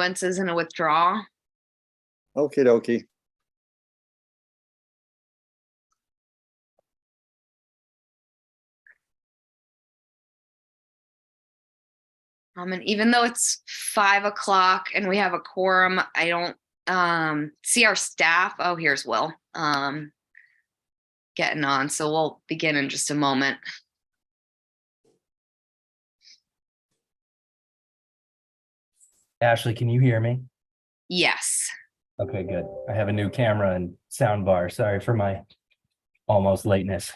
continuances and a withdrawal. Okie dokie. And even though it's 5 o'clock and we have a quorum, I don't see our staff. Oh, here's Will getting on. So we'll begin in just a moment. Ashley, can you hear me? Yes. Okay, good. I have a new camera and sound bar. Sorry for my almost lateness.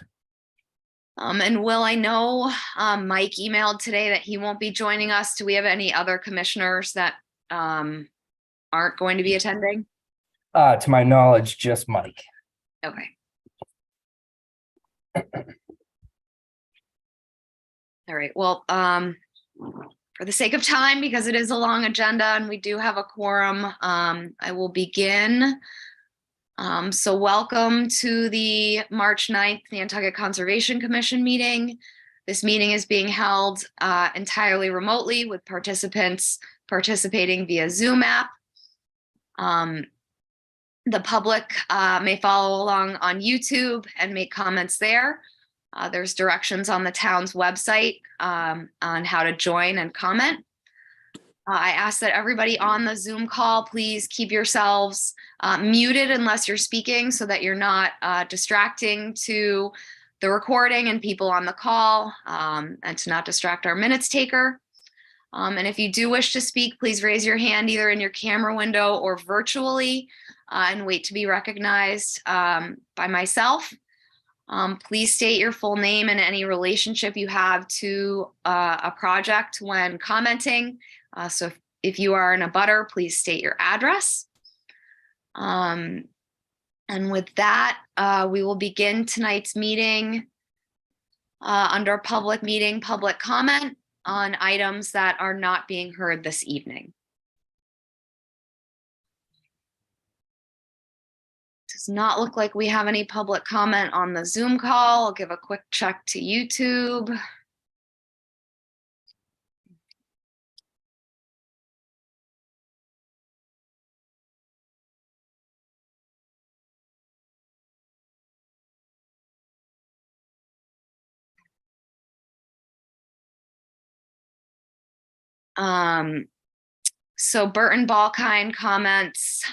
And Will, I know Mike emailed today that he won't be joining us. Do we have any other commissioners that aren't going to be attending? To my knowledge, just Mike. Okay. All right. Well, for the sake of time, because it is a long agenda and we do have a quorum, I will begin. So welcome to the March 9th Nantucket Conservation Commission meeting. This meeting is being held entirely remotely with participants participating via Zoom app. The public may follow along on YouTube and make comments there. There's directions on the town's website on how to join and comment. I ask that everybody on the Zoom call, please keep yourselves muted unless you're speaking so that you're not distracting to the recording and people on the call, and to not distract our minutes taker. And if you do wish to speak, please raise your hand either in your camera window or virtually and wait to be recognized by myself. Please state your full name and any relationship you have to a project when commenting. So if you are in a butter, please state your address. And with that, we will begin tonight's meeting under public meeting, public comment on items that are not being heard this evening. Does not look like we have any public comment on the Zoom call. I'll give a quick check to YouTube. So Burton Balkine comments,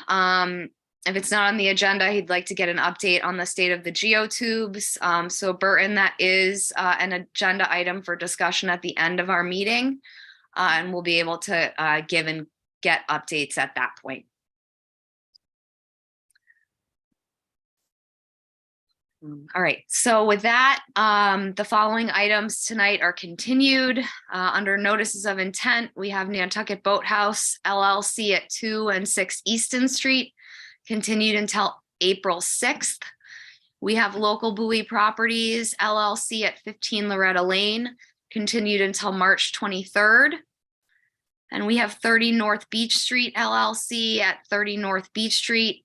if it's not on the agenda, he'd like to get an update on the state of the geotubes. So Burton, that is an agenda item for discussion at the end of our meeting, and we'll be able to give and get updates at that point. All right, so with that, the following items tonight are continued. Under notices of intent, we have Nantucket Boathouse LLC at 2 and 6 Easton Street, continued until April 6th. We have Local Buoy Properties LLC at 15 Loretta Lane, continued until March 23rd. And we have 30 North Beach Street LLC at 30 North Beach Street,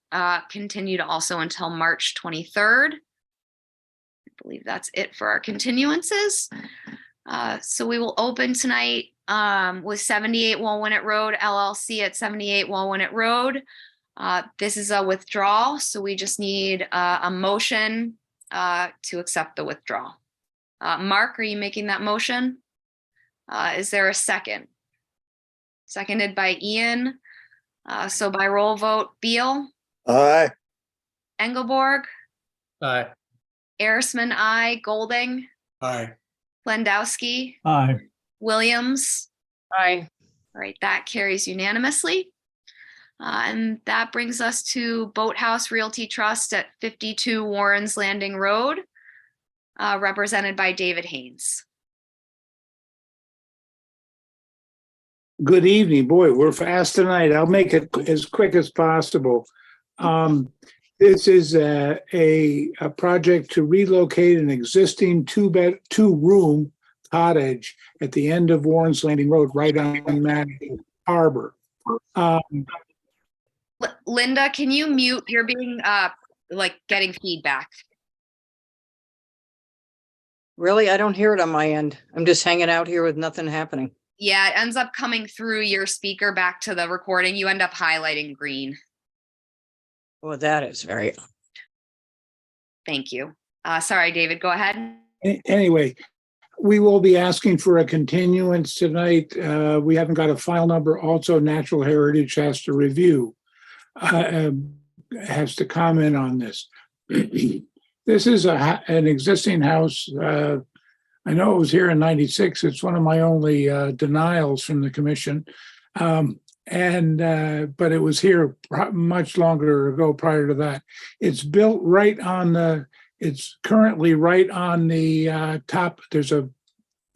continued also until March 23rd. I believe that's it for our continuances. So we will open tonight with 78 Walwinet Road LLC at 78 Walwinet Road. This is a withdrawal, so we just need a motion to accept the withdrawal. Mark, are you making that motion? Is there a second? Seconded by Ian. So by roll vote, Beal. Aye. Engelborg. Aye. Arisman, aye. Golding. Aye. Lendowski. Aye. Williams. Aye. All right, that carries unanimously. And that brings us to Boathouse Realty Trust at 52 Warren's Landing Road, represented by David Haynes. Good evening. Boy, we're fast tonight. I'll make it as quick as possible. This is a project to relocate an existing two-room cottage at the end of Warren's Landing Road, right on Manhattan Harbor. Linda, can you mute? You're being like getting feedback. Really? I don't hear it on my end. I'm just hanging out here with nothing happening. Yeah, it ends up coming through your speaker back to the recording. You end up highlighting green. Well, that is very, Thank you. Sorry, David, go ahead. Anyway, we will be asking for a continuance tonight. We haven't got a file number. Also, Natural Heritage has to review, has to comment on this. This is an existing house. I know it was here in '96. It's one of my only denials from the commission. But it was here much longer ago prior to that. It's built right on it's currently right on the top. There's a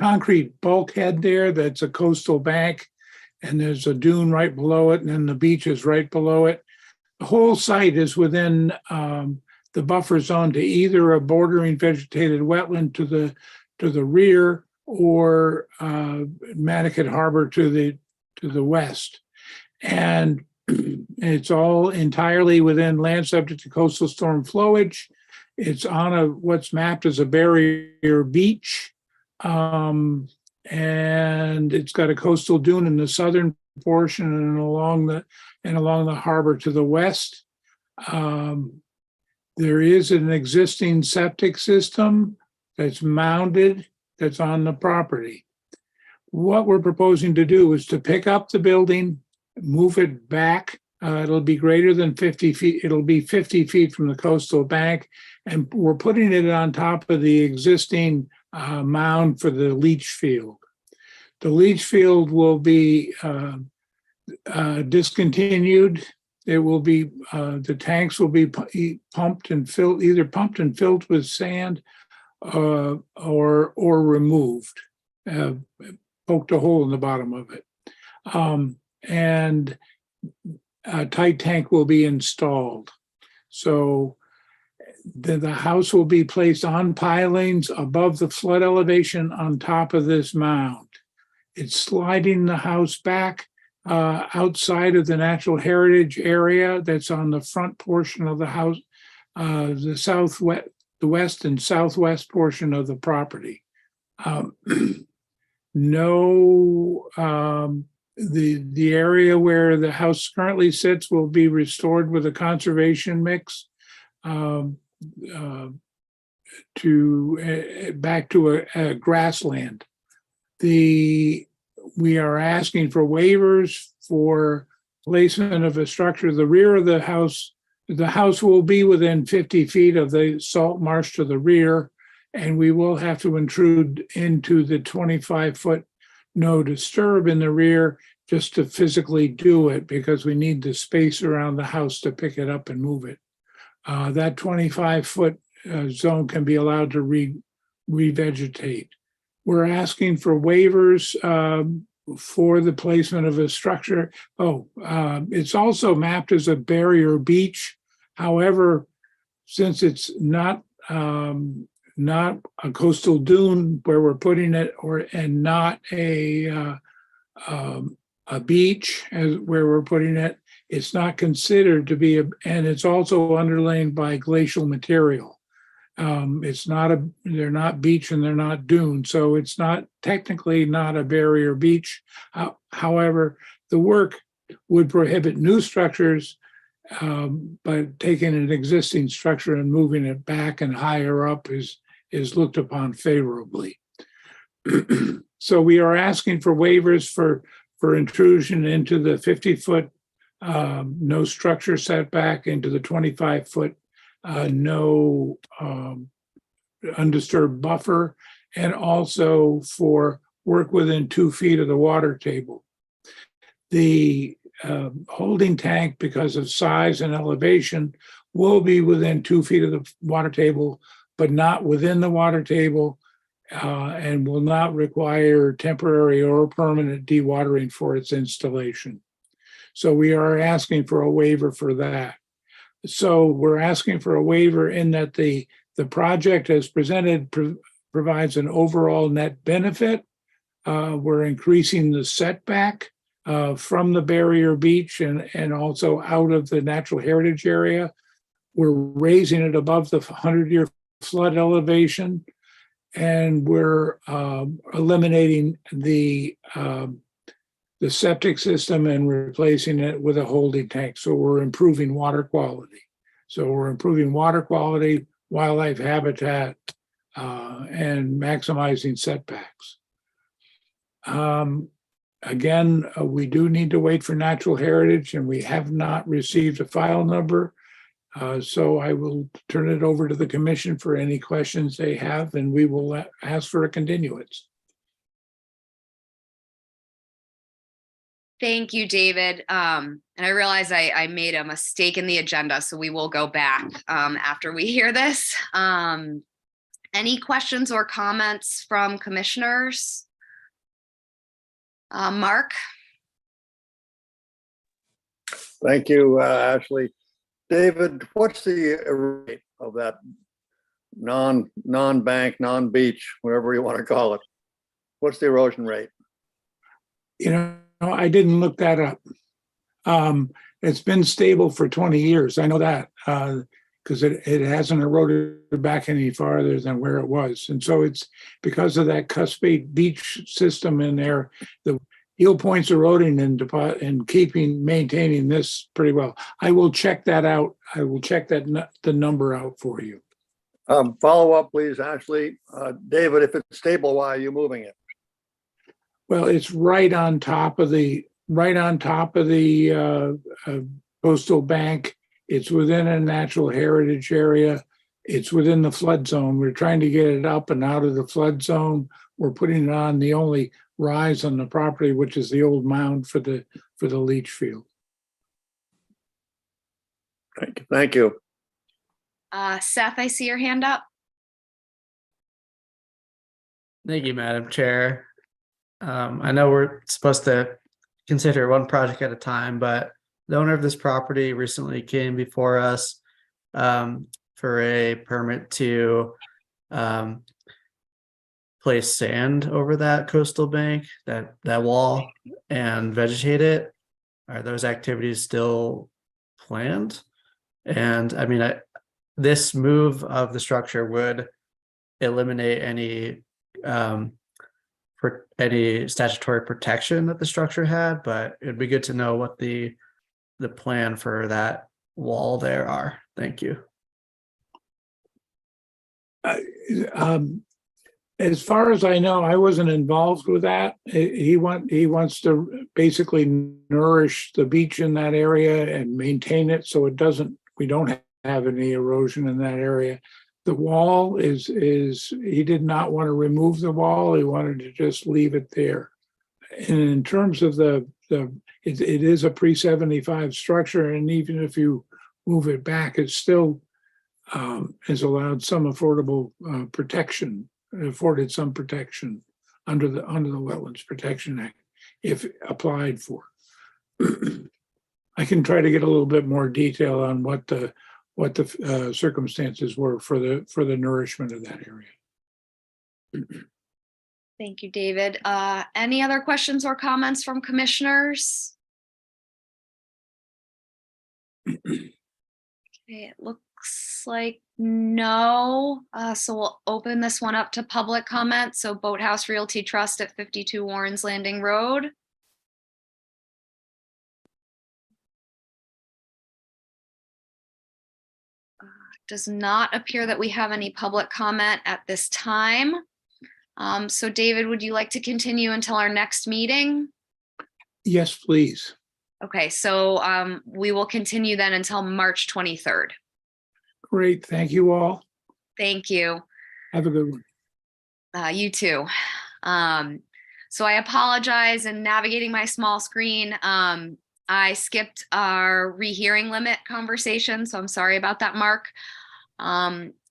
concrete bulkhead there that's a coastal bank, and there's a dune right below it, and then the beach is right below it. The whole site is within the buffer zone to either a bordering vegetated wetland to the rear, or Nantucket Harbor to the west. And it's all entirely within land subject to coastal storm flowage. It's on what's mapped as a barrier beach. And it's got a coastal dune in the southern portion and along the harbor to the west. There is an existing septic system that's mounted, that's on the property. What we're proposing to do is to pick up the building, move it back. It'll be greater than 50 feet. It'll be 50 feet from the coastal bank. And we're putting it on top of the existing mound for the leach field. The leach field will be discontinued. It will be, the tanks will be pumped and filled, either pumped and filled with sand or removed, poked a hole in the bottom of it. And a tight tank will be installed. So the house will be placed on pilings above the flood elevation on top of this mound. It's sliding the house back outside of the natural heritage area that's on the front portion of the house, the west and southwest portion of the property. The area where the house currently sits will be restored with a conservation mix back to a grassland. We are asking for waivers for placement of a structure. The rear of the house will be within 50 feet of the salt marsh to the rear, and we will have to intrude into the 25-foot no disturb in the rear just to physically do it, because we need the space around the house to pick it up and move it. That 25-foot zone can be allowed to revegetate. We're asking for waivers for the placement of a structure. It's also mapped as a barrier beach. However, since it's not a coastal dune where we're putting it, and not a beach where we're putting it, it's not considered to be and it's also underlain by glacial material. They're not beach and they're not dune, so it's not technically not a barrier beach. However, the work would prohibit new structures, but taking an existing structure and moving it back and higher up is looked upon favorably. So we are asking for waivers for intrusion into the 50-foot no structure setback, into the 25-foot no undisturbed buffer, and also for work within 2 feet of the water table. The holding tank, because of size and elevation, will be within 2 feet of the water table, but not within the water table, and will not require temporary or permanent dewatering for its installation. So we are asking for a waiver for that. So we're asking for a waiver in that the project as presented provides an overall net benefit. We're increasing the setback from the barrier beach and also out of the natural heritage area. We're raising it above the 100-year flood elevation. and we're eliminating the septic system and replacing it with a holding tank. So we're improving water quality. So we're improving water quality, wildlife habitat, and maximizing setbacks. Again, we do need to wait for natural heritage, and we have not received a file number. So I will turn it over to the commission for any questions they have, and we will ask for a continuance. Thank you, David. And I realize I made a mistake in the agenda, so we will go back after we hear this. Any questions or comments from commissioners? Mark? Thank you, Ashley. David, what's the rate of that non-bank, non-beach, whatever you want to call it? What's the erosion rate? You know, I didn't look that up. It's been stable for 20 years. I know that because it hasn't eroded back any farther than where it was. And so it's because of that cuspate beach system in there, the heel points eroding and maintaining this pretty well. I will check that out. I will check the number out for you. Follow up, please, Ashley. David, if it's stable, why are you moving it? Well, it's right on top of the coastal bank. It's within a natural heritage area. It's within the flood zone. We're trying to get it up and out of the flood zone. We're putting it on the only rise on the property, which is the old mound for the leach field. Thank you. Seth, I see your hand up. Thank you, Madam Chair. I know we're supposed to consider one project at a time, but the owner of this property recently came before us for a permit to place sand over that coastal bank, that wall, and vegetate it. Are those activities still planned? And I mean, this move of the structure would eliminate any statutory protection that the structure had, but it'd be good to know what the plan for that wall there are. Thank you. As far as I know, I wasn't involved with that. He wants to basically nourish the beach in that area and maintain it so we don't have any erosion in that area. The wall he did not want to remove the wall. He wanted to just leave it there. And in terms of it is a pre-75 structure, and even if you move it back, it still has allowed some affordable protection, afforded some protection under the Wetlands Protection Act, if applied for. I can try to get a little bit more detail on what the circumstances were for the nourishment of that area. Thank you, David. Any other questions or comments from commissioners? Okay, it looks like no. So we'll open this one up to public comment. So Boathouse Realty Trust at 52 Warrens Landing Road. Does not appear that we have any public comment at this time. So David, would you like to continue until our next meeting? Yes, please. Okay, so we will continue then until March 23rd. Great. Thank you all. Thank you. Have a good one. You too. So I apologize in navigating my small screen. I skipped our rehearing limit conversation, so I'm sorry about that, Mark.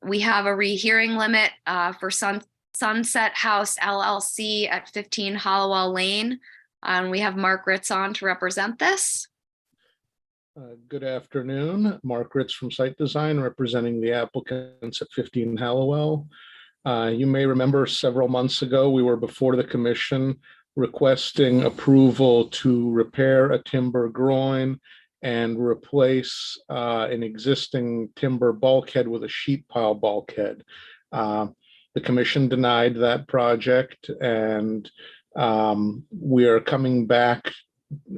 We have a rehearing limit for Sunset House LLC at 15 Hollowell Lane. And we have Mark Ritz on to represent this. Good afternoon. Mark Ritz from Site Design, representing the applicants at 15 Hallowell. You may remember several months ago, we were before the commission requesting approval to repair a timber groin and replace an existing timber bulkhead with a sheet pile bulkhead. The commission denied that project, and we are coming back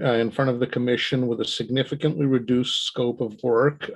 in front of the commission with a significantly reduced scope of work.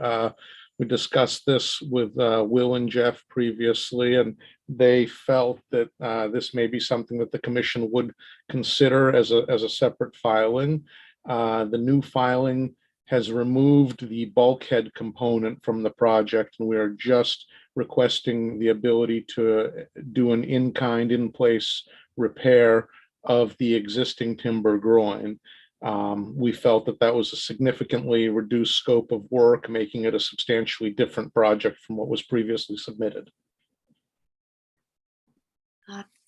We discussed this with Will and Jeff previously, and they felt that this may be something that the commission would consider as a separate filing. The new filing has removed the bulkhead component from the project, and we are just requesting the ability to do an in-kind, in-place repair of the existing timber groin. We felt that that was a significantly reduced scope of work, making it a substantially different project from what was previously submitted.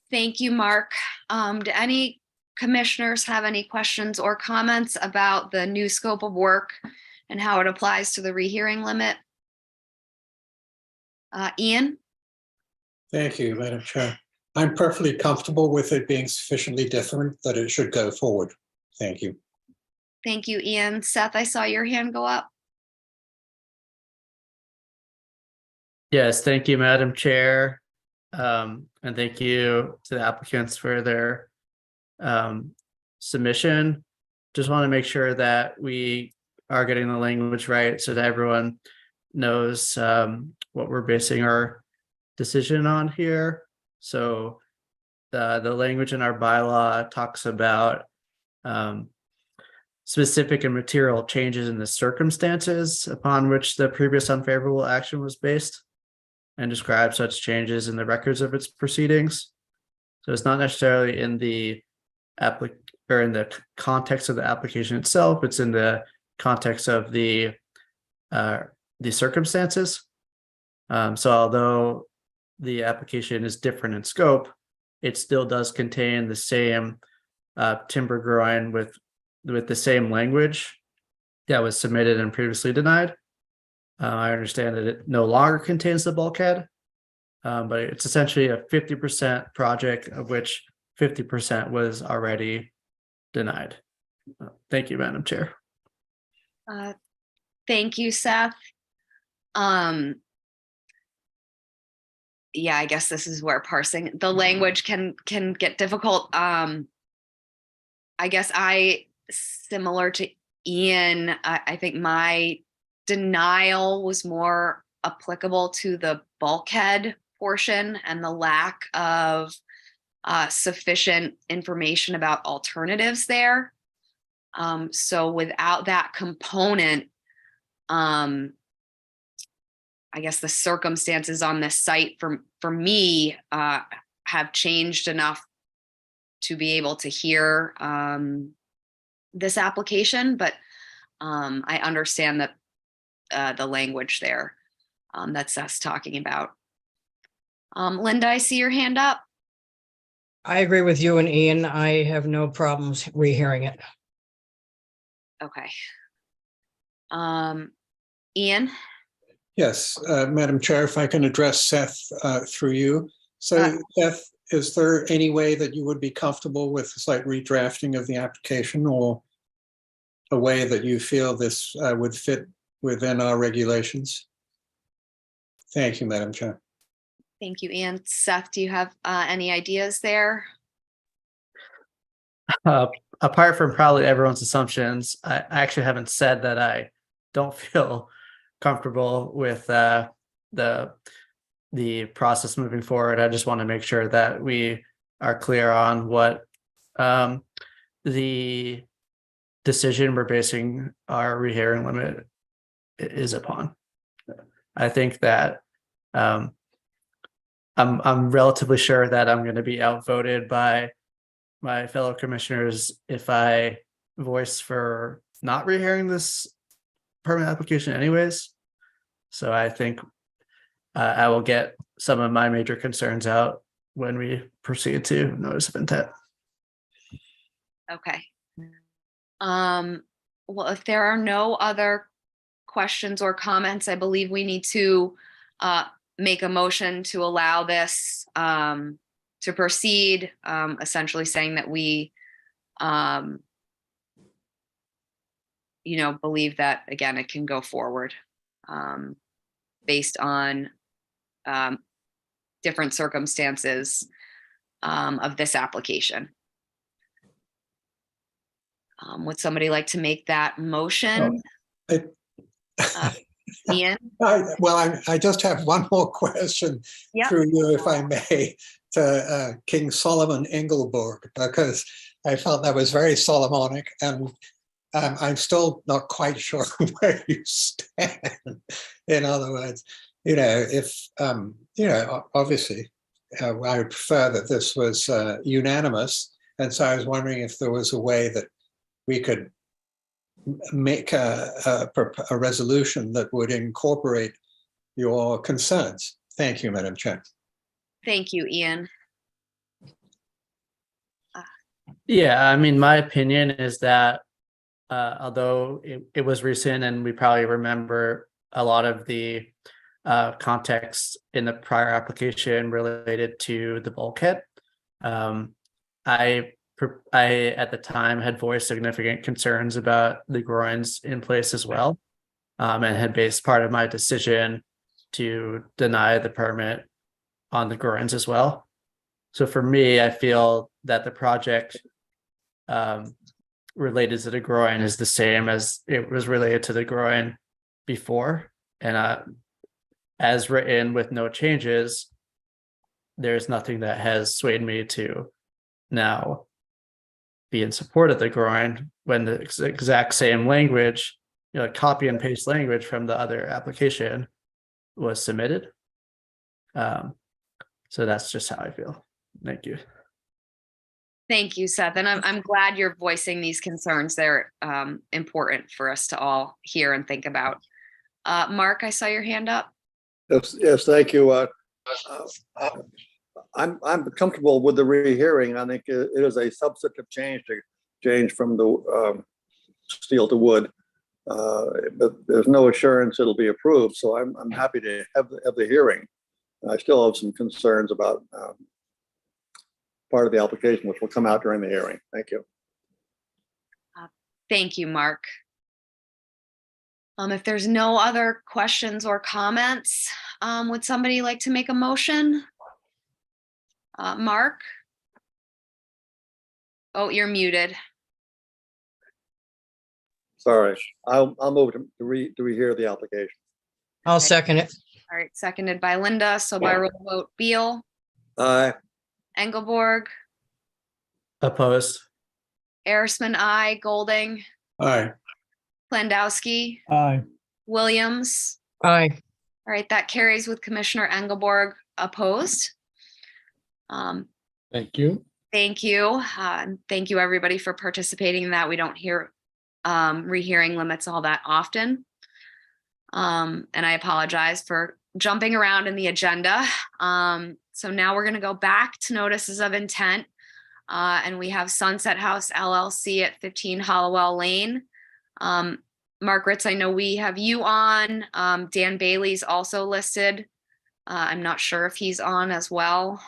Thank you, Mark. Do any commissioners have any questions or comments about the new scope of work and how it applies to the rehearing limit? Ian? Thank you, Madam Chair. I'm perfectly comfortable with it being sufficiently different that it should go forward. Thank you. Thank you, Ian. Seth, I saw your hand go up. Yes, thank you, Madam Chair. And thank you to the applicants for their submission. Just want to make sure that we are getting the language right so that everyone knows what we're basing our decision on here. So the language in our bylaw talks about specific and material changes in the circumstances upon which the previous unfavorable action was based, and describe such changes in the records of its proceedings. So it's not necessarily in the in the context of the application itself, it's in the context of the circumstances. So although the application is different in scope, it still does contain the same timber groin with the same language that was submitted and previously denied. I understand that it no longer contains the bulkhead, but it's essentially a 50% project of which 50% was already denied. Thank you, Madam Chair. Thank you, Seth. Yeah, I guess this is where parsing the language can get difficult. I guess similar to Ian, I think my denial was more applicable to the bulkhead portion and the lack of sufficient information about alternatives there. So without that component, I guess the circumstances on this site for me have changed enough to be able to hear this application, but I understand that the language there that Seth's talking about. Linda, I see your hand up. I agree with you and Ian. I have no problems rehearing it. Okay. Ian? Yes, Madam Chair, if I can address Seth through you. So Seth, is there any way that you would be comfortable with a slight redrafting of the application, or a way that you feel this would fit within our regulations? Thank you, Madam Chair. Thank you, Ian. Seth, do you have any ideas there? Apart from probably everyone's assumptions, I actually haven't said that I don't feel comfortable with the process moving forward. I just want to make sure that we are clear on what the decision we're basing our rehearing limit is upon. I think that I'm relatively sure that I'm going to be outvoted by my fellow commissioners if I voice for not rehearing this permit application anyways. So I think I will get some of my major concerns out when we proceed to notice of intent. Okay. Well, if there are no other questions or comments, I believe we need to make a motion to allow this to proceed, essentially saying that we believe that, again, it can go forward based on different circumstances of this application. Would somebody like to make that motion? Ian? I just have one more question Yep. through you, if I may, to King Solomon Engelberg, because I felt that was very Solomonic, and I'm still not quite sure where you stand. In other words, if, obviously, I would prefer that this was unanimous. And so I was wondering if there was a way that we could make a resolution that would incorporate your concerns. Thank you, Madam Chair. Thank you, Ian. Yeah, I mean, my opinion is that although it was recent and we probably remember a lot of the context in the prior application related to the bulkhead, I at the time had voiced significant concerns about the groins in place as well, and had based part of my decision to deny the permit on the groins as well. So for me, I feel that the project related to the groin is the same as it was related to the groin before, and as written with no changes, there's nothing that has swayed me to now be in support of the groin when the exact same language, copy and paste language from the other application was submitted. So that's just how I feel. Thank you. Thank you, Seth. And I'm glad you're voicing these concerns. They're important for us to all hear and think about. Mark, I saw your hand up. Yes, thank you. I'm comfortable with the rehearing. I think it is a substantive change from the steel to wood, but there's no assurance it'll be approved. So I'm happy to have the hearing. I still have some concerns about part of the application, which will come out during the hearing. Thank you. Thank you, Mark. If there's no other questions or comments, would somebody like to make a motion? Mark? Oh, you're muted. Sorry, I'll move to rehear the application. I'll second it. All right, seconded by Linda. So by roll vote, Beal, Aye. Engelborg, Opposed? Arisman, I, Golding, Aye. Plandowski, Aye. Williams. Aye. All right, that carries with Commissioner Engelborg opposed. Thank you. Thank you. And thank you, everybody, for participating in that. We don't hear rehearing limits all that often. And I apologize for jumping around in the agenda. So now we're going to go back to notices of intent. And we have Sunset House LLC at 15 Hollowell Lane. Mark Ritz, I know we have you on. Dan Bailey's also listed. I'm not sure if he's on as well.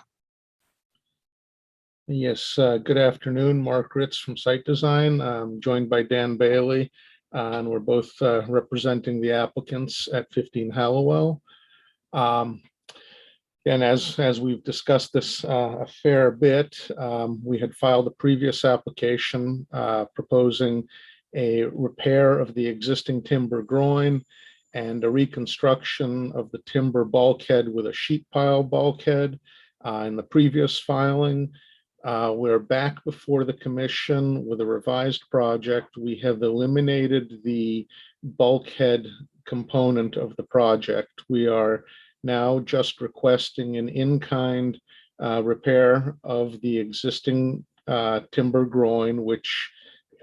Yes, good afternoon. Mark Ritz from Site Design, joined by Dan Bailey, and we're both representing the applicants at 15 Hallowell. And as we've discussed this a fair bit, we had filed a previous application proposing a repair of the existing timber groin and a reconstruction of the timber bulkhead with a sheet pile bulkhead. In the previous filing, we're back before the commission with a revised project. We have eliminated the bulkhead component of the project. We are now just requesting an in-kind repair of the existing timber groin, which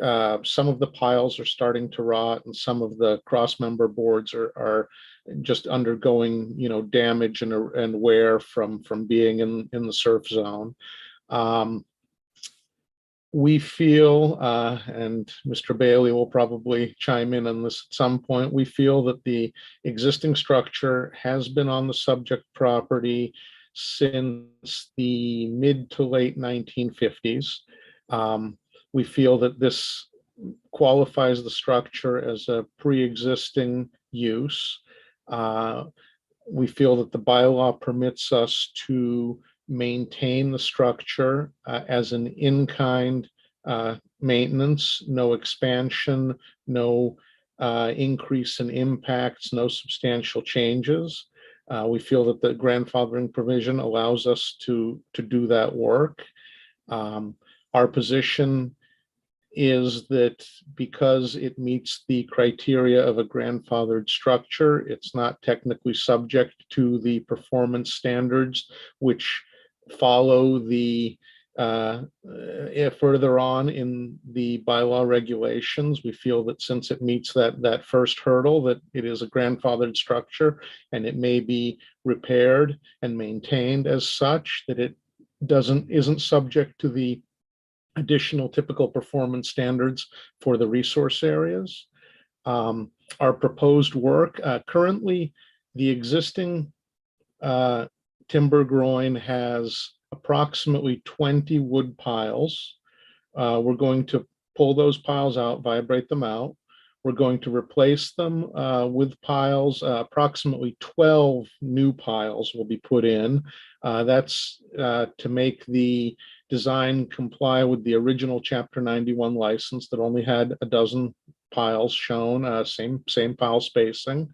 some of the piles are starting to rot and some of the cross-member boards are just undergoing, damage and wear from being in the surf zone. We feel, and Mr. Bailey will probably chime in on this at some point, we feel that the existing structure has been on the subject property since the mid to late 1950s. We feel that this qualifies the structure as a pre-existing use. We feel that the bylaw permits us to maintain the structure as an in-kind maintenance, no expansion, no increase in impacts, no substantial changes. We feel that the grandfathering provision allows us to do that work. Our position is that because it meets the criteria of a grandfathered structure, it's not technically subject to the performance standards, which follow the further on in the bylaw regulations. We feel that since it meets that first hurdle, that it is a grandfathered structure and it may be repaired and maintained as such, that it isn't subject to the additional typical performance standards for the resource areas. Our proposed work, currently the existing timber groin has approximately 20 wood piles. We're going to pull those piles out, vibrate them out. We're going to replace them with piles. Approximately 12 new piles will be put in. That's to make the design comply with the original Chapter 91 license that only had a dozen piles shown, same pile spacing.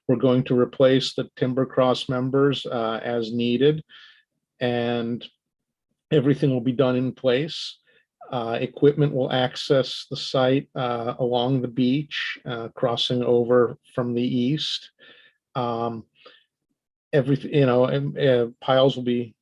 We're going to replace the timber cross members as needed, and everything will be done in place. Equipment will access the site along the beach, crossing over from the east. Everything, piles will be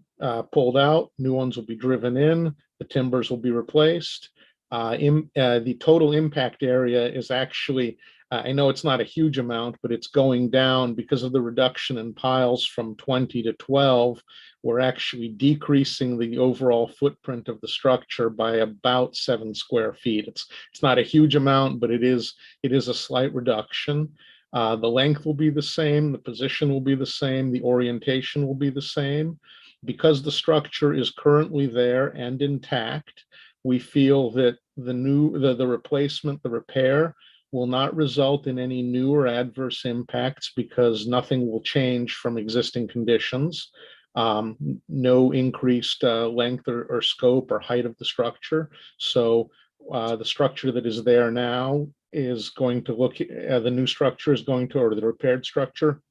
pulled out, new ones will be driven in, the timbers will be replaced. The total impact area is actually, I know it's not a huge amount, but it's going down because of the reduction in piles from 20 to 12. We're actually decreasing the overall footprint of the structure by about 7 square feet. It's not a huge amount, but it is a slight reduction. The length will be the same, the position will be the same, the orientation will be the same. Because the structure is currently there and intact, we feel that the replacement, the repair, will not result in any new or adverse impacts because nothing will change from existing conditions. No increased length or scope or height of the structure. So the structure that is there now is going to look, the new structure is going to, or the repaired structure,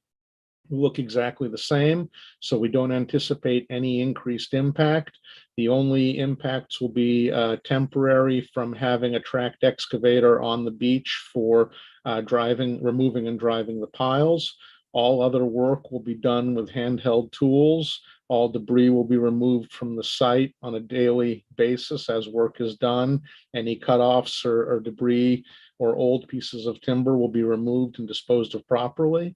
look exactly the same. So we don't anticipate any increased impact. The only impacts will be temporary from having a tracked excavator on the beach for removing and driving the piles. All other work will be done with handheld tools. All debris will be removed from the site on a daily basis as work is done. Any cutoffs or debris or old pieces of timber will be removed and disposed of properly.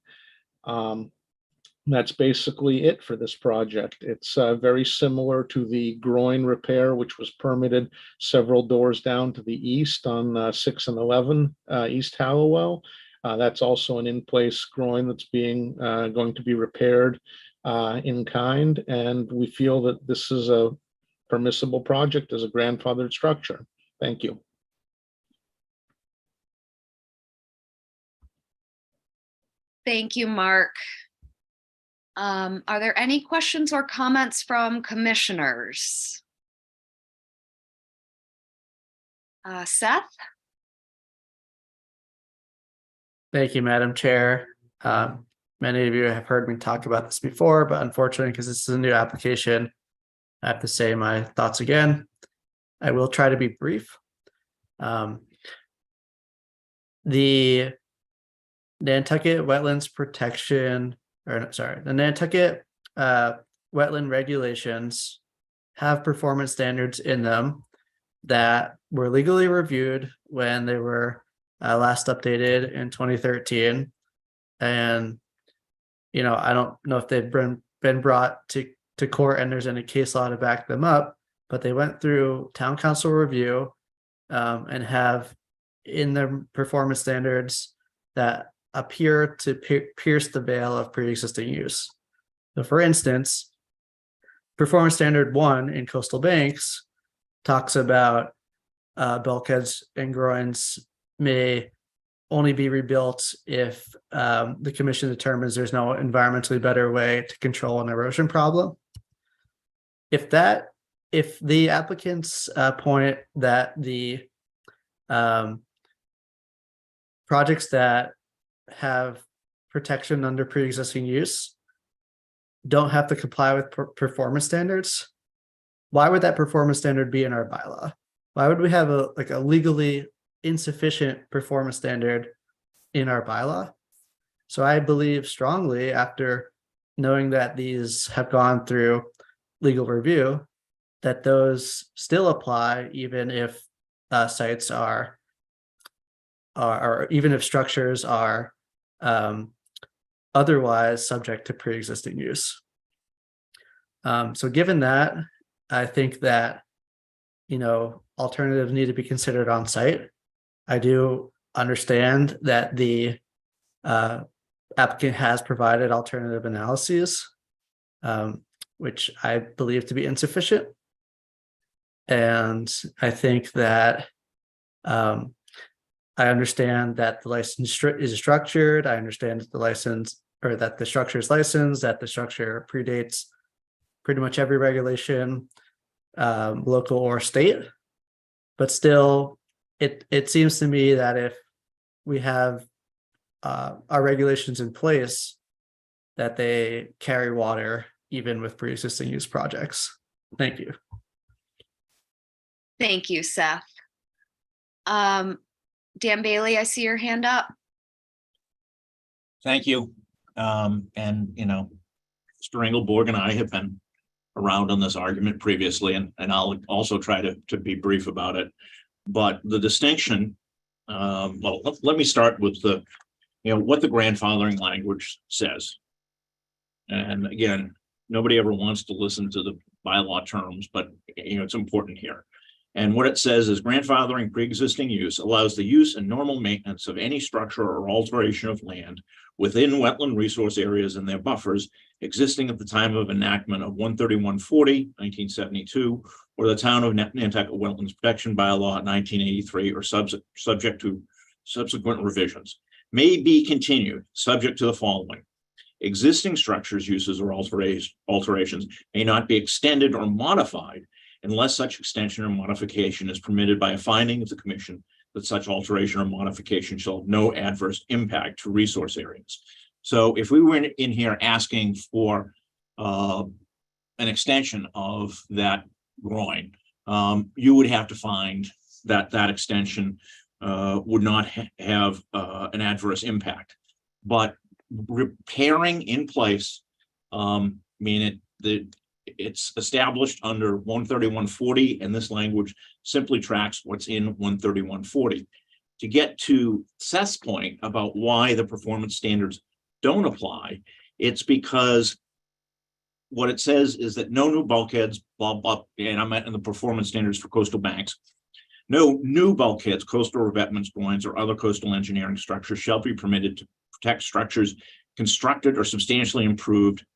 That's basically it for this project. It's very similar to the groin repair, which was permitted several doors down to the east on 6 and 11 East Hallowell. That's also an in-place groin that's going to be repaired in kind, and we feel that this is a permissible project as a grandfathered structure. Thank you. Thank you, Mark. Are there any questions or comments from commissioners? Seth? Thank you, Madam Chair. Many of you have heard me talk about this before, but unfortunately, because this is a new application, I have to say my thoughts again. I will try to be brief. The Nantucket Wetlands Protection, the Nantucket wetland regulations have performance standards in them that were legally reviewed when they were last updated in 2013. And, I don't know if they've been brought to court and there's any case law to back them up, but they went through town council review and have in their performance standards that appear to pierce the veil of pre-existing use. So for instance, performance standard 1 in coastal banks talks about bulkheads and groins may only be rebuilt if the commission determines there's no environmentally better way to control an erosion problem. If the applicant's point that the projects that have protection under pre-existing use don't have to comply with performance standards, why would that performance standard be in our bylaw? Why would we have a legally insufficient performance standard in our bylaw? So I believe strongly, after knowing that these have gone through legal review, that those still apply even if sites are or even if structures are otherwise subject to pre-existing use. So given that, I think that, alternatives need to be considered on site. I do understand that the applicant has provided alternative analyses, which I believe to be insufficient. And I think that I understand that the license is structured. I understand that that the structure is licensed, that the structure predates pretty much every regulation, local or state. But still, it seems to me that if we have our regulations in place, that they carry water even with pre-existing use projects. Thank you. Thank you, Seth. Dan Bailey, I see your hand up. Thank you. And, Mr. Engelborg and I have been around on this argument previously, and I'll also try to be brief about it. But the distinction, well, let me start with what the grandfathering language says. And again, nobody ever wants to listen to the bylaw terms, but it's important here. And what it says is grandfathering pre-existing use allows the use and normal maintenance of any structure or alteration of land within wetland resource areas and their buffers existing at the time of enactment of 13140, 1972, or the Town of Nantucket Wetlands Protection Bylaw 1983, or subject to subsequent revisions, may be continued subject to the following. Existing structures, uses, or alterations may not be extended or modified unless such extension or modification is permitted by a finding of the commission that such alteration or modification shall have no adverse impact to resource areas. So if we were in here asking for an extension of that groin, you would have to find that that extension would not have an adverse impact. But repairing in place, it's established under 13140, and this language simply tracks what's in 13140. To get to Seth's point about why the performance standards don't apply, it's because what it says is that no new bulkheads, blah, blah, and I'm in the performance standards for coastal banks. No new bulkheads, coastal revetments, groins, or other coastal engineering structures shall be permitted to protect structures constructed or substantially improved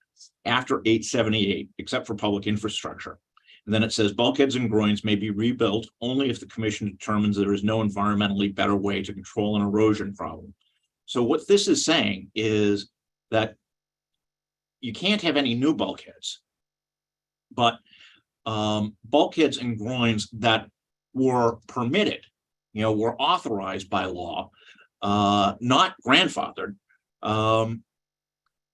after 878, except for public infrastructure. And then it says bulkheads and groins may be rebuilt only if the commission determines there is no environmentally better way to control an erosion problem. So what this is saying is that you can't have any new bulkheads, but bulkheads and groins that were permitted, were authorized by law, not grandfathered,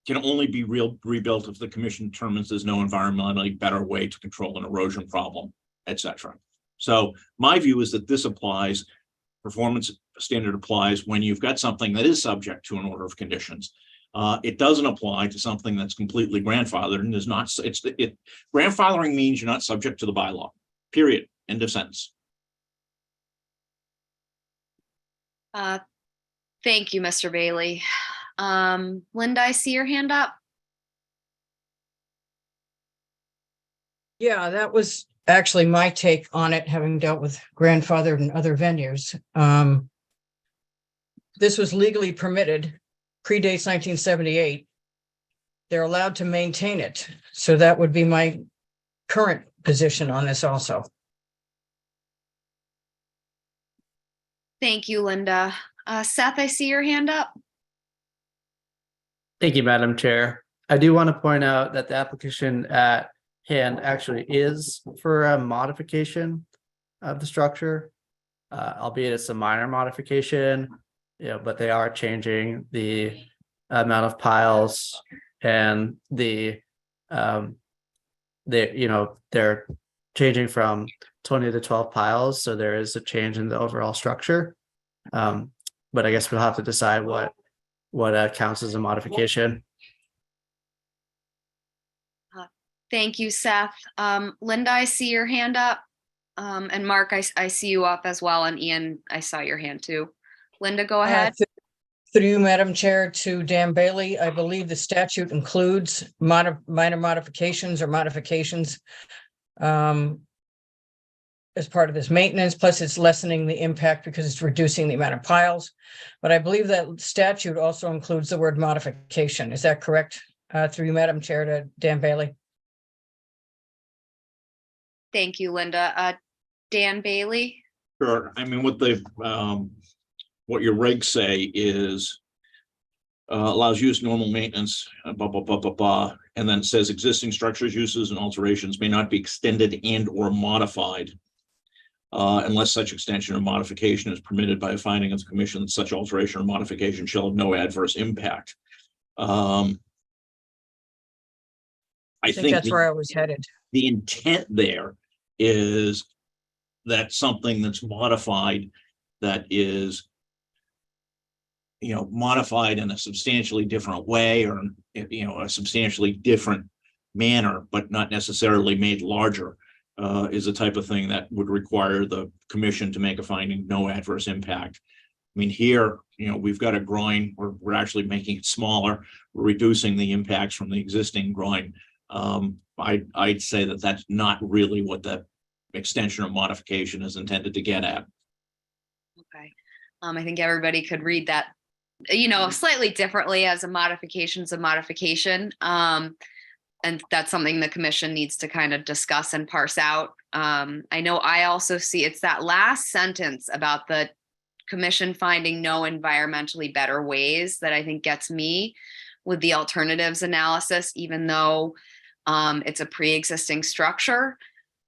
can only be rebuilt if the commission determines there's no environmentally better way to control an erosion problem, etc. So my view is that this applies, performance standard applies when you've got something that is subject to an order of conditions. It doesn't apply to something that's completely grandfathered and is not. Grandfathering means you're not subject to the bylaw. Period. End of sentence. Thank you, Mr. Bailey. Linda, I see your hand up. Yeah, that was actually my take on it, having dealt with grandfathered and other venues. This was legally permitted, predates 1978. They're allowed to maintain it. So that would be my current position on this also. Thank you, Linda. Seth, I see your hand up. Thank you, Madam Chair. I do want to point out that the application at hand actually is for a modification of the structure, albeit it's a minor modification, but they are changing the amount of piles and they're changing from 20 to 12 piles. So there is a change in the overall structure. But I guess we'll have to decide what counts as a modification. Thank you, Seth. Linda, I see your hand up. And Mark, I see you up as well. And Ian, I saw your hand too. Linda, go ahead. Through you, Madam Chair, to Dan Bailey. I believe the statute includes minor modifications or modifications as part of this maintenance, plus it's lessening the impact because it's reducing the amount of piles. But I believe that statute also includes the word modification. Is that correct? Through you, Madam Chair, to Dan Bailey. Thank you, Linda. Dan Bailey. Sure. I mean, what your regs say is allows use normal maintenance, blah, blah, blah, blah, blah. And then it says existing structures, uses, and alterations may not be extended and or modified unless such extension or modification is permitted by a finding of the commission that such alteration or modification shall have no adverse impact. I think that's where I was headed. The intent there is that something that's modified that is modified in a substantially different way or a substantially different manner, but not necessarily made larger, is the type of thing that would require the commission to make a finding no adverse impact. I mean, here, we've got a groin, we're actually making it smaller, we're reducing the impacts from the existing groin. I'd say that that's not really what the extension or modification is intended to get at. Okay. I think everybody could read that, slightly differently as a modification's a modification. And that's something the commission needs to kind of discuss and parse out. I know I also see it's that last sentence about the commission finding no environmentally better ways that I think gets me with the alternatives analysis, even though it's a pre-existing structure,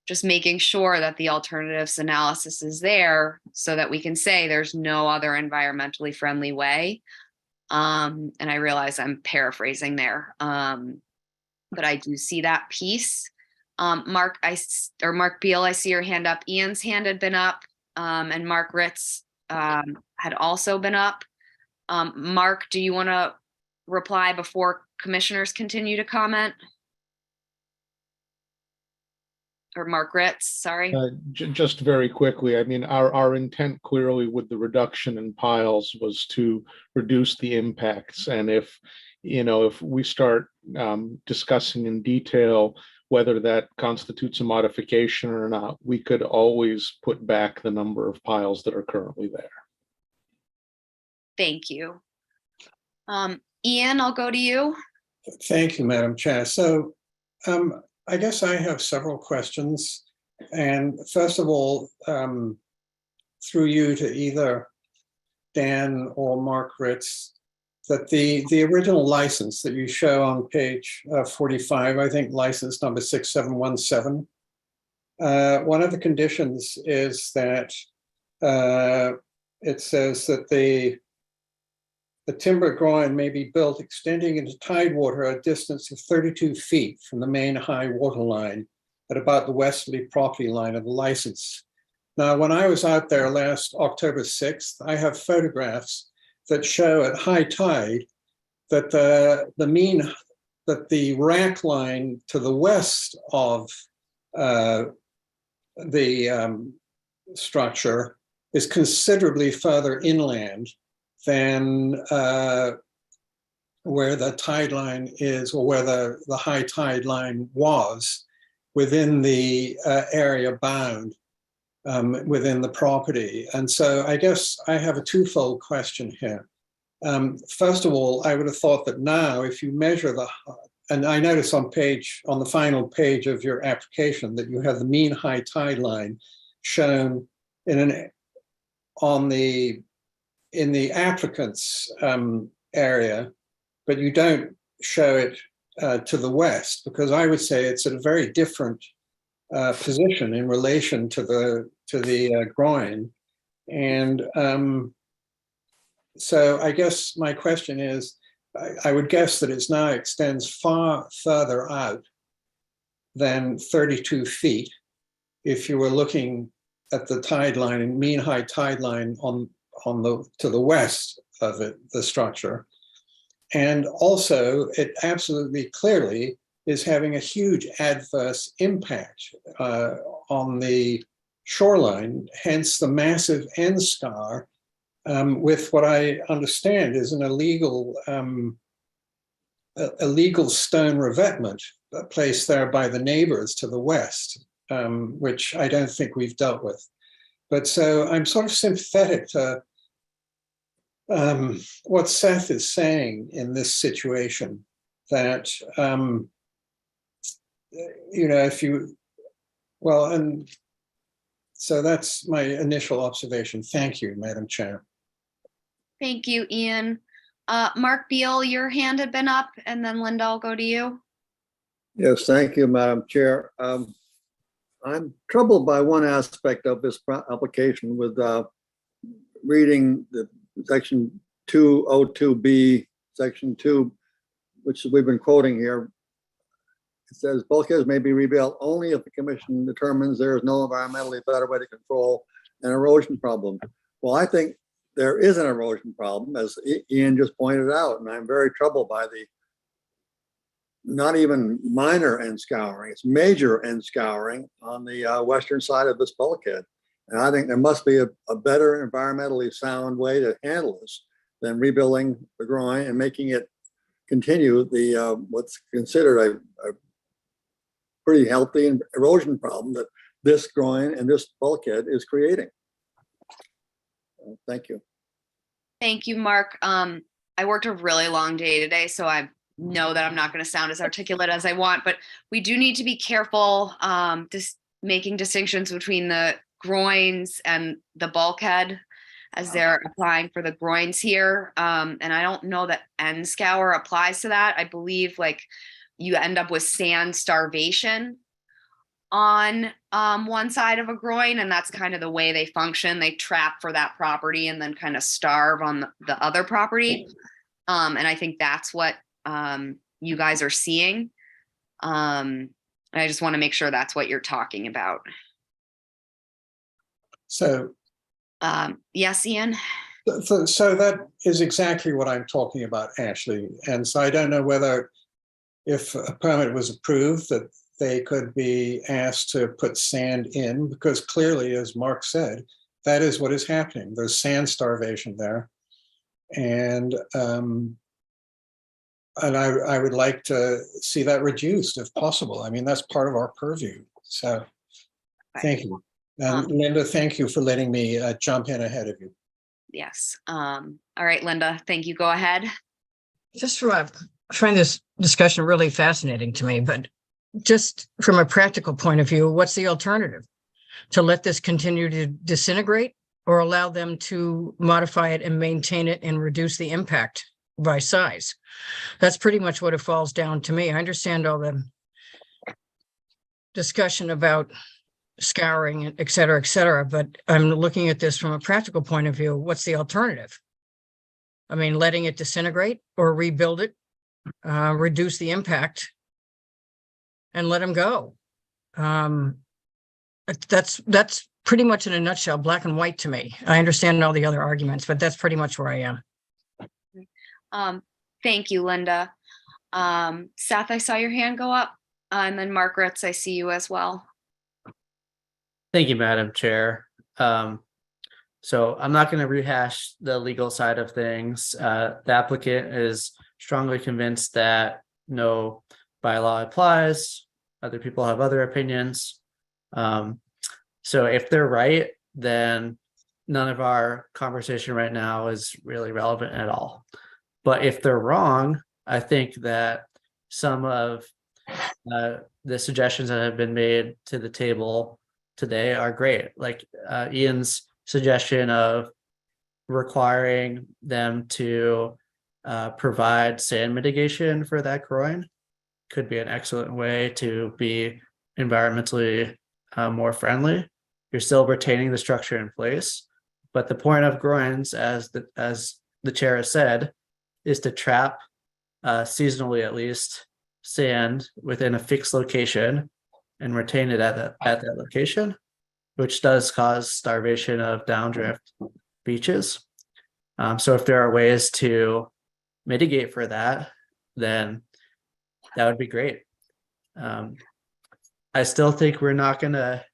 just making sure that the alternatives analysis is there so that we can say there's no other environmentally friendly way. And I realize I'm paraphrasing there, but I do see that piece. Mark Beal, I see your hand up. Ian's hand had been up, and Mark Ritz had also been up. Mark, do you want to reply before commissioners continue to comment? Or Mark Ritz, sorry. Just very quickly, I mean, our intent clearly with the reduction in piles was to reduce the impacts. And if we start discussing in detail whether that constitutes a modification or not, we could always put back the number of piles that are currently there. Thank you. Ian, I'll go to you. Thank you, Madam Chair. So I guess I have several questions. And first of all, through you to either Dan or Mark Ritz, that the original license that you show on page 45, I think license number 6717, one of the conditions is that it says that the timber groin may be built extending into tidewater a distance of 32 feet from the main high water line at about the westerly property line of the license. Now, when I was out there last October 6th, I have photographs that show at high tide that the rack line to the west of the structure is considerably further inland than where the tide line is, or where the high tide line was within the area bound within the property. And so I guess I have a twofold question here. First of all, I would have thought that now if you measure and I notice on the final page of your application that you have the mean high tide line shown on the in the applicant's area, but you don't show it to the west, because I would say it's at a very different position in relation to the groin. And so I guess my question is, I would guess that it now extends far further out than 32 feet if you were looking at the tide line, mean high tide line to the west of it, the structure. And also, it absolutely clearly is having a huge adverse impact on the shoreline, hence the massive end scar with what I understand is an illegal stone revetment placed there by the neighbors to the west, which I don't think we've dealt with. But so I'm sort of sympathetic to what Seth is saying in this situation, that, and so that's my initial observation. Thank you, Madam Chair. Thank you, Ian. Mark Beal, your hand had been up, and then Linda, I'll go to you. Yes, thank you, Madam Chair. I'm troubled by one aspect of this application with reading the section 202B, section 2, which we've been quoting here. It says bulkheads may be rebuilt only if the commission determines there is no environmentally better way to control an erosion problem. Well, I think there is an erosion problem, as Ian just pointed out, and I'm very troubled by the not even minor end scouring, it's major end scouring on the western side of this bulkhead. And I think there must be a better environmentally sound way to handle this than rebuilding the groin and making it continue the what's considered a pretty healthy erosion problem that this groin and this bulkhead is creating. Thank you. Thank you, Mark. I worked a really long day today, so I know that I'm not going to sound as articulate as I want, but we do need to be careful just making distinctions between the groins and the bulkhead as they're applying for the groins here. And I don't know that end scour applies to that. I believe like you end up with sand starvation on one side of a groin, and that's kind of the way they function. They trap for that property and then kind of starve on the other property. And I think that's what you guys are seeing. I just want to make sure that's what you're talking about. So, yes, Ian? so that is exactly what I'm talking about, Ashley. And so I don't know whether if a permit was approved that they could be asked to put sand in, because clearly, as Mark said, that is what is happening. There's sand starvation there. And I would like to see that reduced if possible. I mean, that's part of our purview. So thank you. And Linda, thank you for letting me jump in ahead of you. Yes. All right, Linda, thank you. Go ahead. Just I find this discussion really fascinating to me, but just from a practical point of view, what's the alternative? To let this continue to disintegrate, or allow them to modify it and maintain it and reduce the impact by size? That's pretty much what it falls down to me. I understand all the discussion about scouring, et cetera, but I'm looking at this from a practical point of view. What's the alternative? I mean, letting it disintegrate or rebuild it, reduce the impact, and let them go. That's pretty much in a nutshell, black and white to me. I understand all the other arguments, but that's pretty much where I am. Thank you, Linda. Seth, I saw your hand go up, and then Margaret's, I see you as well. Thank you, Madam Chair. So I'm not going to rehash the legal side of things. The applicant is strongly convinced that no bylaw applies. Other people have other opinions. So if they're right, then none of our conversation right now is really relevant at all. But if they're wrong, I think that some of the suggestions that have been made to the table today are great. Like Ian's suggestion of requiring them to provide sand mitigation for that groin could be an excellent way to be environmentally more friendly. You're still retaining the structure in place, but the point of groins, as the chair has said, is to trap seasonally at least sand within a fixed location and retain it at that location, which does cause starvation of downdrift beaches. So if there are ways to mitigate for that, then that would be great. I still think we're not going to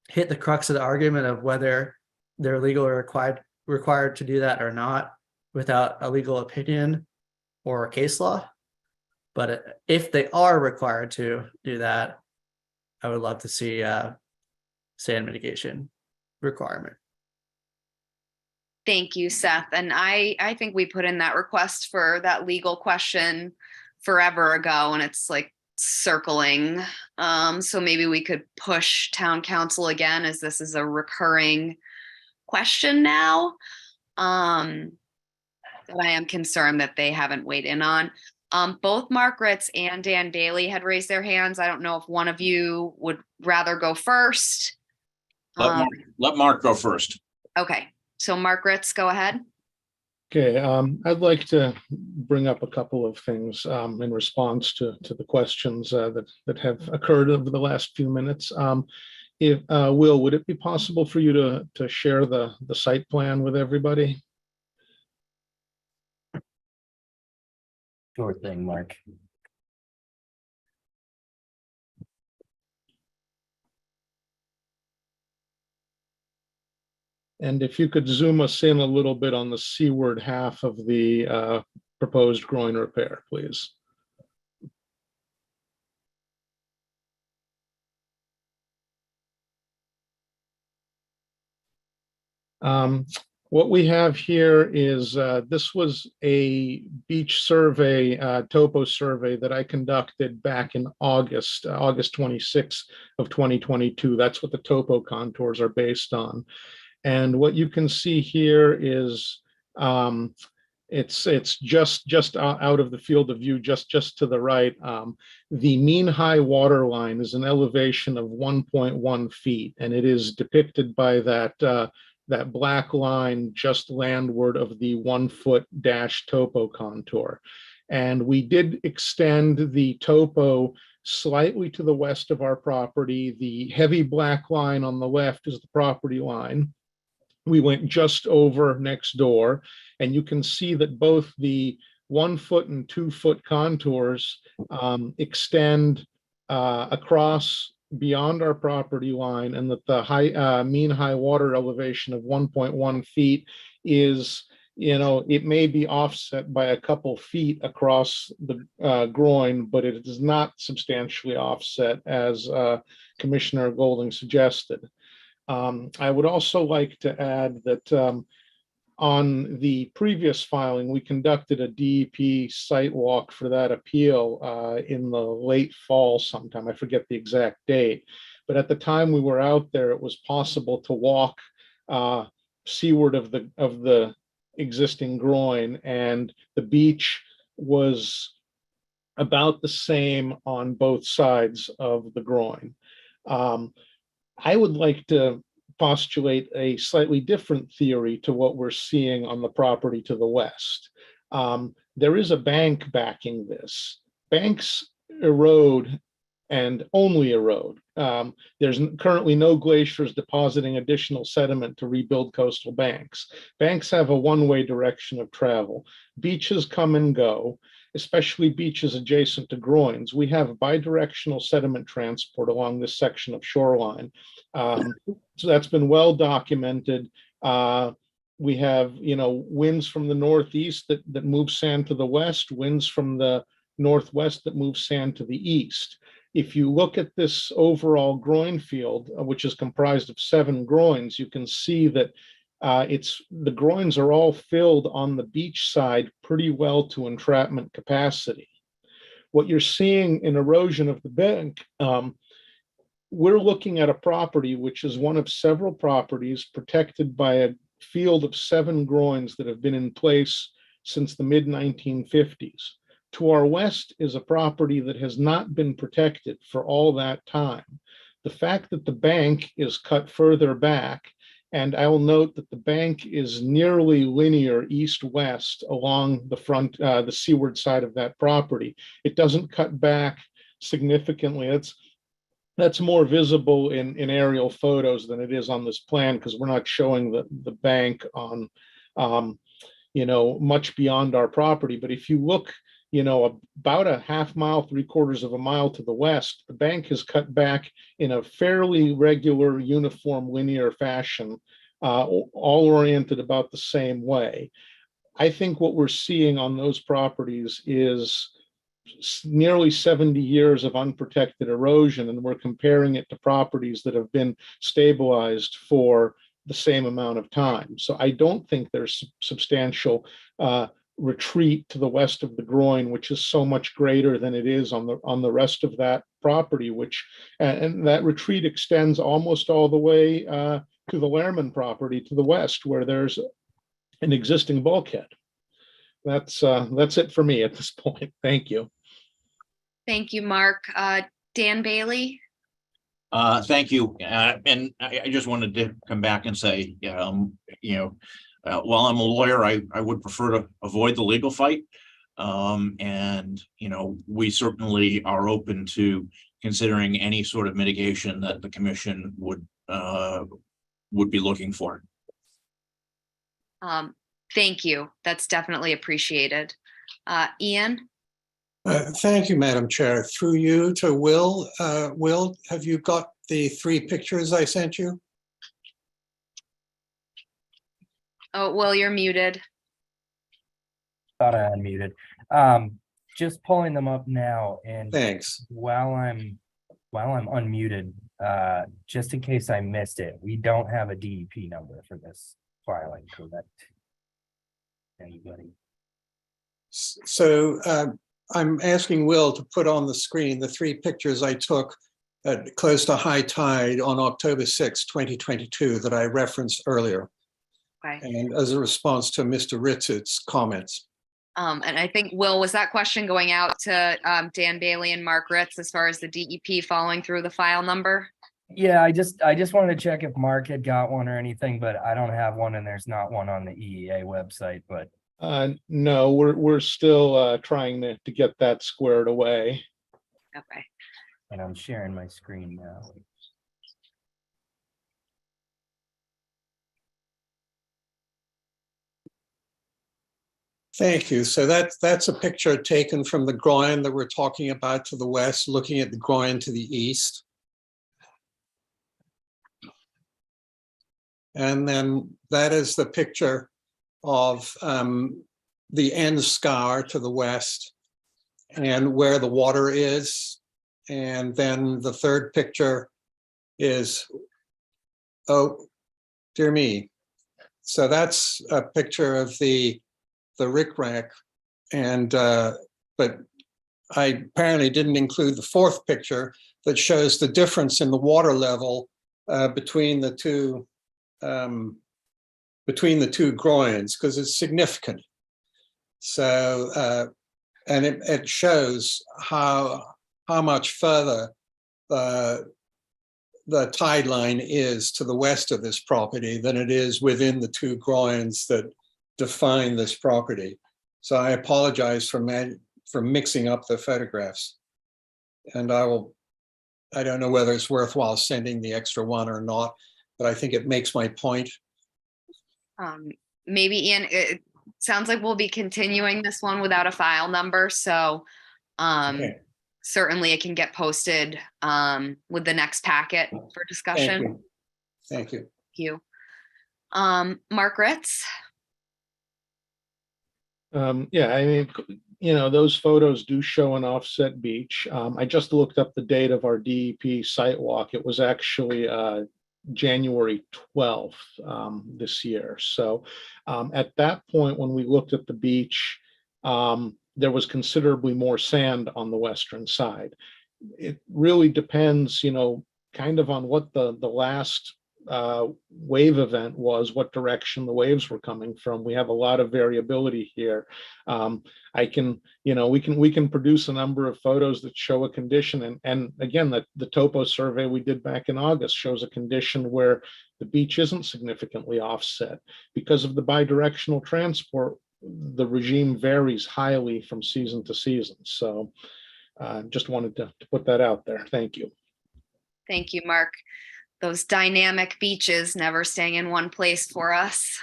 hit the crux of the argument of whether they're legally required to do that or not without a legal opinion or a case law. But if they are required to do that, I would love to see sand mitigation requirement. Thank you, Seth. And I think we put in that request for that legal question forever ago, and it's like circling. So maybe we could push town council again, as this is a recurring question now. That I am concerned that they haven't weighed in on. Both Mark Ritz and Dan Daly had raised their hands. I don't know if one of you would rather go first. Let Mark go first. Okay, so Mark Ritz, go ahead. Okay, I'd like to bring up a couple of things in response to the questions that have occurred over the last few minutes. If Will, would it be possible for you to share the site plan with everybody? Sure thing, Mark. And if you could zoom us in a little bit on the seaward half of the proposed groin repair, please. What we have here is this was a beach survey, topo survey that I conducted back in August 26th of 2022. That's what the topo contours are based on. And what you can see here is it's just out of the field of view, just to the right. The mean high water line is an elevation of 1.1 feet, and it is depicted by that black line just landward of the 1 foot dash topo contour. And we did extend the topo slightly to the west of our property. The heavy black line on the left is the property line. We went just over next door, and you can see that both the 1 foot and 2 foot contours extend across beyond our property line, and that the mean high water elevation of 1.1 feet is, it may be offset by a couple feet across the groin, but it is not substantially offset, as Commissioner Golding suggested. I would also like to add that on the previous filing, we conducted a DEP site walk for that appeal in the late fall sometime. I forget the exact date, but at the time we were out there, it was possible to walk seaward of the existing groin, and the beach was about the same on both sides of the groin. I would like to postulate a slightly different theory to what we're seeing on the property to the west. There is a bank backing this. Banks erode and only erode. There's currently no glaciers depositing additional sediment to rebuild coastal banks. Banks have a one-way direction of travel. Beaches come and go, especially beaches adjacent to groins. We have bidirectional sediment transport along this section of shoreline. So that's been well documented. We have, winds from the northeast that move sand to the west, winds from the northwest that move sand to the east. If you look at this overall groin field, which is comprised of 7 groins, you can see that the groins are all filled on the beach side pretty well to entrapment capacity. What you're seeing in erosion of the bank, we're looking at a property which is one of several properties protected by field of 7 groins that have been in place since the mid-1950s. To our west is a property that has not been protected for all that time. The fact that the bank is cut further back, and I will note that the bank is nearly linear east-west along the front, the seaward side of that property. It doesn't cut back significantly. That's more visible in aerial photos than it is on this plan, because we're not showing the bank on, much beyond our property. But if you look, about a half mile, 3/4 of a mile to the west, the bank has cut back in a fairly regular, uniform, linear fashion, all oriented about the same way. I think what we're seeing on those properties is nearly 70 years of unprotected erosion, and we're comparing it to properties that have been stabilized for the same amount of time. So I don't think there's substantial retreat to the west of the groin, which is so much greater than it is on the rest of that property, which and that retreat extends almost all the way to the Lehrman property to the west, where there's an existing bulkhead. That's it for me at this point. Thank you. Thank you, Mark. Dan Bailey? Thank you. And I just wanted to come back and say, while I'm a lawyer, I would prefer to avoid the legal fight. And, we certainly are open to considering any sort of mitigation that the commission would be looking for. Thank you. That's definitely appreciated. Ian? Thank you, Madam Chair. Through you to Will. Will, have you got the 3 pictures I sent you? Oh, Will, you're muted. Thought I unmuted. Just pulling them up now, and Thanks. while I'm unmuted, just in case I missed it, we don't have a DEP number for this filing, correct? Anybody? So I'm asking Will to put on the screen the 3 pictures I took at close to high tide on October 6, 2022 that I referenced earlier. Okay. And as a response to Mr. Ritz's comments. And I think, Will, was that question going out to Dan Bailey and Mark Ritz as far as the DEP following through the file number? Yeah, I just wanted to check if Mark had got one or anything, but I don't have one, and there's not one on the EEA website. But No, we're still trying to get that squared away. Okay. and I'm sharing my screen now. Thank you. So that's a picture taken from the groin that we're talking about to the west, looking at the groin to the east. And then that is the picture of the end scar to the west and where the water is. And then the third picture is, oh, dear me. So that's a picture of the rickrack, and but I apparently didn't include the fourth picture that shows the difference in the water level between the two groins, because it's significant. So and it shows how much further the tide line is to the west of this property than it is within the two groins that define this property. So I apologize for mixing up the photographs. And I don't know whether it's worthwhile sending the extra one or not, but I think it makes my point. Maybe, Ian, it sounds like we'll be continuing this one without a file number. So Okay. certainly it can get posted with the next packet for discussion. Thank you. Thank you. Mark Ritz? Yeah, I mean, those photos do show an offset beach. I just looked up the date of our DEP site walk. It was actually January 12th this year. So at that point, when we looked at the beach, there was considerably more sand on the western side. It really depends, kind of on what the last wave event was, what direction the waves were coming from. We have a lot of variability here. I can, we can produce a number of photos that show a condition. And again, the topo survey we did back in August shows a condition where the beach isn't significantly offset. Because of the bidirectional transport, the regime varies highly from season to season. So just wanted to put that out there. Thank you. Thank you, Mark. Those dynamic beaches never staying in one place for us.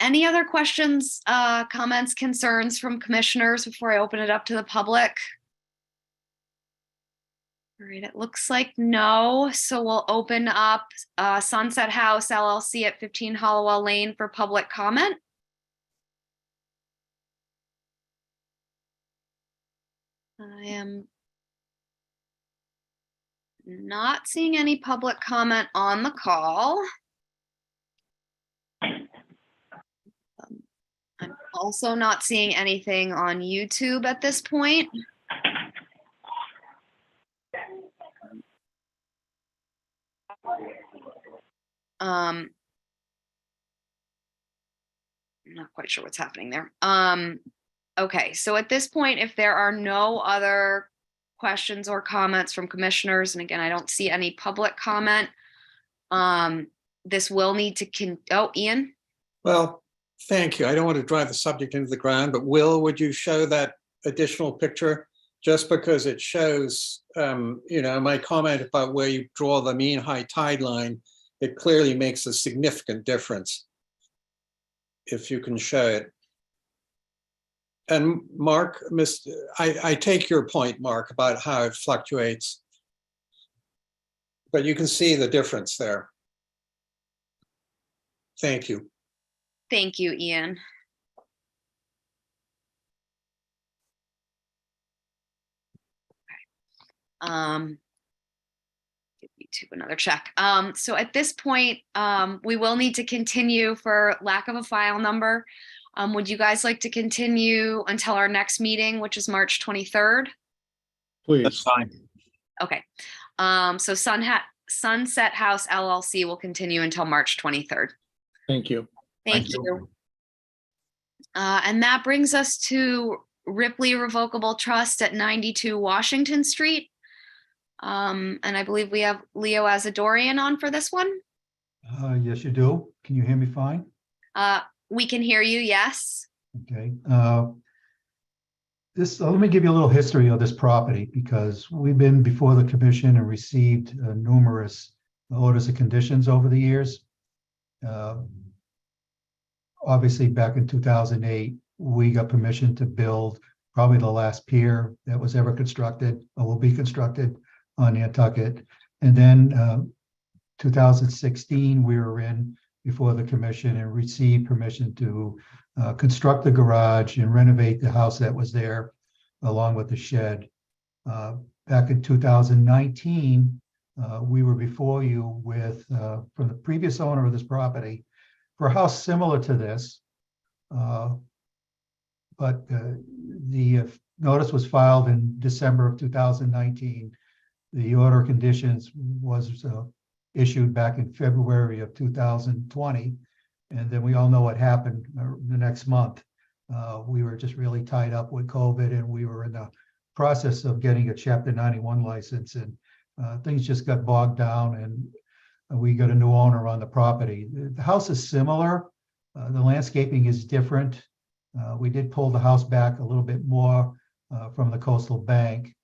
Any other questions, comments, concerns from commissioners before I open it up to the public? All right, it looks like no. So we'll open up Sunset House LLC at 15 Hollowell Lane for public comment. I am not seeing any public comment on the call. I'm also not seeing anything on YouTube at this point. I'm not quite sure what's happening there. Okay, so at this point, if there are no other questions or comments from commissioners, and again, I don't see any public comment, this will need to oh, Ian? Well, thank you. I don't want to drive the subject into the ground, but Will, would you show that additional picture? Just because it shows, my comment about where you draw the mean high tide line, it clearly makes a significant difference. If you can show it. And Mark, I take your point, Mark, about how it fluctuates. But you can see the difference there. Thank you. Thank you, Ian. Okay. Give YouTube another check. So at this point, we will need to continue for lack of a file number. Would you guys like to continue until our next meeting, which is March 23rd? Please. That's fine. Okay. So Sunset House LLC will continue until March 23rd. Thank you. Thank you. And that brings us to Ripley Revocable Trust at 92 Washington Street. And I believe we have Leo Azadorian on for this one. Yes, you do. Can you hear me fine? We can hear you, yes. Okay. Let me give you a little history of this property, because we've been before the commission and received numerous orders of conditions over the years. Obviously, back in 2008, we got permission to build probably the last pier that was ever constructed or will be constructed on Nantucket. And then 2016, we were in before the commission and received permission to construct the garage and renovate the house that was there along with the shed. Back in 2019, we were before you with, from the previous owner of this property, for a house similar to this. But the notice was filed in December of 2019. The order of conditions was issued back in February of 2020. And then we all know what happened the next month. We were just really tied up with COVID, and we were in the process of getting a Chapter 91 license, and things just got bogged down, and we got a new owner on the property. The house is similar. The landscaping is different. We did pull the house back a little bit more from the coastal bank.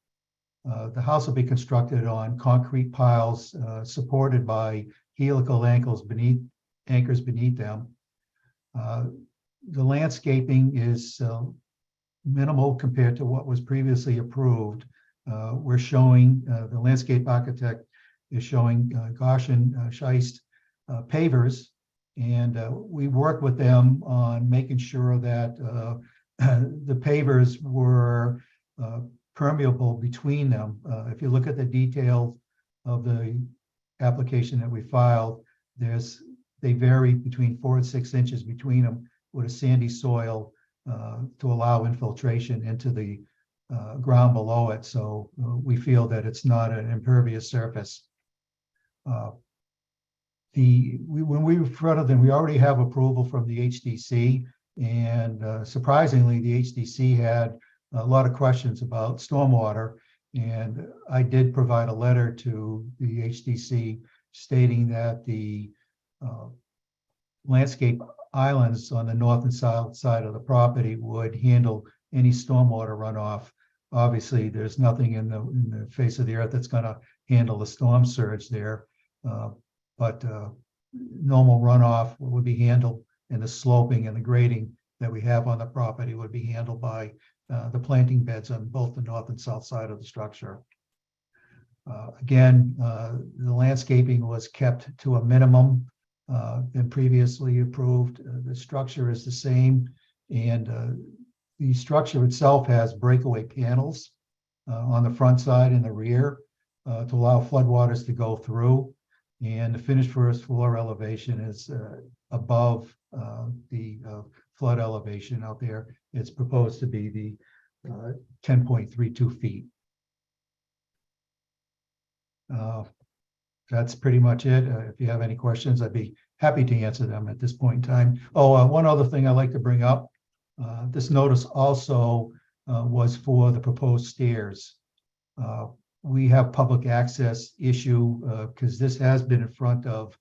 The house will be constructed on concrete piles supported by helical anchors beneath them. The landscaping is minimal compared to what was previously approved. We're showing, the landscape architect is showing Goshen Scheist pavers, and we worked with them on making sure that the pavers were permeable between them. If you look at the details of the application that we filed, they vary between 4 and 6 inches between them with a sandy soil to allow infiltration into the ground below it. So we feel that it's not an impervious surface. When we referred them, we already have approval from the HDC, and surprisingly, the HDC had a lot of questions about stormwater, and I did provide a letter to the HDC stating that the landscape islands on the north and south side of the property would handle any stormwater runoff. Obviously, there's nothing in the face of the earth that's going to handle the storm surge there, but normal runoff would be handled, and the sloping and the grading that we have on the property would be handled by the planting beds on both the north and south side of the structure. Again, the landscaping was kept to a minimum than previously approved. The structure is the same, and the structure itself has breakaway panels on the front side and the rear to allow floodwaters to go through. And the finished first floor elevation is above the flood elevation out there. It's proposed to be the 10.32 feet. That's pretty much it. If you have any questions, I'd be happy to answer them at this point in time. Oh, one other thing I'd like to bring up. This notice also was for the proposed stairs. We have public access issue because this has been in front of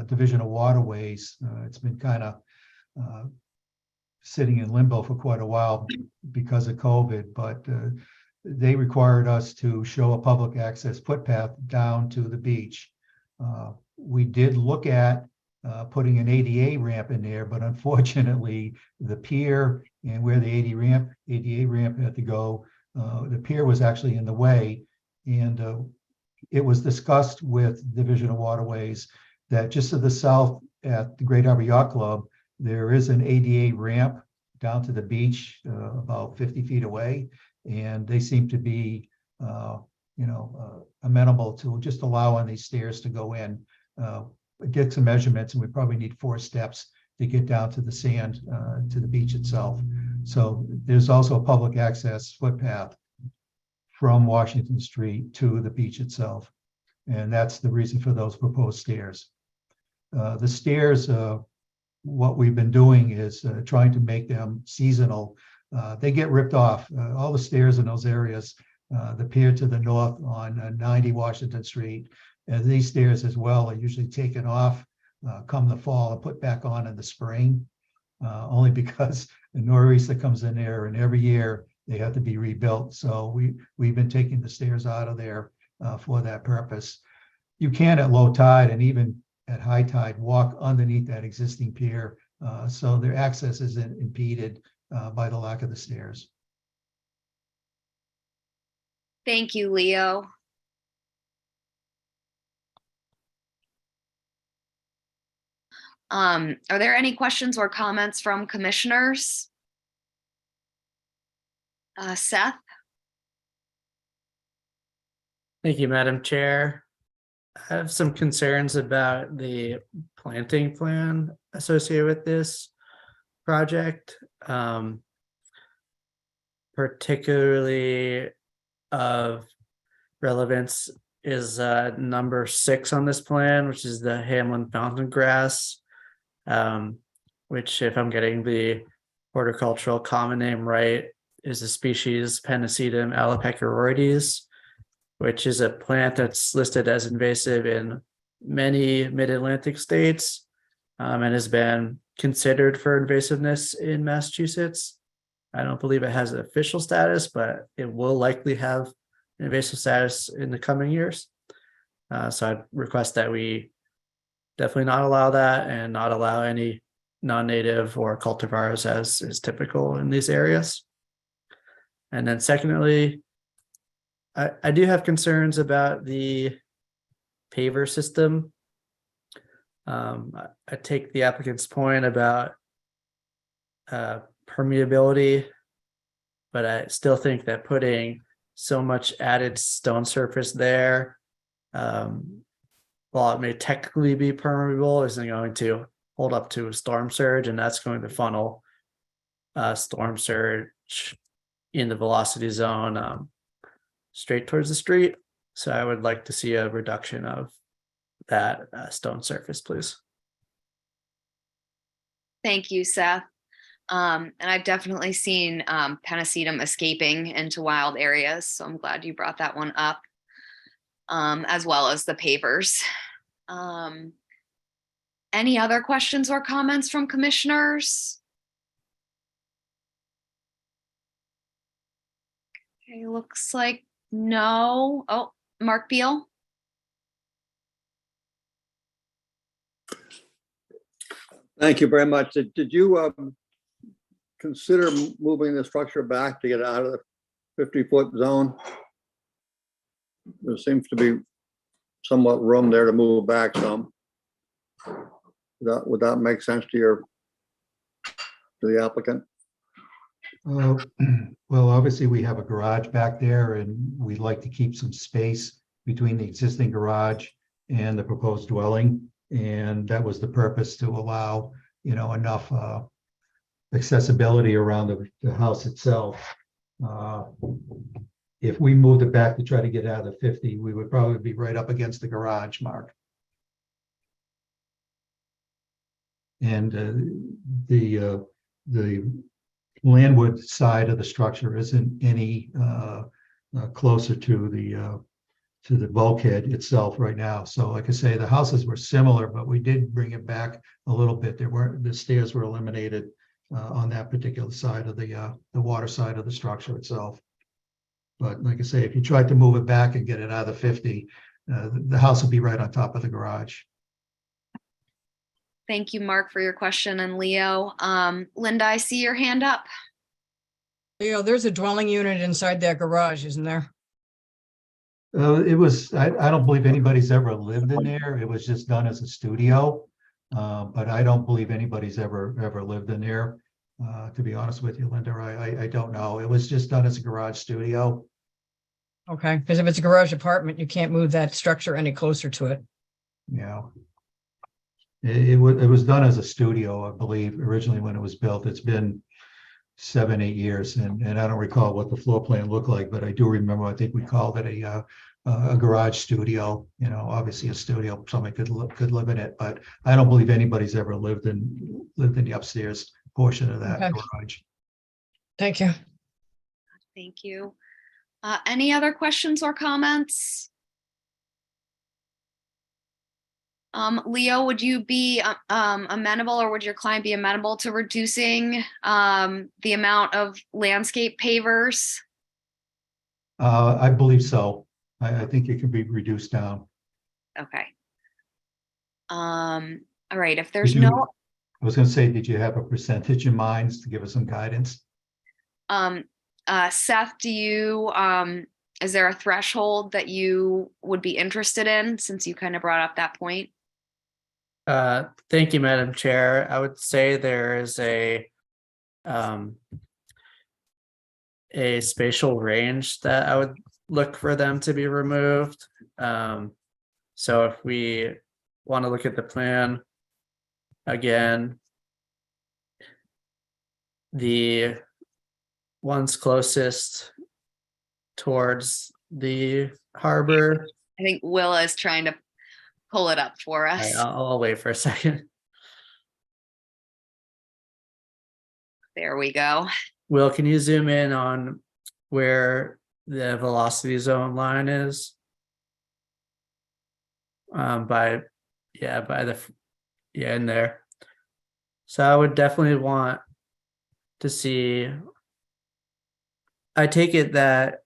Division of Waterways. It's been kind of sitting in limbo for quite a while because of COVID, but they required us to show a public access footpath down to the beach. We did look at putting an ADA ramp in there, but unfortunately the pier and where the ADA ramp had to go, the pier was actually in the way. And it was discussed with Division of Waterways that just to the south at the Great Harbor Yacht Club, there is an ADA ramp down to the beach about 50 feet away. And they seem to be, amenable to just allowing these stairs to go in. Get some measurements, and we probably need 4 steps to get down to the sand, to the beach itself. So there's also a public access footpath from Washington Street to the beach itself. And that's the reason for those proposed stairs. The stairs, what we've been doing is trying to make them seasonal. They get ripped off. All the stairs in those areas, the pier to the north on 90 Washington Street, and these stairs as well are usually taken off come the fall and put back on in the spring, only because the nor'easter comes in there, and every year they have to be rebuilt. So we've been taking the stairs out of there for that purpose. You can at low tide and even at high tide walk underneath that existing pier, so their access isn't impeded by the lack of the stairs. Thank you, Leo. Are there any questions or comments from commissioners? Seth? Thank you, Madam Chair. I have some concerns about the planting plan associated with this project. Particularly of relevance is number 6 on this plan, which is the Hamlin fountain grass, which, if I'm getting the horticultural common name right, is the species Pennisetum alopecuroides, which is a plant that's listed as invasive in many mid-Atlantic states, and has been considered for invasiveness in Massachusetts. I don't believe it has an official status, but it will likely have an invasive status in the coming years. So I'd request that we definitely not allow that and not allow any non-native or cultivars as is typical in these areas. And then secondly, I do have concerns about the paver system. I take the applicant's point about permeability, but I still think that putting so much added stone surface there, while it may technically be permeable, isn't going to hold up to a storm surge, and that's going to funnel storm surge in the velocity zone straight towards the street. So I would like to see a reduction of that stone surface, please. Thank you, Seth. And I've definitely seen Pennisetum escaping into wild areas, so I'm glad you brought that one up, as well as the pavers. Any other questions or comments from commissioners? Okay, looks like no. Oh, Mark Beal. Thank you very much. Did you consider moving the structure back to get out of the 50-foot zone? There seems to be somewhat room there to move back some. Would that make sense to the applicant? Well, obviously, we have a garage back there, and we'd like to keep some space between the existing garage and the proposed dwelling. And that was the purpose, to allow, enough accessibility around the house itself. If we moved it back to try to get out of the 50, we would probably be right up against the garage, Mark. And the landward side of the structure isn't any closer to the bulkhead itself right now. So like I say, the houses were similar, but we did bring it back a little bit. The stairs were eliminated on that particular side of the water side of the structure itself. But like I say, if you tried to move it back and get it out of the 50, the house would be right on top of the garage. Thank you, Mark, for your question. And Leo, Linda, I see your hand up. Leo, there's a dwelling unit inside that garage, isn't there? It was, I don't believe anybody's ever lived in there. It was just done as a studio. But I don't believe anybody's ever lived in there. To be honest with you, Linda, I don't know. It was just done as a garage studio. Okay, because if it's a garage apartment, you can't move that structure any closer to it. Yeah. It was done as a studio, I believe, originally when it was built. It's been 7-8 years, and I don't recall what the floor plan looked like, but I do remember, I think we called it a garage studio. Obviously a studio, somebody could live in it, but I don't believe anybody's ever lived in the upstairs portion of that garage. Thank you. Thank you. Any other questions or comments? Leo, would you be amenable, or would your client be amenable to reducing the amount of landscape pavers? I believe so. I think it can be reduced down. Okay. All right, if there's I was going to say, did you have a percentage in mind to give us some guidance? Seth, do you, is there a threshold that you would be interested in, since you kind of brought up that point? Thank you, Madam Chair. I would say there is a spatial range that I would look for them to be removed. So if we want to look at the plan again, the ones closest towards the harbor. I think Willa is trying to pull it up for us. Right, I'll wait for a second. There we go. Will, can you zoom in on where the velocity zone line is? In there. So I would definitely want to see, I take it that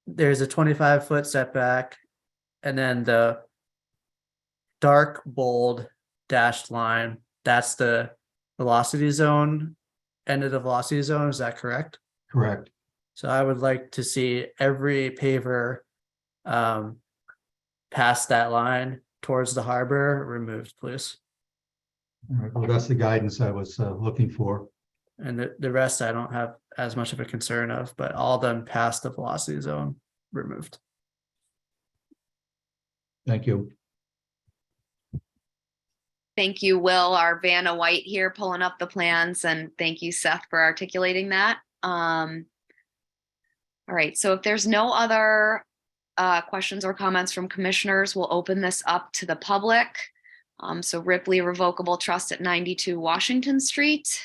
there's a 25-foot setback, and then the dark bold dashed line, that's the velocity zone, end of the velocity zone. Is that correct? Correct. So I would like to see every paver past that line towards the harbor removed, please. All right, well, that's the guidance I was looking for. And the rest I don't have as much of a concern of, but all of them past the velocity zone removed. Thank you. Thank you, Will, our Vanna White here pulling up the plans, and thank you, Seth, for articulating that. All right, so if there's no other questions or comments from commissioners, we'll open this up to the public. So Ripley Revocable Trust at 92 Washington Street.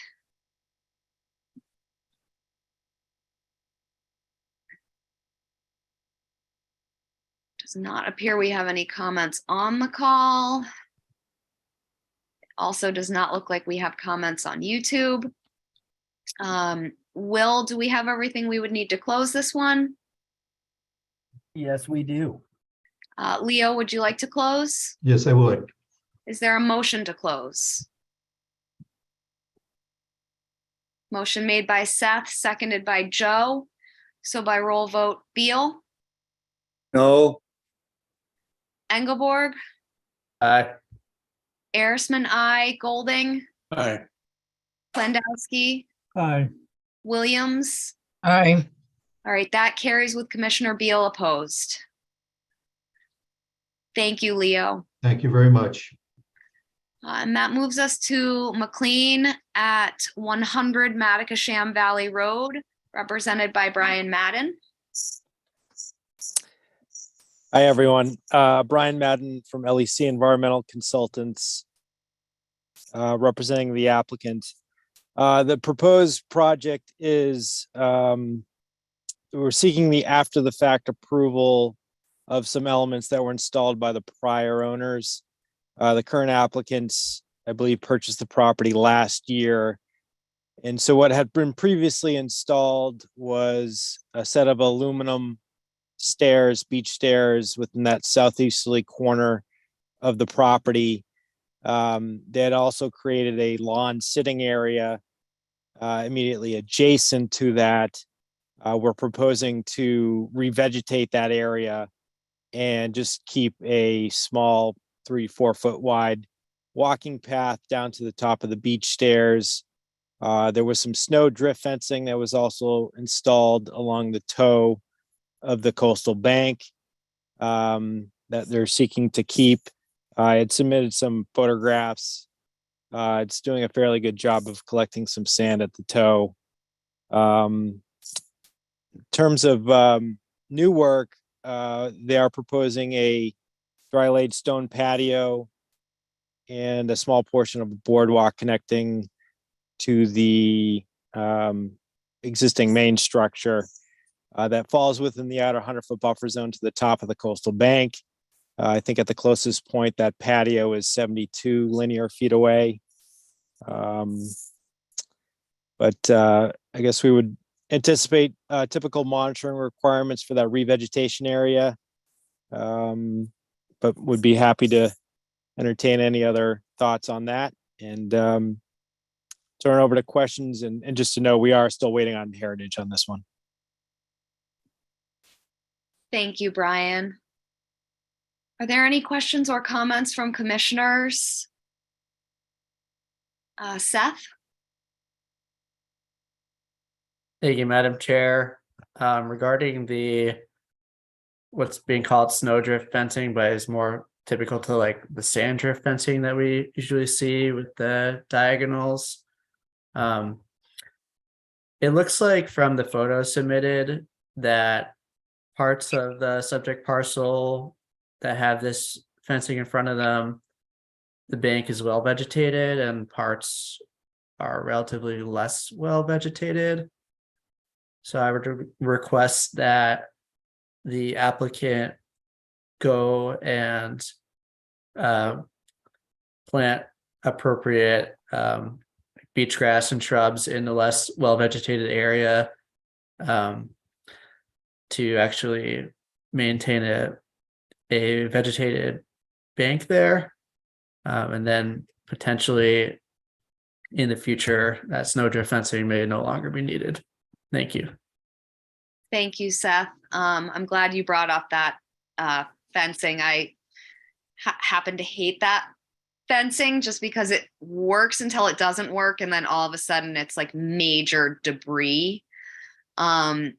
Does not appear we have any comments on the call. It also does not look like we have comments on YouTube. Will, do we have everything we would need to close this one? Yes, we do. Leo, would you like to close? Yes, I would. Is there a motion to close? Motion made by Seth, seconded by Joe. So by roll vote, Beal, No, Engelborg, Aye. Arisman, I, Golding, Aye. Klandowski, Aye. Williams. Aye. All right, that carries with Commissioner Beal opposed. Thank you, Leo. Thank you very much. And that moves us to McLean at 100 Matacasham Valley Road, represented by Brian Madden. Hi, everyone. Brian Madden from LEC Environmental Consultants, representing the applicant. The proposed project is, we're seeking the after the fact approval of some elements that were installed by the prior owners. The current applicants, I believe, purchased the property last year. And so what had been previously installed was a set of aluminum stairs, beach stairs within that southeasterly corner of the property. They had also created a lawn sitting area immediately adjacent to that. We're proposing to revegetate that area and just keep a small 3-4 foot wide walking path down to the top of the beach stairs. There was some snow drift fencing that was also installed along the toe of the coastal bank that they're seeking to keep. I had submitted some photographs. It's doing a fairly good job of collecting some sand at the toe. In terms of new work, they are proposing a dry laid stone patio and a small portion of a boardwalk connecting to the existing main structure that falls within the outer 100-foot buffer zone to the top of the coastal bank. I think at the closest point, that patio is 72 linear feet away. But I guess we would anticipate typical monitoring requirements for that revegetation area. But would be happy to entertain any other thoughts on that and turn over to questions. And just to know, we are still waiting on Heritage on this one. Thank you, Brian. Are there any questions or comments from commissioners? Seth? Thank you, Madam Chair. Regarding what's being called snowdrift fencing, but is more typical to like the sand drift fencing that we usually see with the diagonals. It looks like from the photos submitted that parts of the subject parcel that have this fencing in front of them, the bank is well vegetated and parts are relatively less well vegetated. So I would request that the applicant go and plant appropriate beach grass and shrubs in the less well vegetated area to actually maintain a vegetated bank there. And then potentially in the future, that snowdrift fencing may no longer be needed. Thank you. Thank you, Seth. I'm glad you brought up that fencing. I happen to hate that fencing just because it works until it doesn't work. And then all of a sudden it's like major debris. And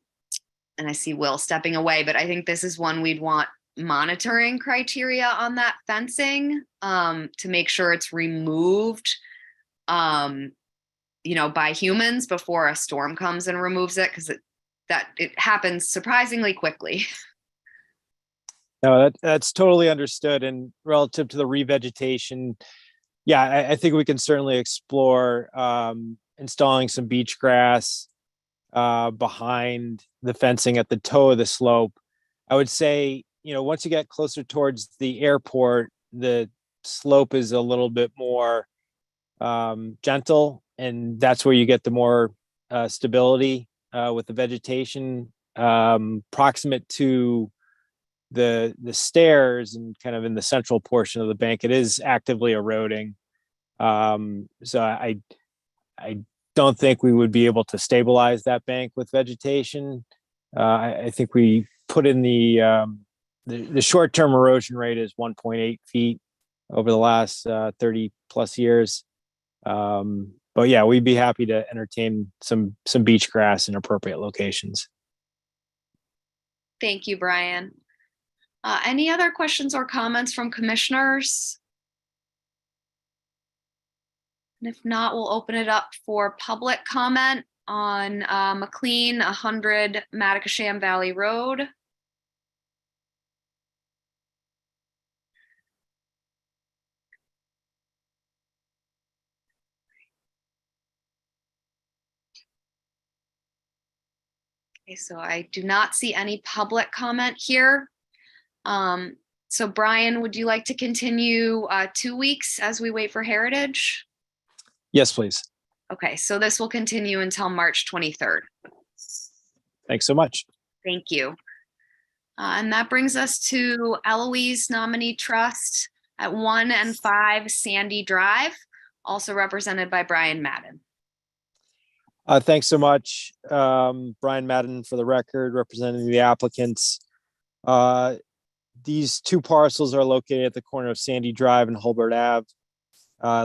I see Will stepping away, but I think this is one we'd want monitoring criteria on that fencing to make sure it's removed, by humans before a storm comes and removes it, because it happens surprisingly quickly. No, that's totally understood. And relative to the revegetation, yeah, I think we can certainly explore installing some beach grass behind the fencing at the toe of the slope. I would say, once you get closer towards the airport, the slope is a little bit more gentle, and that's where you get the more stability with the vegetation proximate to the stairs and kind of in the central portion of the bank. It is actively eroding. So I don't think we would be able to stabilize that bank with vegetation. I think we put in the short-term erosion rate is 1.8 feet over the last 30 plus years. But yeah, we'd be happy to entertain some beach grass in appropriate locations. Thank you, Brian. Any other questions or comments from commissioners? And if not, we'll open it up for public comment on McLean 100 Matacasham Valley Road. Okay, so I do not see any public comment here. So Brian, would you like to continue 2 weeks as we wait for Heritage? Yes, please. Okay, so this will continue until March 23rd. Thanks so much. Thank you. And that brings us to Eloise Nominee Trust at 1 and 5 Sandy Drive, also represented by Brian Madden. Thanks so much, Brian Madden, for the record, representing the applicants. These two parcels are located at the corner of Sandy Drive and Hulbert Ave,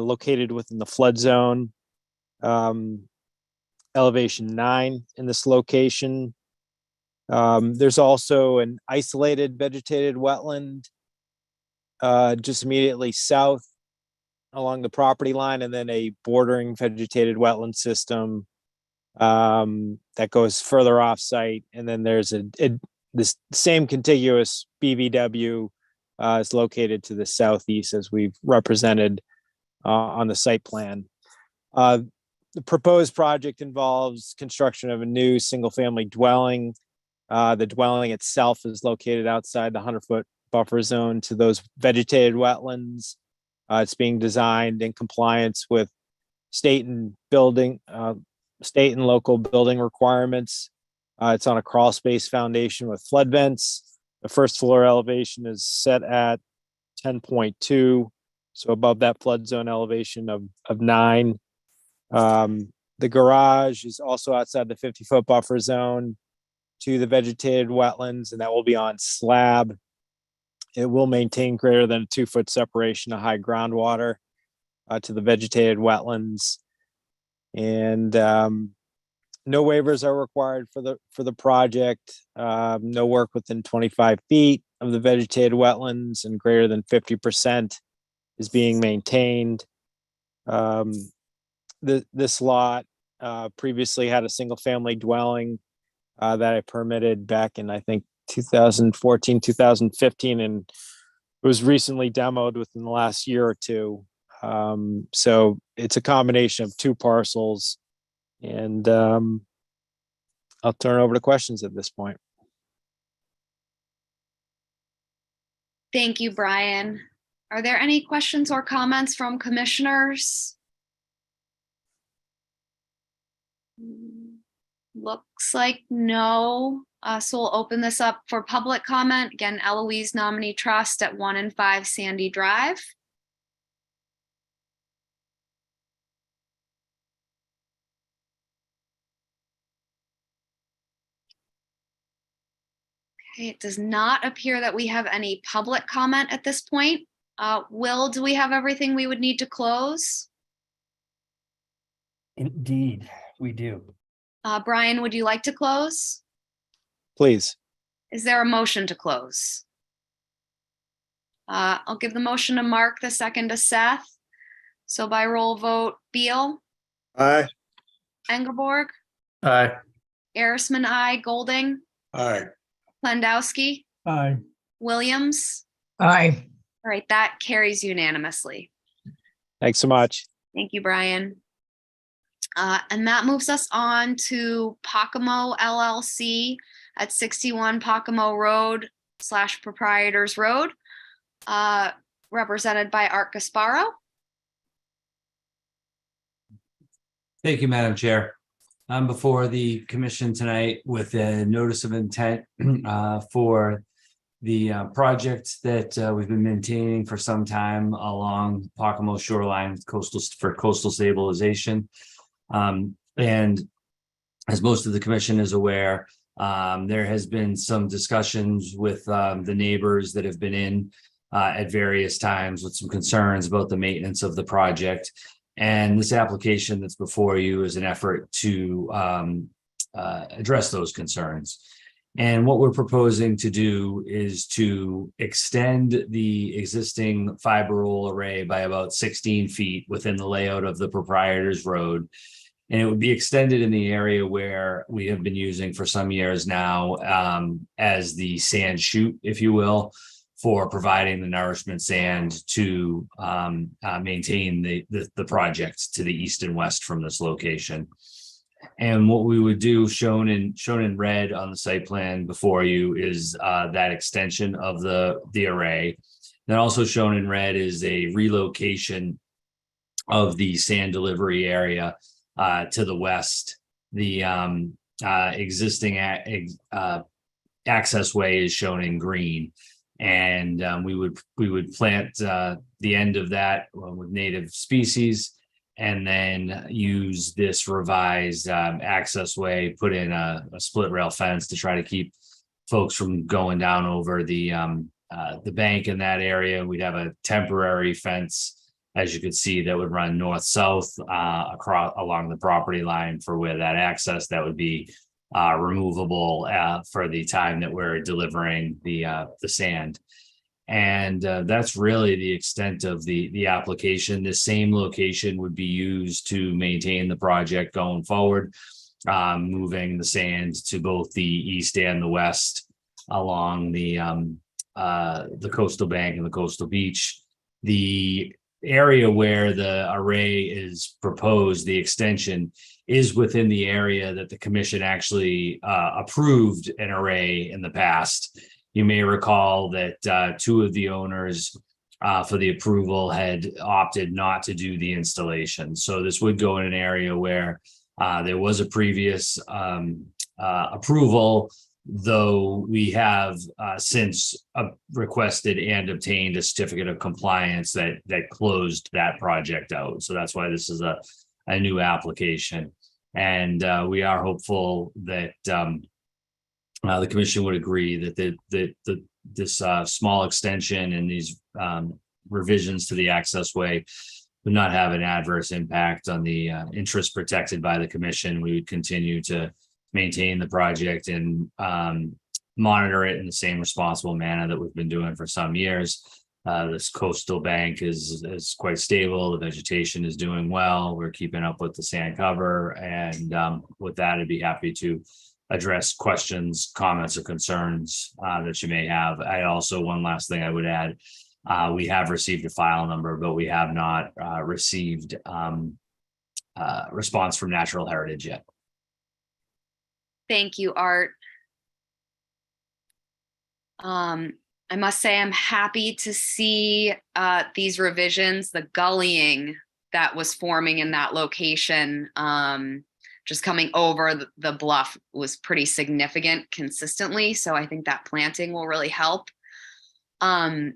located within the flood zone. Elevation 9 in this location. There's also an isolated vegetated wetland just immediately south along the property line, and then a bordering vegetated wetland system that goes further off site. And then there's this same contiguous BVW is located to the southeast, as we've represented on the site plan. The proposed project involves construction of a new single-family dwelling. The dwelling itself is located outside the 100-foot buffer zone to those vegetated wetlands. It's being designed in compliance with state and local building requirements. It's on a crawl space foundation with flood vents. The first floor elevation is set at 10.2, so above that flood zone elevation of 9. The garage is also outside the 50-foot buffer zone to the vegetated wetlands, and that will be on slab. It will maintain greater than a 2-foot separation of high groundwater to the vegetated wetlands. And no waivers are required for the project. No work within 25 feet of the vegetated wetlands, and greater than 50% is being maintained. This lot previously had a single family dwelling that I permitted back in, I think, 2014, 2015, and it was recently demoed within the last year or two. So it's a combination of two parcels, and I'll turn it over to questions at this point. Thank you, Brian. Are there any questions or comments from commissioners? Looks like no. So we'll open this up for public comment. Again, Eloise Nominee Trust at 1 and 5 Sandy Drive. Okay, it does not appear that we have any public comment at this point. Will, do we have everything we would need to close? Indeed, we do. Brian, would you like to close? Please. Is there a motion to close? I'll give the motion to Mark, the second to Seth. So by roll vote, Beal, Aye. Engelborg, Aye. Arisman, aye, Golding, Aye. Landowski, Aye. Williams. Aye. All right, that carries unanimously. Thanks so much. Thank you, Brian. And that moves us on to Pockamo LLC at 61 Pockamo Road / Proprietors Road, represented by Art Gasparo. Thank you, Madam Chair. I'm before the commission tonight with a notice of intent for the project that we've been maintaining for some time along Pockamo shoreline for coastal stabilization. And as most of the commission is aware, there has been some discussions with the neighbors that have been in at various times with some concerns about the maintenance of the project. And this application that's before you is an effort to address those concerns. And what we're proposing to do is to extend the existing fiber roll array by about 16 feet within the layout of the Proprietors Road. And it would be extended in the area where we have been using for some years now as the sand chute, if you will, for providing the nourishment sand to maintain the project to the east and west from this location. And what we would do, shown in red on the site plan before you, is that extension of the array. Then also shown in red is a relocation of the sand delivery area to the west. The existing access way is shown in green, and we would plant the end of that with native species, and then use this revised access way, put in a split rail fence to try to keep folks from going down over the bank in that area. We'd have a temporary fence, as you could see, that would run north-south across along the property line for where that access that would be removable for the time that we're delivering the sand. And that's really the extent of the application. The same location would be used to maintain the project going forward, moving the sand to both the east and the west along the coastal bank and the coastal beach. The area where the array is proposed, the extension, is within the area that the commission actually approved an array in the past. You may recall that two of the owners for the approval had opted not to do the installation. So this would go in an area where there was a previous approval, though we have since requested and obtained a certificate of compliance that closed that project out. So that's why this is a new application. And we are hopeful that the commission would agree that this small extension and these revisions to the access way would not have an adverse impact on the interest protected by the commission. We would continue to maintain the project and monitor it in the same responsible manner that we've been doing for some years. This coastal bank is quite stable. The vegetation is doing well. We're keeping up with the sand cover. And with that, I'd be happy to address questions, comments, or concerns that you may have. I also, one last thing I would add, we have received a file number, but we have not received response from Natural Heritage yet. Thank you, Art. I must say I'm happy to see these revisions. The gullying that was forming in that location, just coming over the bluff, was pretty significant consistently. So I think that planting will really help. I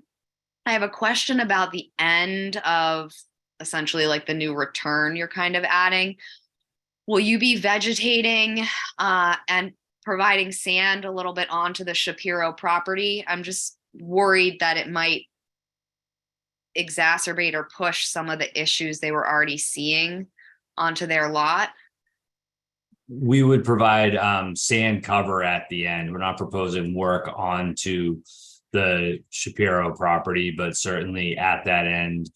have a question about the end of essentially like the new return you're kind of adding. Will you be vegetating and providing sand a little bit onto the Shapiro property? I'm just worried that it might exacerbate or push some of the issues they were already seeing onto their lot. We would provide sand cover at the end. We're not proposing work onto the Shapiro property, but certainly at that end,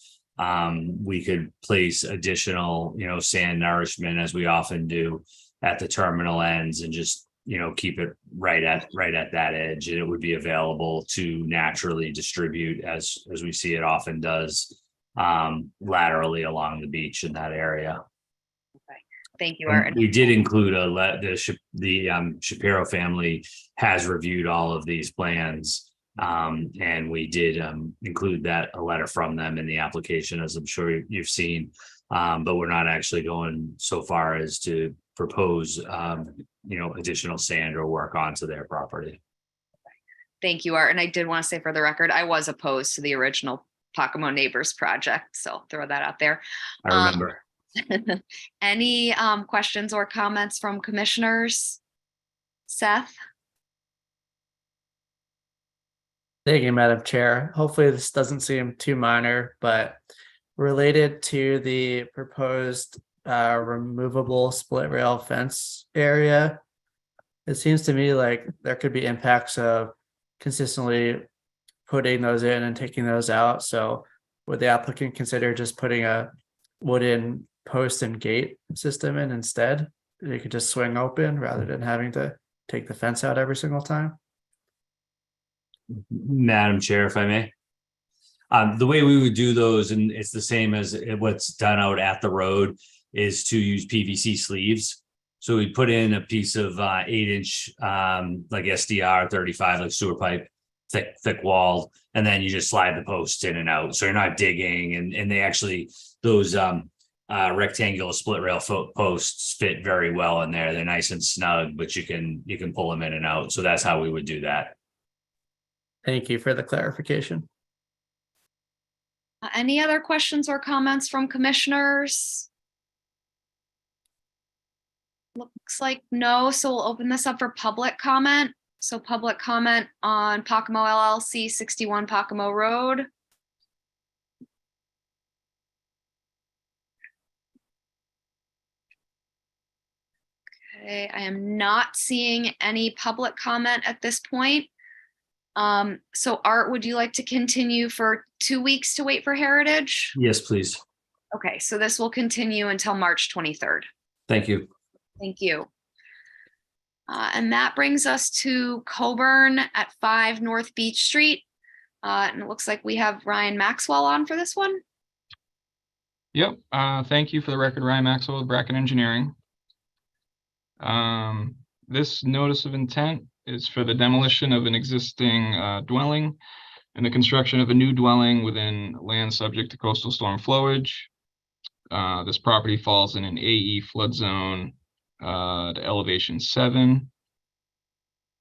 we could place additional, sand nourishment, as we often do at the terminal ends, and just keep it right at that edge, and it would be available to naturally distribute as we see it often does laterally along the beach in that area. Thank you, Art. We did include the Shapiro family has reviewed all of these plans. And we did include a letter from them in the application, as I'm sure you've seen. But we're not actually going so far as to propose, additional sand or work onto their property. Thank you, Art. And I did want to say for the record, I was opposed to the original Pockamo Neighbors project. So throw that out there. I remember. Any questions or comments from commissioners? Seth? Thank you, Madam Chair. Hopefully this doesn't seem too minor, but related to the proposed removable split rail fence area, it seems to me like there could be impacts of consistently putting those in and taking those out. So would the applicant consider just putting a wooden post and gate system in instead? You could just swing open rather than having to take the fence out every single time. Madam Chair, if I may. The way we would do those, and it's the same as what's done out at the road, is to use PVC sleeves. So we put in a piece of 8-inch like SDR 35, like sewer pipe, thick walled, and then you just slide the posts in and out. So you're not digging, and they actually, those rectangular split rail posts fit very well in there. They're nice and snug, but you can pull them in and out. So that's how we would do that. Thank you for the clarification. Any other questions or comments from commissioners? Looks like no, so we'll open this up for public comment. So public comment on Pockamo LLC, 61 Pockamo Road. Okay, I am not seeing any public comment at this point. So Art, would you like to continue for 2 weeks to wait for Heritage? Yes, please. Okay, so this will continue until March 23rd. Thank you. Thank you. And that brings us to Coburn at 5 North Beach Street. And it looks like we have Ryan Maxwell on for this one. Yep. Thank you. For the record, Ryan Maxwell with Bracken Engineering. This notice of intent is for the demolition of an existing dwelling and the construction of a new dwelling within land subject to coastal storm flowage. This property falls in an AE flood zone to elevation 7.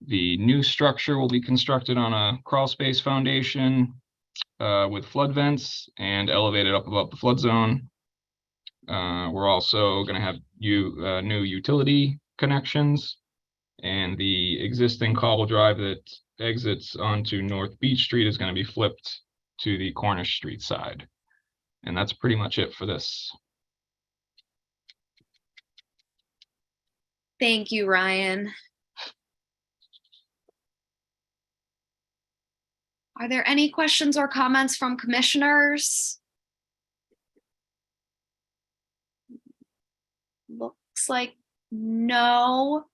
The new structure will be constructed on a crawl space foundation with flood vents and elevated up above the flood zone. We're also going to have new utility connections, and the existing cobble drive that exits onto North Beach Street is going to be flipped to the Cornish Street side. And that's pretty much it for this. Thank you, Ryan. Are there any questions or comments from commissioners? Looks like no.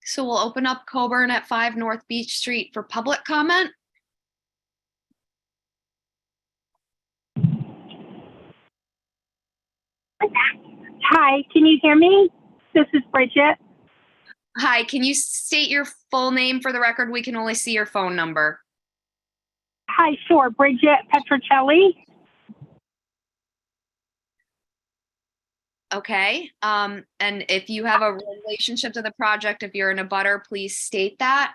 So we'll open up Coburn at 5 North Beach Street for public comment. Hi, can you hear me? This is Bridget. Hi, can you state your full name for the record? We can only see your phone number. Hi, sure. Bridget Petrocelli. Okay. And if you have a relationship to the project, if you're in a butter, please state that.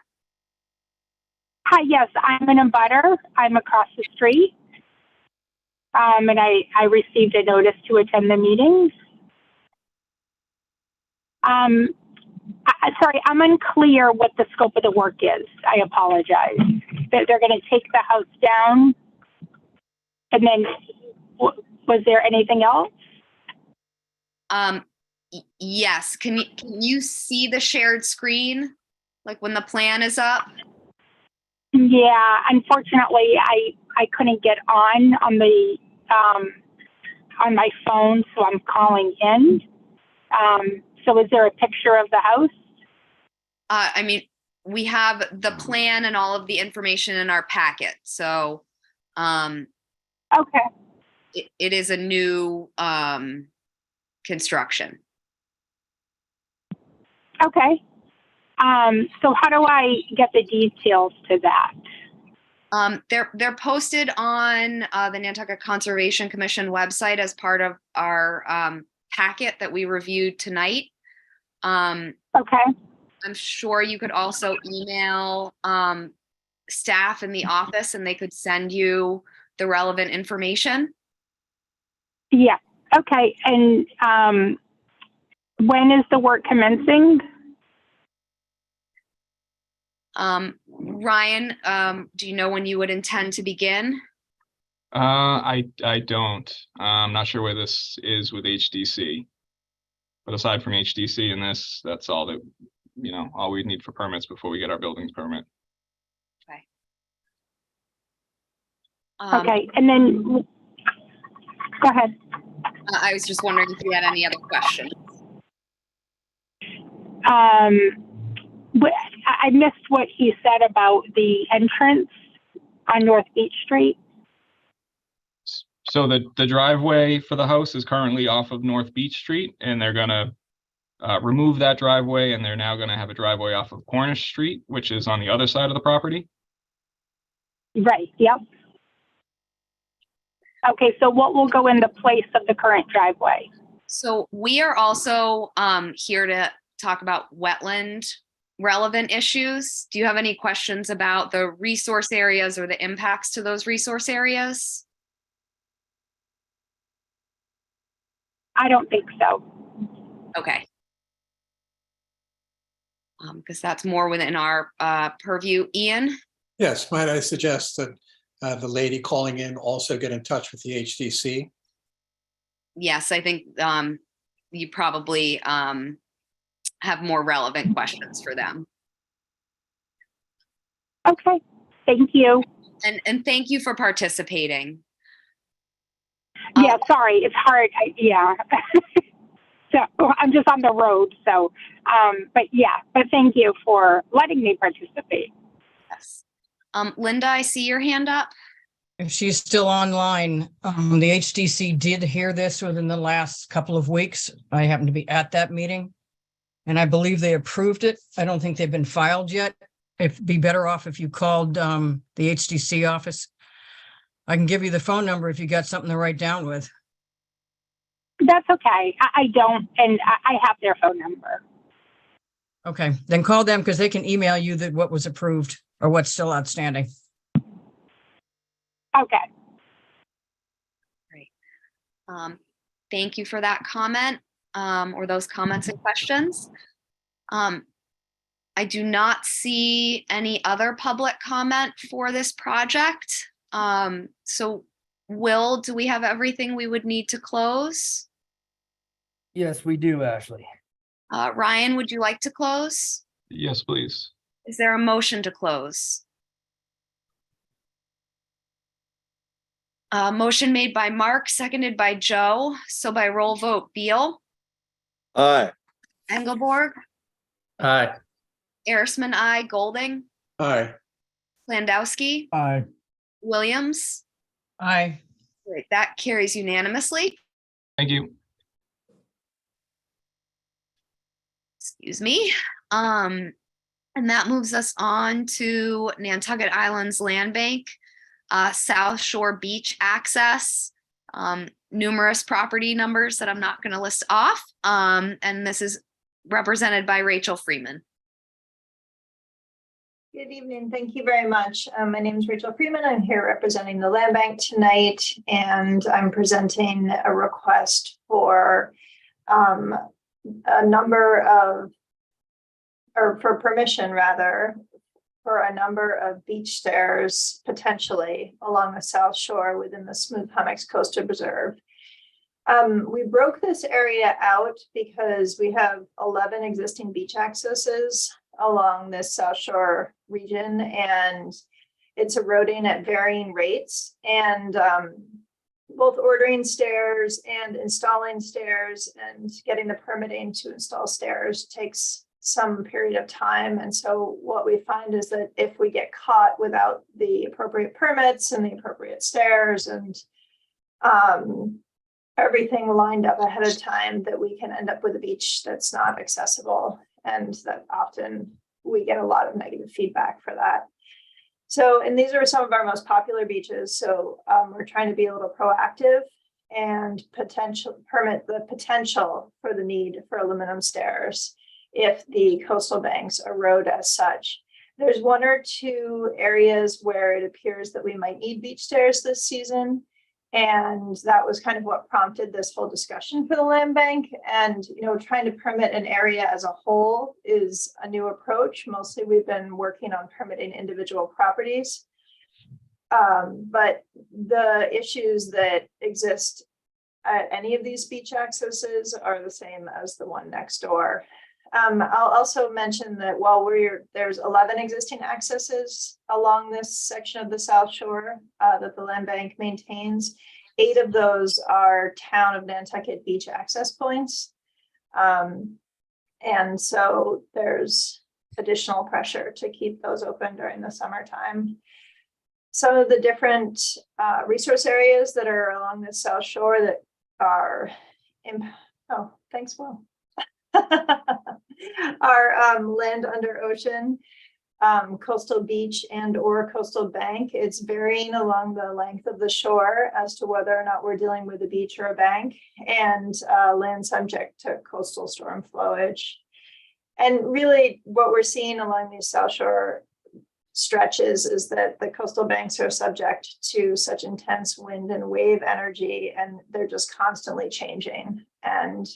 Hi, yes, I'm in a butter. I'm across the street. And I received a notice to attend the meetings. Sorry, I'm unclear what the scope of the work is. I apologize. They're going to take the house down. And then was there anything else? Yes. Can you see the shared screen? Like when the plan is up? Yeah, unfortunately, I couldn't get on the on my phone, so I'm calling in. So is there a picture of the house? I mean, we have the plan and all of the information in our packet, so Okay. it is a new construction. Okay. So how do I get the details to that? They're posted on the Nantucket Conservation Commission website as part of our packet that we reviewed tonight. Okay. I'm sure you could also email staff in the office and they could send you the relevant information. Yeah. Okay. And when is the work commencing? Ryan, do you know when you would intend to begin? I don't. I'm not sure where this is with HDC. But aside from HDC and this, that's all that, all we need for permits before we get our buildings permit. Okay. Okay. And then go ahead. I was just wondering if you had any other questions. But I missed what he said about the entrance on North Beach Street. So the driveway for the house is currently off of North Beach Street, and they're gonna remove that driveway, and they're now gonna have a driveway off of Cornish Street, which is on the other side of the property. Right. Yep. Okay. So what will go in the place of the current driveway? So we are also here to talk about wetland relevant issues. Do you have any questions about the resource areas or the impacts to those resource areas? I don't think so. Okay. Because that's more within our purview. Ian? Yes, might I suggest that the lady calling in also get in touch with the HDC? Yes, I think you probably have more relevant questions for them. Okay, thank you. And thank you for participating. Yeah, sorry, it's hard. Yeah. So I'm just on the road. So, but thank you for letting me participate. Yes. Linda, I see your hand up. If she's still online, the HDC did hear this within the last couple of weeks. I happened to be at that meeting, and I believe they approved it. I don't think they've been filed yet. It'd be better off if you called the HDC office. I can give you the phone number if you got something to write down with. That's okay. I don't, and I have their phone number. Okay, then call them because they can email you what was approved or what's still outstanding. Okay. Great. Thank you for that comment or those comments and questions. I do not see any other public comment for this project. So Will, do we have everything we would need to close? Yes, we do, Ashley. Ryan, would you like to close? Yes, please. Is there a motion to close? Motion made by Mark, seconded by Joe. So by roll vote, Beal, Aye. Engelborg, Aye. Arisman, I, Golding, Aye. Landowski, Aye. Williams. Aye. Great, that carries unanimously. Thank you. Excuse me. And that moves us on to Nantucket Islands Land Bank, South Shore Beach access, numerous property numbers that I'm not going to list off. And this is represented by Rachel Freeman. Good evening. Thank you very much. My name is Rachel Freeman. I'm here representing the Land Bank tonight, and I'm presenting a request for a number of, or for permission rather, for a number of beach stairs potentially along the South Shore within the Smooth Hummocks Coastal Preserve. We broke this area out because we have 11 existing beach accesses along this South Shore region, and it's eroding at varying rates. And both ordering stairs and installing stairs and getting the permitting to install stairs takes some period of time. And so what we find is that if we get caught without the appropriate permits and the appropriate stairs and everything lined up ahead of time, that we can end up with a beach that's not accessible, and that often we get a lot of negative feedback for that. So, and these are some of our most popular beaches. So we're trying to be a little proactive and permit the potential for the need for aluminum stairs if the coastal banks erode as such. There's one or two areas where it appears that we might need beach stairs this season. And that was kind of what prompted this whole discussion for the land bank. And, you know, trying to permit an area as a whole is a new approach. Mostly we've been working on permitting individual properties. But the issues that exist at any of these beach accesses are the same as the one next door. I'll also mention that while there's 11 existing accesses along this section of the South Shore that the land bank maintains, 8 of those are town of Nantucket beach access points. And so there's additional pressure to keep those open during the summertime. Some of the different resource areas that are along the South Shore that are, oh, thanks, Will. Our land under ocean, coastal beach and or coastal bank. It's varying along the length of the shore as to whether or not we're dealing with a beach or a bank, and land subject to coastal storm flowage. And really what we're seeing along these South Shore stretches is that the coastal banks are subject to such intense wind and wave energy, and they're just constantly changing. And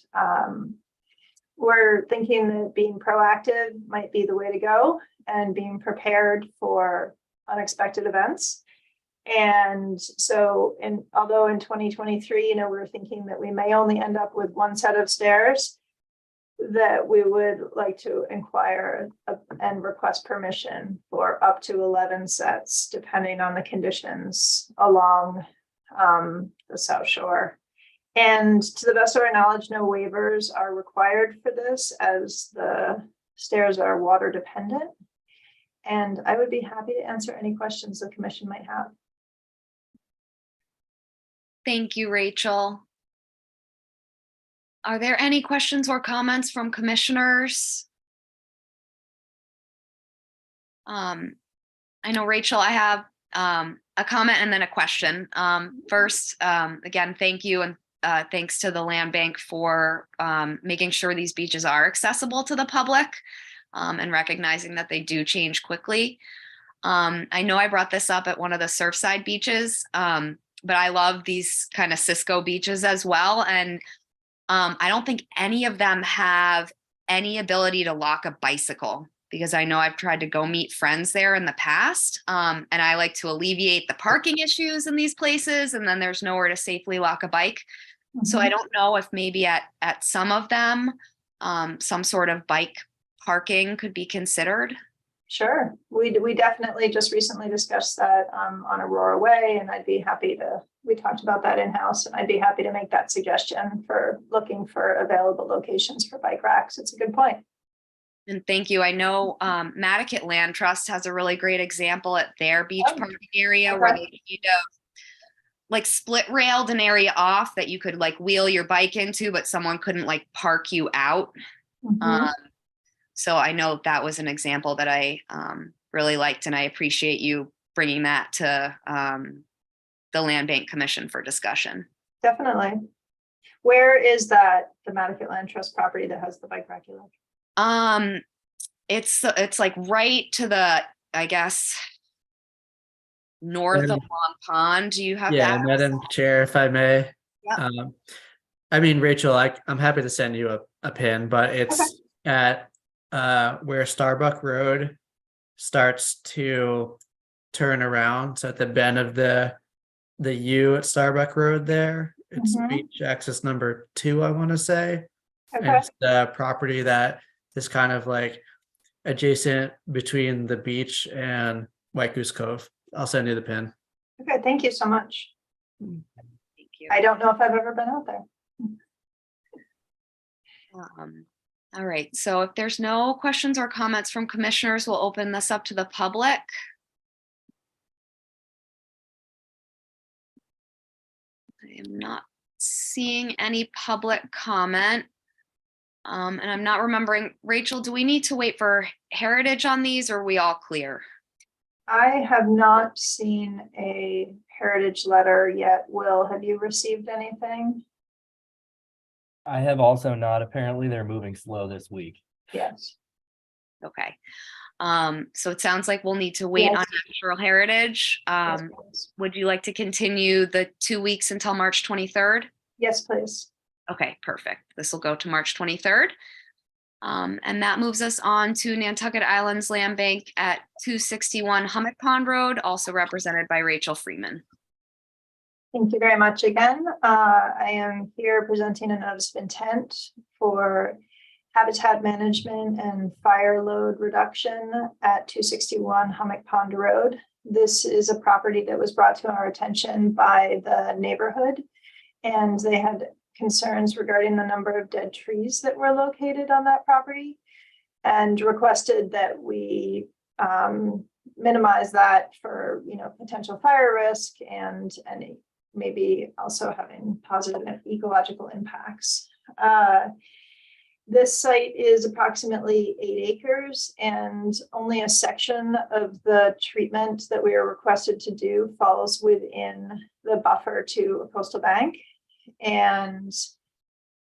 we're thinking that being proactive might be the way to go, and being prepared for unexpected events. And so, although in 2023, you know, we're thinking that we may only end up with one set of stairs, that we would like to inquire and request permission for up to 11 sets, depending on the conditions along the South Shore. And to the best of our knowledge, no waivers are required for this, as the stairs are water dependent. And I would be happy to answer any questions the commission might have. Thank you, Rachel. Are there any questions or comments from commissioners? I know, Rachel, I have a comment and then a question. First, again, thank you, and thanks to the land bank for making sure these beaches are accessible to the public, and recognizing that they do change quickly. I know I brought this up at one of the Surfside beaches, but I love these kind of Cisco beaches as well. And I don't think any of them have any ability to lock a bicycle, because I know I've tried to go meet friends there in the past. And I like to alleviate the parking issues in these places, and then there's nowhere to safely lock a bike. Mm-hmm. So I don't know if maybe at some of them, some sort of bike parking could be considered. Sure. We definitely just recently discussed that on Aurora Way, and I'd be happy to, we talked about that in-house, and I'd be happy to make that suggestion for looking for available locations for bike racks. It's a good point. And thank you. I know Nantucket Land Trust has a really great example at their beach parking area, where they kind of like split railed an area off that you could like wheel your bike into, but someone couldn't like park you out. Mm-hmm. So I know that was an example that I really liked, and I appreciate you bringing that to the Land Bank Commission for discussion. Definitely. Where is that, the Nantucket Land Trust property that has the bike rack you like? It's like right to the, I guess, north of Long Pond. Do you have that? Madam Chair, if I may. Yeah. I mean, Rachel, I'm happy to send you a pin, but it's at where Starbuck Road starts to turn around. So at the bend of the U at Starbuck Road there, it's beach access number 2, I want to say. And it's the property that is kind of like adjacent between the beach and White Goose Cove. I'll send you the pin. Okay, thank you so much. Thank you. I don't know if I've ever been out there. All right, so if there's no questions or comments from commissioners, we'll open this up to the public. I am not seeing any public comment. And I'm not remembering, Rachel, do we need to wait for heritage on these, or are we all clear? I have not seen a heritage letter yet. Will, have you received anything? I have also not. Apparently, they're moving slow this week. Yes. Okay. So it sounds like we'll need to wait Yes. on natural heritage. Yes, please. Would you like to continue the 2 weeks until March 23rd? Yes, please. Okay, perfect. This will go to March 23rd. And that moves us on to Nantucket Islands Land Bank at 261 Hummock Pond Road, also represented by Rachel Freeman. Thank you very much again. I am here presenting a notice of intent for habitat management and fire load reduction at 261 Hummock Pond Road. This is a property that was brought to our attention by the neighborhood, and they had concerns regarding the number of dead trees that were located on that property and requested that we minimize that for, potential fire risk and maybe also having positive ecological impacts. This site is approximately 8 acres, and only a section of the treatment that we are requested to do falls within the buffer to a coastal bank. And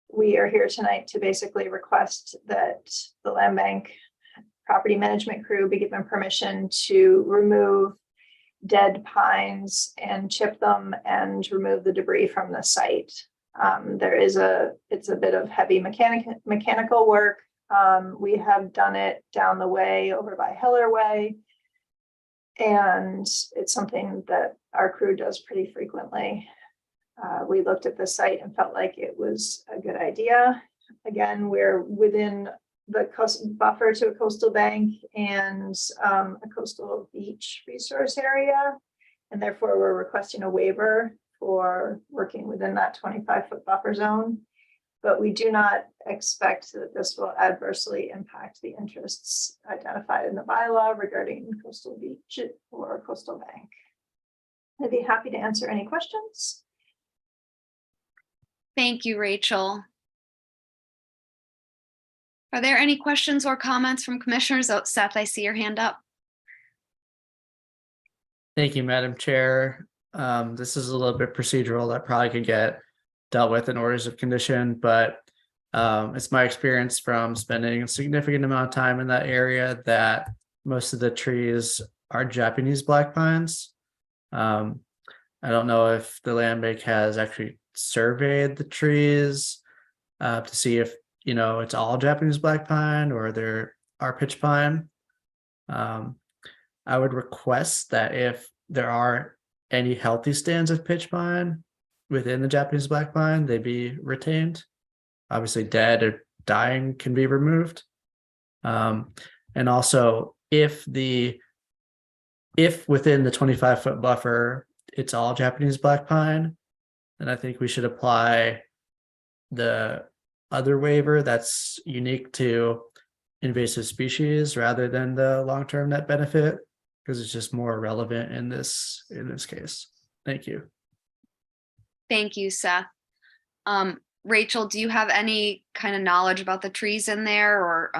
we are here tonight to basically request that the land bank property management crew be given permission to remove dead pines and chip them and remove the debris from the site. It's a bit of heavy mechanical work. We have done it down the way over by Heller Way, and it's something that our crew does pretty frequently. We looked at the site and felt like it was a good idea. Again, we're within the buffer to a coastal bank and a coastal beach resource area, and therefore we're requesting a waiver for working within that 25-foot buffer zone. But we do not expect that this will adversely impact the interests identified in the bylaw regarding coastal beach or coastal bank. I'd be happy to answer any questions. Thank you, Rachel. Are there any questions or comments from commissioners? Oh, Seth, I see your hand up. Thank you, Madam Chair. This is a little bit procedural that probably could get dealt with in orders of condition, but it's my experience from spending a significant amount of time in that area that most of the trees are Japanese black pines. I don't know if the land bank has actually surveyed the trees to see if it's all Japanese black pine or there are pitch pine. I would request that if there are any healthy stands of pitch pine within the Japanese black pine, they be retained. Obviously, dead or dying can be removed. And also, if within the 25-foot buffer, it's all Japanese black pine, then I think we should apply the other waiver that's unique to invasive species rather than the long-term net benefit, because it's just more relevant in this case. Thank you. Thank you, Seth. Rachel, do you have any kind of knowledge about the trees in there, or?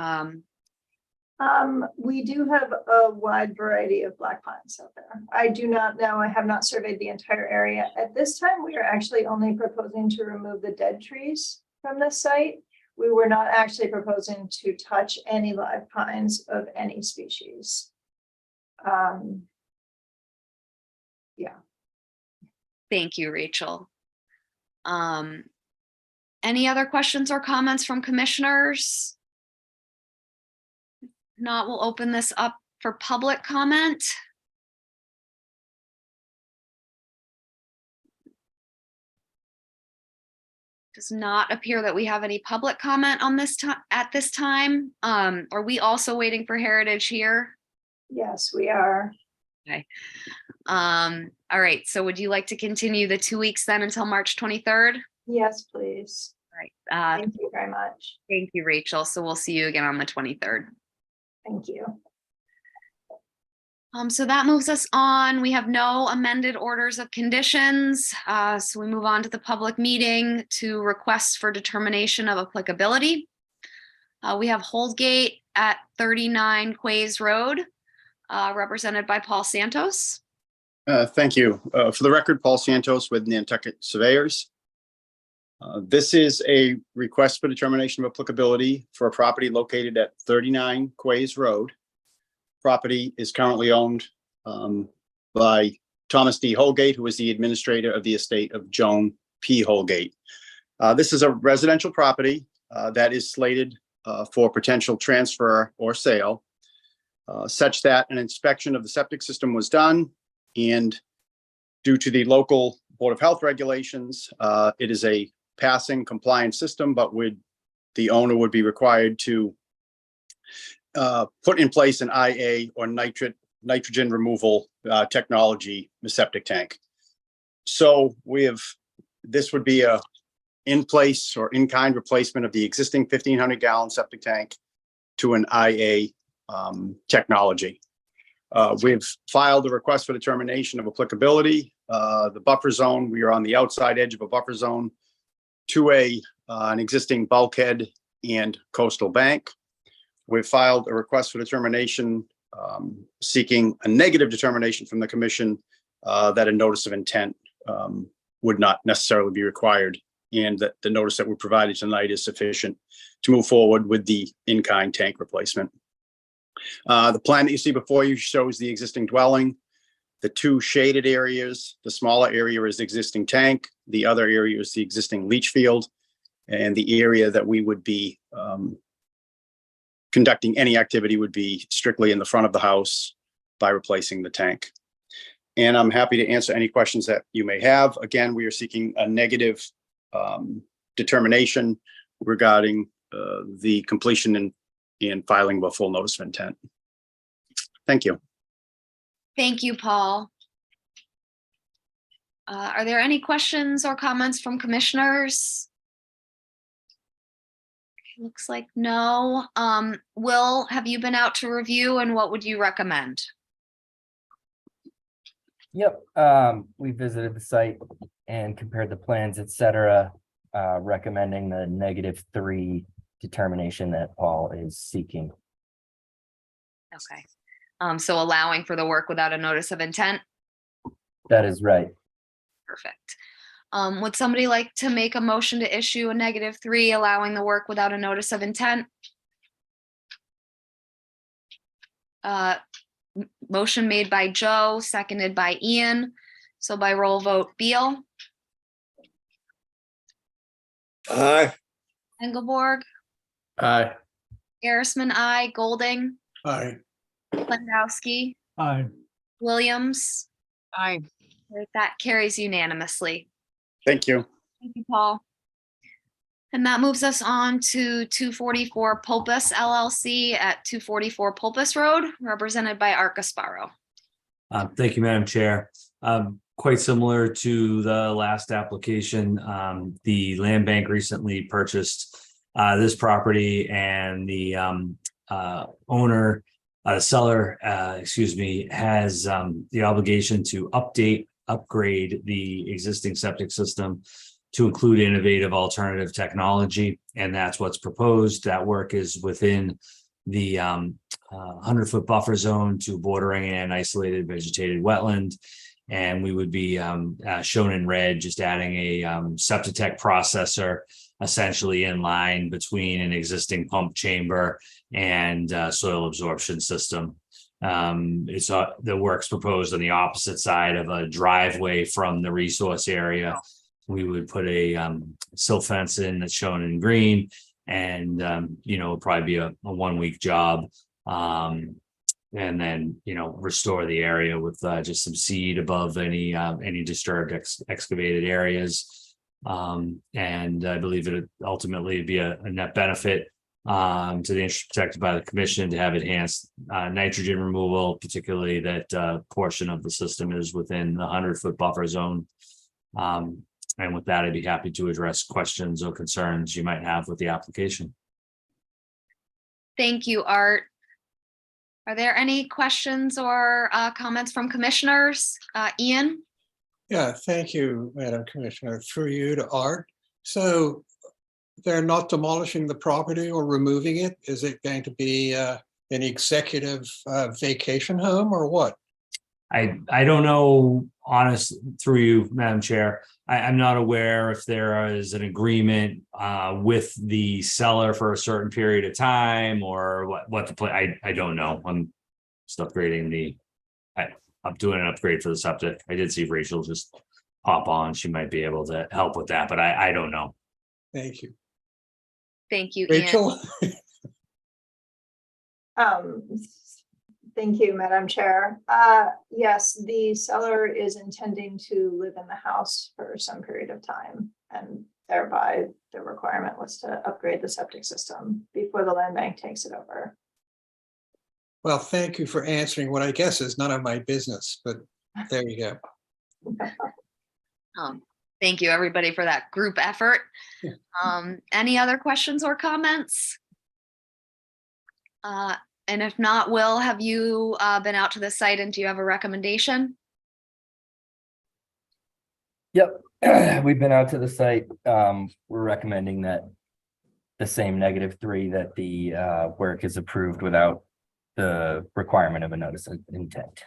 We do have a wide variety of black pines out there. I do not know. I have not surveyed the entire area. At this time, we are actually only proposing to remove the dead trees from this site. We were not actually proposing to touch any live pines of any species. Yeah. Thank you, Rachel. Any other questions or comments from commissioners? If not, we'll open this up for public comment. Does not appear that we have any public comment on this at this time. Are we also waiting for heritage here? Yes, we are. Okay. All right. So would you like to continue the 2 weeks then until March 23rd? Yes, please. right. Thank you very much. Thank you, Rachel. So we'll see you again on the 23rd. Thank you. So that moves us on. We have no amended orders of conditions. So we move on to the public meeting to requests for determination of applicability. We have Holdgate at 39 Quays Road, represented by Paul Santos. Thank you. For the record, Paul Santos with Nantucket Surveyors. This is a request for determination of applicability for a property located at 39 Quays Road. Property is currently owned by Thomas D. Holgate, who is the administrator of the estate of Joan P. Holgate. This is a residential property that is slated for potential transfer or sale, such that an inspection of the septic system was done, and due to the local Board of Health regulations, it is a passing compliant system, but the owner would be required to put in place an IA or nitrogen removal technology septic tank. So this would be a in-place or in-kind replacement of the existing 1,500-gallon septic tank to an IA technology. We've filed a request for determination of applicability. The buffer zone, we are on the outside edge of a buffer zone to an existing bulkhead and coastal bank. We've filed a request for determination seeking a negative determination from the commission that a notice of intent would not necessarily be required, and that the notice that we provided tonight is sufficient to move forward with the in-kind tank replacement. The plan that you see before you shows the existing dwelling. The two shaded areas, the smaller area is the existing tank, the other area is the existing leach field, and the area that we would be conducting any activity would be strictly in the front of the house by replacing the tank. And I'm happy to answer any questions that you may have. Again, we are seeking a negative determination regarding the completion and filing of a full notice of intent. Thank you. Thank you, Paul. Are there any questions or comments from commissioners? Looks like no. Will, have you been out to review, and what would you recommend? Yep, we visited the site and compared the plans, etc., recommending the -3 determination that Paul is seeking. Okay. So allowing for the work without a notice of intent? That is right. Perfect. Would somebody like to make a motion to issue a -3, allowing the work without a notice of intent? Motion made by Joe, seconded by Ian. So by roll vote, Beal, Aye. Engelborg, Aye. Garrisman, I, Golding, Aye. Landowski, Aye. Williams. Aye. Right, that carries unanimously. Thank you. Thank you, Paul. And that moves us on to 244 Pulpus LLC at 244 Pulpus Road, represented by Art Gasparo. Thank you, Madam Chair. Quite similar to the last application, the land bank recently purchased this property, and the seller, has the obligation to upgrade the existing septic system to include innovative alternative technology, and that's what's proposed. That work is within the 100-foot buffer zone to bordering an isolated vegetated wetland, and we would be shown in red, just adding a Septitech processor essentially in line between an existing pump chamber and soil absorption system. It's the work's proposed on the opposite side of a driveway from the resource area. We would put a silt fence in that's shown in green, and it'll probably be a 1-week job, and then restore the area with just some seed above any disturbed excavated areas, and I believe it would ultimately be a net benefit to the interest protected by the commission to have enhanced nitrogen removal, particularly that portion of the system is within the 100-foot buffer zone. And with that, I'd be happy to address questions or concerns you might have with the application. Thank you, Art. Are there any questions or comments from commissioners? Ian? Yeah, thank you, Madam Commissioner. Through you to Art. So they're not demolishing the property or removing it? Is it going to be an executive vacation home or what? I don't know, honest, through you, Madam Chair. I'm not aware if there is an agreement with the seller for a certain period of time or what the play. I don't know. I'm just upgrading I'm doing an upgrade for the septic. I did see Rachel just pop on. She might be able to help with that, but I don't know. Thank you. Thank you, Ian. Rachel? Thank you, Madam Chair. Yes, the seller is intending to live in the house for some period of time, and thereby the requirement was to upgrade the septic system before the land bank takes it over. Well, thank you for answering what I guess is none of my business, but there you go. Thank you, everybody, for that group effort. Yeah. Any other questions or comments? And if not, Will, have you been out to the site and do you have a recommendation? Yep, we've been out to the site. We're recommending that the same -3 that the work is approved without the requirement of a notice of intent.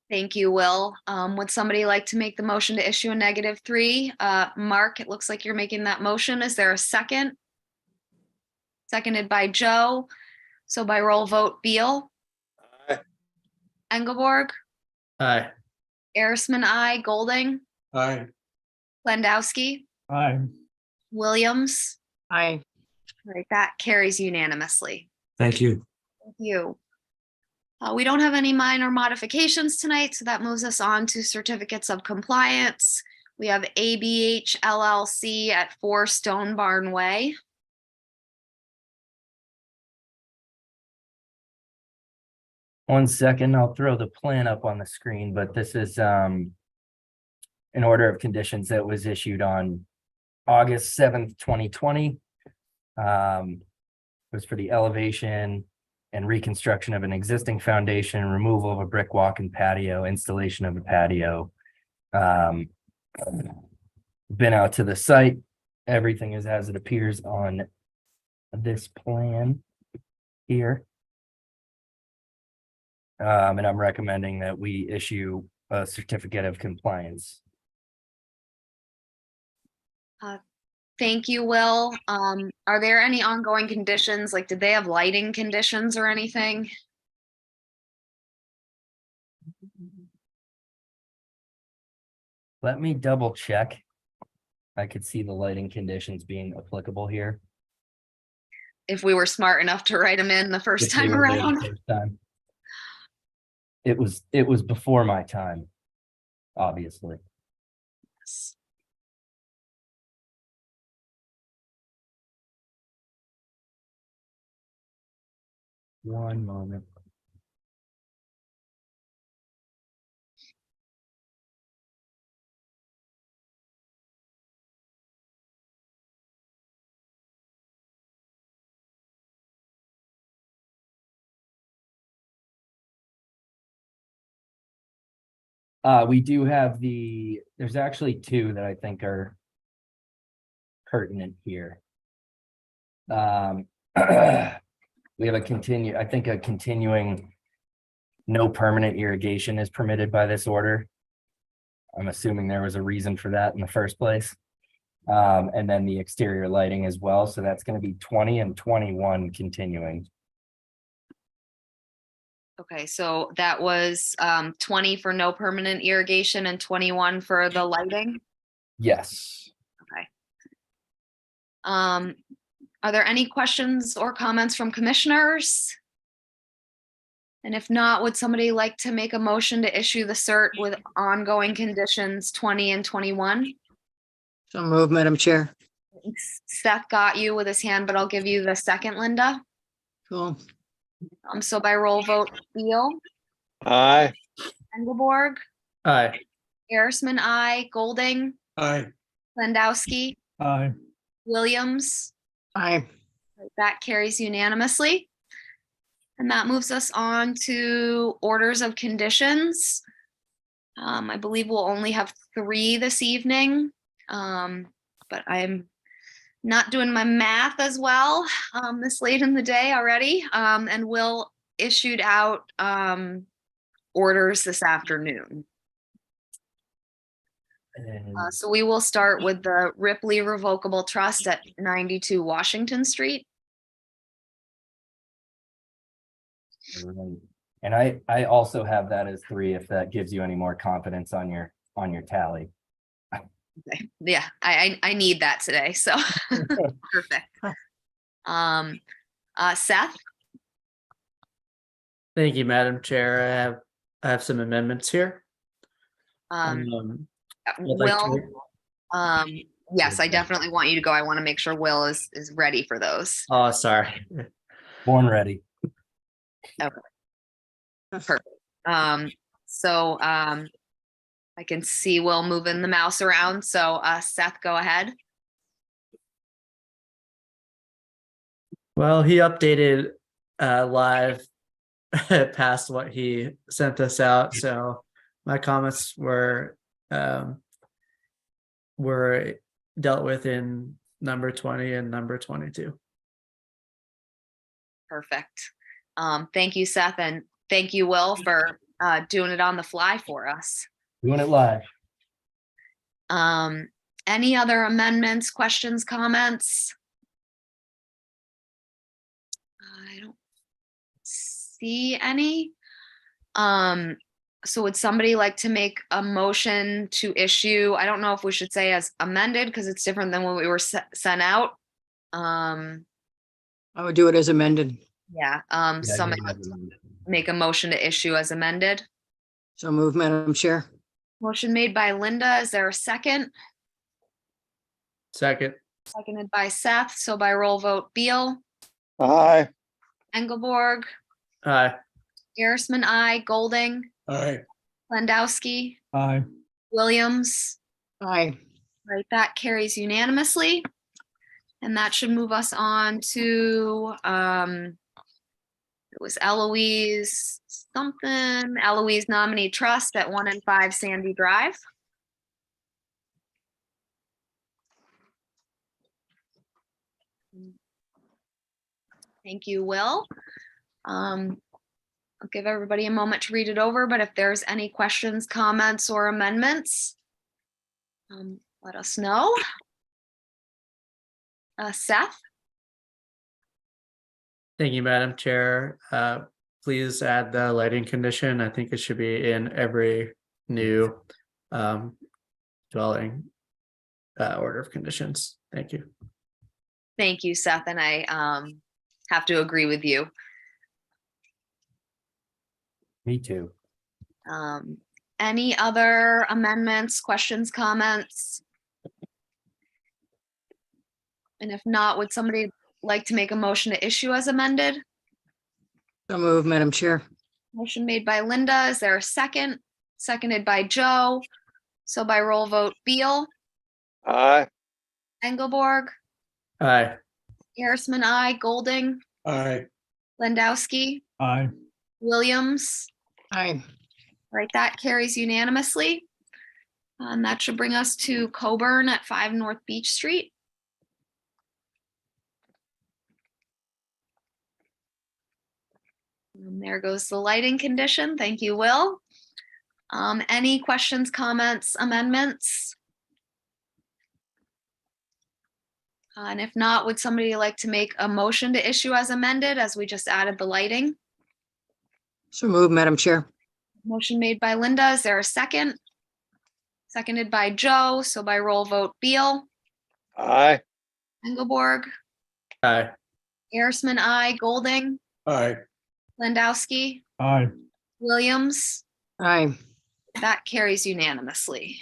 Thank you, Will. Would somebody like to make the motion to issue a -3? Mark, it looks like you're making that motion. Is there a second? Seconded by Joe. So by roll vote, Beal. Aye. Engelborg, Aye. Arisman, I, Golding, Aye. Landowski, Aye. Williams. Aye. All right, that carries unanimously. Thank you. Thank you. We don't have any minor modifications tonight, so that moves us on to certificates of compliance. We have ABH LLC at 4 Stone Barn Way. One second, I'll throw the plan up on the screen, but this is an order of conditions that was issued on August 7th, 2020. It was for the elevation and reconstruction of an existing foundation, removal of a brick walk and patio, installation of a patio. Been out to the site. Everything is as it appears on this plan here. And I'm recommending that we issue a certificate of compliance. Thank you, Will. Are there any ongoing conditions? Like, did they have lighting conditions or anything? Let me double check. I could see the lighting conditions being applicable here. If we were smart enough to write them in the first If we time were there the around. first time. It was before my time, obviously. One moment. We do have there's actually 2 that I think are pertinent here. We have a continuing no permanent irrigation is permitted by this order. I'm assuming there was a reason for that in the first place. And then the exterior lighting as well. So that's going to be 20 and 21 continuing. Okay, so that was 20 for no permanent irrigation and 21 for the lighting? Yes. Okay. Are there any questions or comments from commissioners? And if not, would somebody like to make a motion to issue the cert with ongoing conditions 20 and 21? So move, Madam Chair. Seth got you with his hand, but I'll give you the second, Linda. Cool. So by roll vote, Beal, Aye. Engelborg, Aye. Arisman, I, Golding, Aye. Landowski, Aye. Williams. Aye. That carries unanimously. And that moves us on to orders of conditions. I believe we'll only have 3 this evening, but I'm not doing my math as well this late in the day already, and Will issued out orders this afternoon. And So we will start with the Ripley Revocable Trust at 92 Washington Street. and I also have that as 3, if that gives you any more confidence on your tally. Okay. Yeah, I need that today, so perfect. Seth, Thank you, Madam Chair. I have some amendments here. Will, yes, I definitely want you to go. I want to make sure Will is ready for those. Oh, sorry. Born ready. Perfect. So I can see Will moving the mouse around. So Seth, go ahead. Well, he updated live past what he sent us out. So my comments were dealt with in number 20 and number 22. Perfect. Thank you, Seth, and thank you, Will, for doing it on the fly for us. Doing it live. Any other amendments, questions, comments? I don't see any. So would somebody like to make a motion to issue? I don't know if we should say as amended because it's different than when we were sent out. I would do it as amended. Yeah, Yeah, somebody yeah, yeah. make a motion to issue as amended. So move, Madam Chair. Motion made by Linda. Is there a second? Second. Seconded by Seth. So by roll vote, Beal, Aye. Engelborg, Aye. Garrisman, I, Golding, Aye. Landowski, Aye. Williams. Aye. Right, that carries unanimously. And that should move us on to, it was Eloise something, Eloise Nominee Trust at 1 and 5 Sandy Drive. Thank you, Will. I'll give everybody a moment to read it over, but if there's any questions, comments, or amendments, let us know. Seth? Thank you, Madam Chair. Please add the lighting condition. I think it should be in every new dwelling order of conditions. Thank you. Thank you, Seth, and I have to agree with you. Me too. Any other amendments, questions, comments? And if not, would somebody like to make a motion to issue as amended? So move, Madam Chair. Motion made by Linda. Is there a second? Seconded by Joe. So by roll vote, Beal, Aye. Engelborg, Aye. Garrisman, I, Golding, Aye. Landowski, Aye. Williams. Aye. Right, that carries unanimously. And that should bring us to Coburn at 5 North Beach Street. And there goes the lighting condition. Thank you, Will. Any questions, comments, amendments? And if not, would somebody like to make a motion to issue as amended as we just added the lighting? So move, Madam Chair. Motion made by Linda. Is there a second? Seconded by Joe. So by roll vote, Beal, Aye. Engelborg, Aye. Garrisman, I, Golding, Aye. Landowski, Aye. Williams. Aye. That carries unanimously.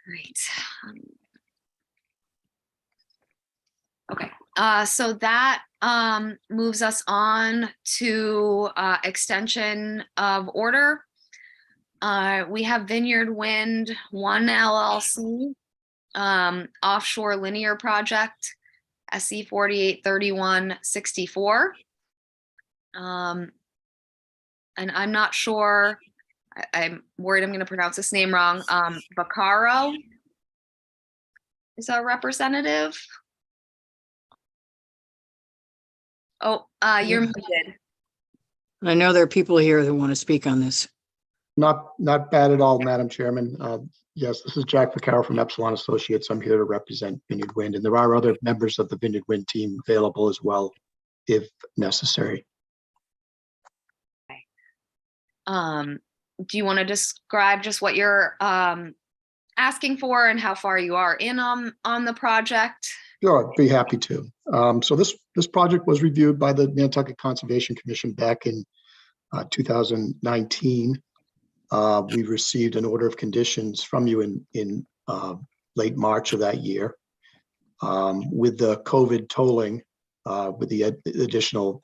Right. Okay, so that moves us on to extension of order. We have Vineyard Wind 1 LLC, offshore linear project, SC 483164. And I'm not sure, I'm worried I'm going to pronounce this name wrong. Vaccaro is our representative. Oh, you're muted. I know there are people here that want to speak on this. Not bad at all, Madam Chairman. Yes, this is Jack Vaccaro from Epsilon Associates. I'm here to represent Vineyard Wind, and there are other members of the Vineyard Wind team available as well, if necessary. Do you want to describe just what you're asking for and how far you are in on the project? Sure, I'd be happy to. So this project was reviewed by the Nantucket Conservation Commission back in 2019. We received an order of conditions from you in late March of that year. With the COVID tolling, with the additional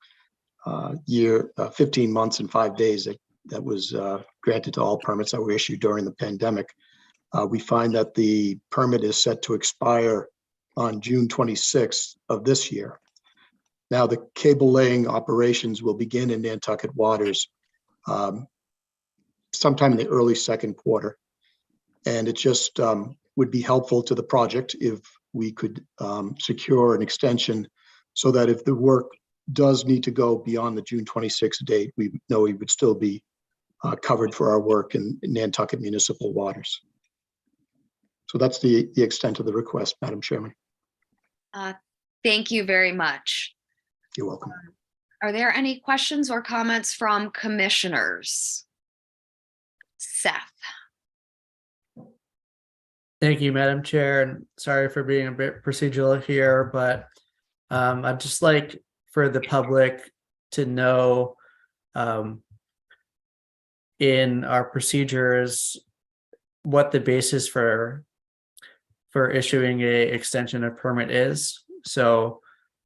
year, 15 months and 5 days that was granted to all permits that were issued during the pandemic, we find that the permit is set to expire on June 26th of this year. Now, the cable laying operations will begin in Nantucket waters sometime in the early second quarter. And it just would be helpful to the project if we could secure an extension so that if the work does need to go beyond the June 26th date, we know we would still be covered for our work in Nantucket municipal waters. So that's the extent of the request, Madam Chairman. Thank you very much. You're welcome. Are there any questions or comments from commissioners? Seth. Thank you, Madam Chair, and sorry for being a bit procedural here, but I'd just like for the public to know in our procedures what the basis for issuing a extension of permit is. So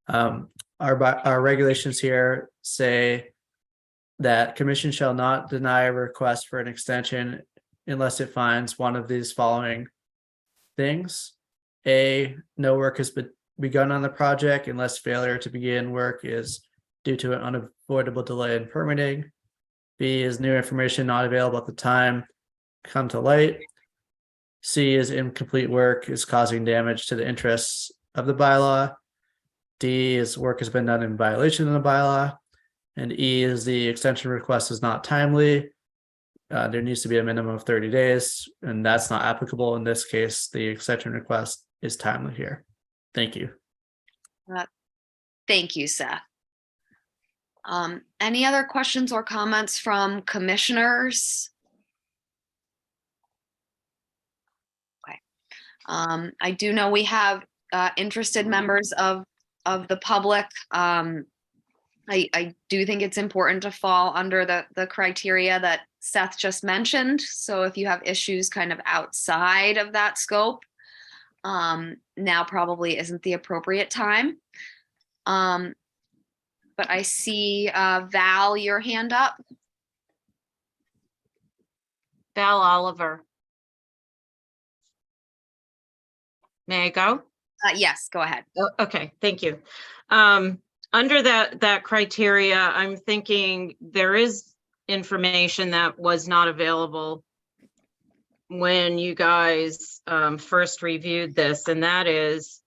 our regulations here say that commission shall not deny a request for an extension unless it finds one of these following things. A, no work has been begun on the project unless failure to begin work is due to an unavoidable delay in permitting. B, is new information not available at the time come to light. C, is incomplete work is causing damage to the interests of the bylaw. D, is work has been done in violation of the bylaw. And E, is the extension request is not timely. There needs to be a minimum of 30 days, and that's not applicable in this case. The extension request is timely here. Thank you. Thank you, Seth. Any other questions or comments from commissioners? Okay. I do know we have interested members of the public. I do think it's important to fall under the criteria that Seth just mentioned. So if you have issues kind of outside of that scope, now probably isn't the appropriate time. But I see Val, your hand up. Val Oliver. May I go? Yes, go ahead. Oh, okay, thank you. Under that criteria, I'm thinking there is information that was not available when you guys first reviewed this, and that is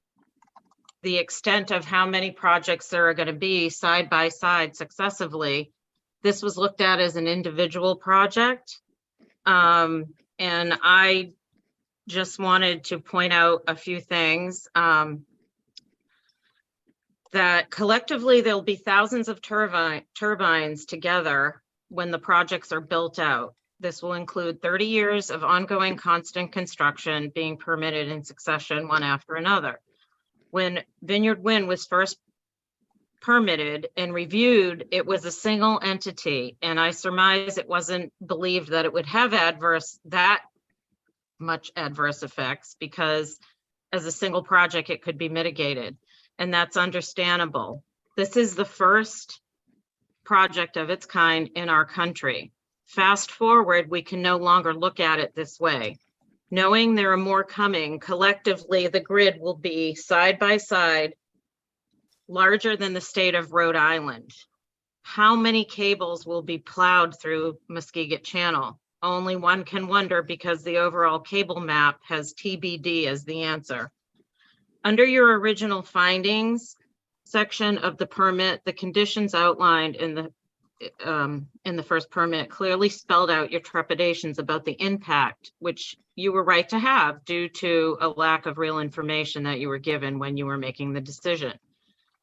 the extent of how many projects there are going to be side by side successively. This was looked at as an individual project. And I just wanted to point out a few things. That collectively there'll be thousands of turbines together when the projects are built out. This will include 30 years of ongoing constant construction being permitted in succession one after another. When Vineyard Wind was first permitted and reviewed, it was a single entity, and I surmise it wasn't believed that it would have that much adverse effects because as a single project it could be mitigated, and that's understandable. This is the first project of its kind in our country. Fast forward, we can no longer look at it this way. Knowing there are more coming, collectively, the grid will be side by side, larger than the state of Rhode Island. How many cables will be plowed through Muskegon Channel? Only one can wonder, because the overall cable map has TBD as the answer. Under your original findings section of the permit, the conditions outlined in the first permit clearly spelled out your trepidations about the impact, which you were right to have due to a lack of real information that you were given when you were making the decision.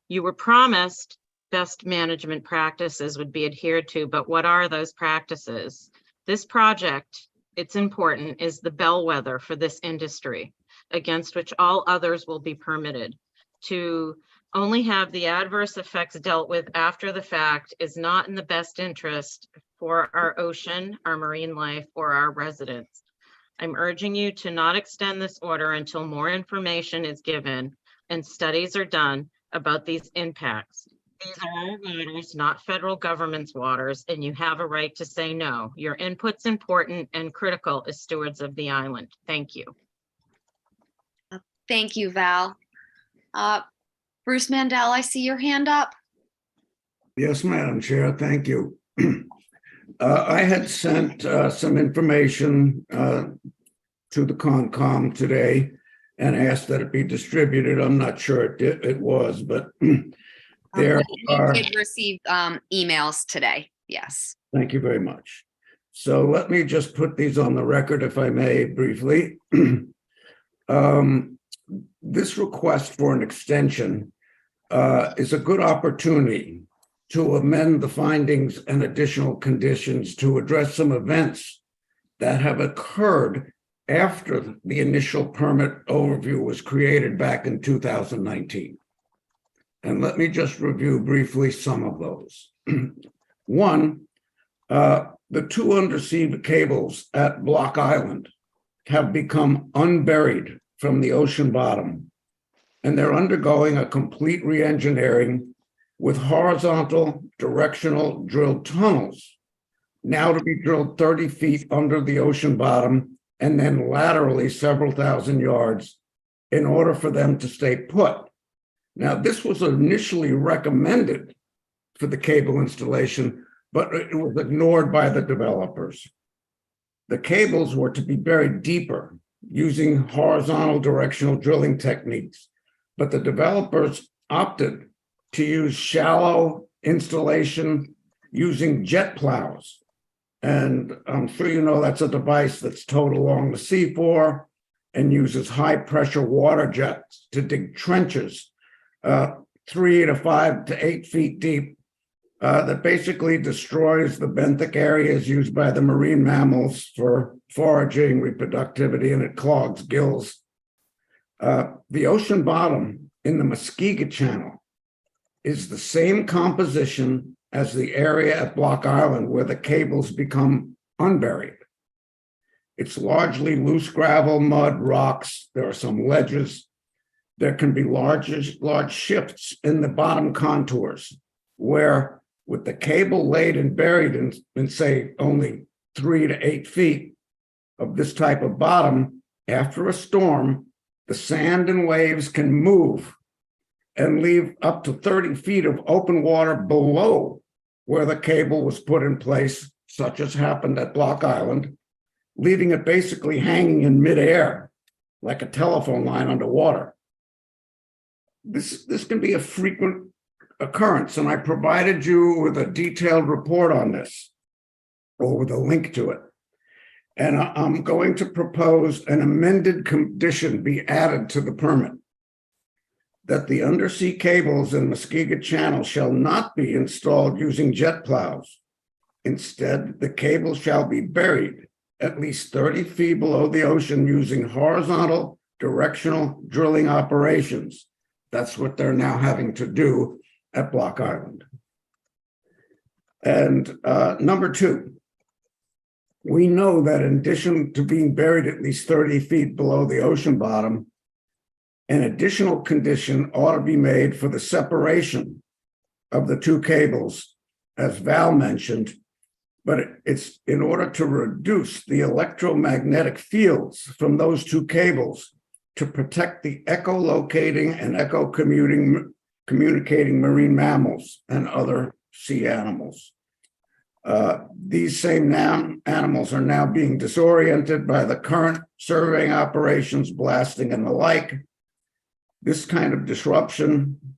You were promised best management practices would be adhered to, but what are those practices? This project, it's important, is the bellwether for this industry, against which all others will be permitted. To only have the adverse effects dealt with after the fact is not in the best interest for our ocean, our marine life, or our residents. I'm urging you to not extend this order until more information is given and studies are done about these impacts. These are our waters, not federal government's waters, and you have a right to say no. Your input's important and critical as stewards of the island. Thank you. Thank you, Val. Bruce Mandel, I see your hand up. Yes, Madam Chair, thank you. I had sent some information to the Concom today and asked that it be distributed. I'm not sure it was, but there are. We did receive emails today, yes. Thank you very much. So let me just put these on the record, if I may, briefly. This request for an extension is a good opportunity to amend the findings and additional conditions to address some events that have occurred after the initial permit overview was created back in 2019. And let me just review briefly some of those. One, the two undersea cables at Block Island have become unburied from the ocean bottom, and they're undergoing a complete re-engineering with horizontal directional drilled tunnels, now to be drilled 30 feet under the ocean bottom and then laterally several thousand yards in order for them to stay put. Now, this was initially recommended for the cable installation, but it was ignored by the developers. The cables were to be buried deeper using horizontal directional drilling techniques, but the developers opted to use shallow installation using jet plows. And I'm sure you know that's a device that's towed along the seafloor and uses high pressure water jets to dig trenches 3 to 5 to 8 feet deep that basically destroys the benthic areas used by the marine mammals for foraging, reproductivity, and it clogs gills. The ocean bottom in the Muskegon Channel is the same composition as the area at Block Island where the cables become unburied. It's largely loose gravel, mud, rocks. There are some ledges. There can be large shifts in the bottom contours where, with the cable laid and buried in say only 3 to 8 feet of this type of bottom, after a storm, the sand and waves can move and leave up to 30 feet of open water below where the cable was put in place, such as happened at Block Island, leaving it basically hanging in midair like a telephone line underwater. This can be a frequent occurrence, and I provided you with a detailed report on this, or with a link to it. And I'm going to propose an amended condition be added to the permit that the undersea cables in Muskegon Channel shall not be installed using jet plows. Instead, the cable shall be buried at least 30 feet below the ocean using horizontal directional drilling operations. That's what they're now having to do at Block Island. And number two, we know that in addition to being buried at least 30 feet below the ocean bottom, an additional condition ought to be made for the separation of the two cables, as Val mentioned, But it's in order to reduce the electromagnetic fields from those two cables to protect the echolocating and communicating marine mammals and other sea animals. These same animals are now being disoriented by the current surveying operations, blasting and the like. This kind of disruption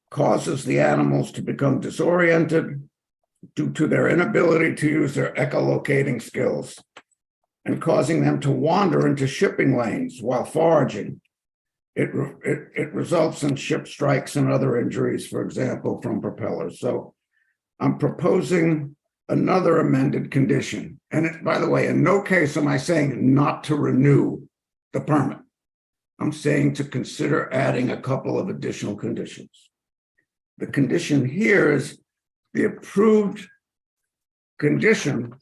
causes the animals to become disoriented due to their inability to use their echolocating skills and causing them to wander into shipping lanes while foraging. It results in ship strikes and other injuries, for example, from propellers. So I'm proposing another amended condition. And by the way, in no case am I saying not to renew the permit. I'm saying to consider adding a couple of additional conditions. The condition here is the approved condition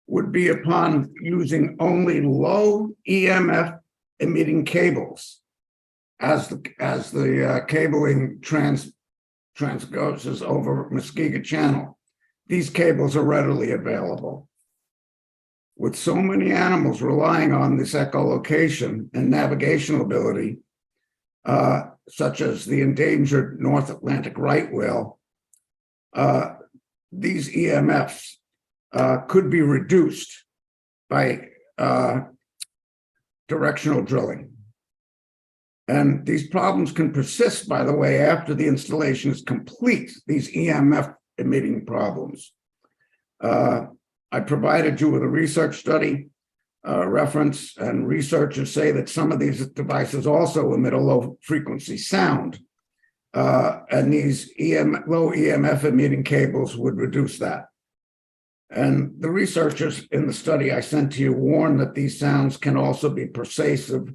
would be upon using only low EMF emitting cables as the cabling transgoses over Muskegon Channel. These cables are readily available. With so many animals relying on this echolocation and navigational ability, such as the endangered North Atlantic right whale, these EMFs could be reduced by directional drilling. And these problems can persist, by the way, after the installation is complete, these EMF emitting problems. I provided you with a research study reference, and researchers say that some of these devices also emit a low frequency sound. And these low EMF emitting cables would reduce that. And the researchers in the study I sent to you warn that these sounds can also be pervasive,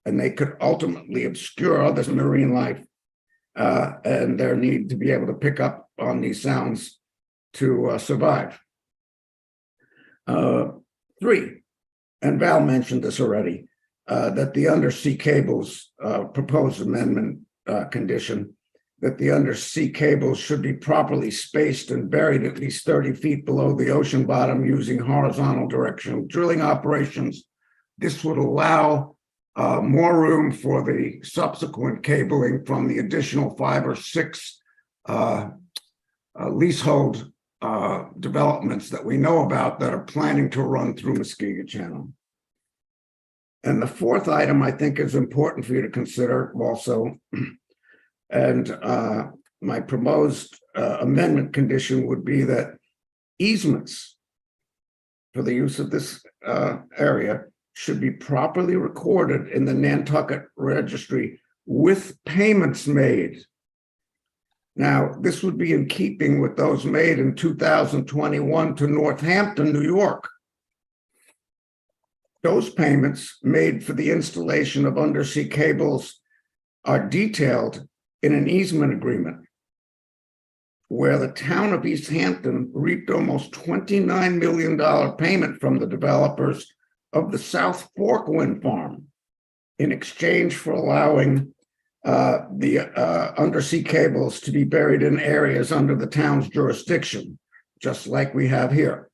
and they could ultimately obscure other marine life and their need to be able to pick up on these sounds to survive. 3, and Val mentioned this already, that the undersea cables proposed amendment condition, that the undersea cables should be properly spaced and buried at least 30 feet below the ocean bottom using horizontal directional drilling operations. This would allow more room for the subsequent cabling from the additional 5 or 6 leasehold developments that we know about that are planning to run through Muskegon Channel. And the 4th item I think is important for you to consider also. And my proposed amendment condition would be that easements for the use of this area should be properly recorded in the Nantucket registry with payments made. Now, this would be in keeping with those made in 2021 to Northampton, New York. Those payments made for the installation of undersea cables are detailed in an easement agreement where the town of East Hampton reaped almost $29 million payment from the developers of the South Fork Wind Farm in exchange for allowing the undersea cables to be buried in areas under the town's jurisdiction, just like we have here.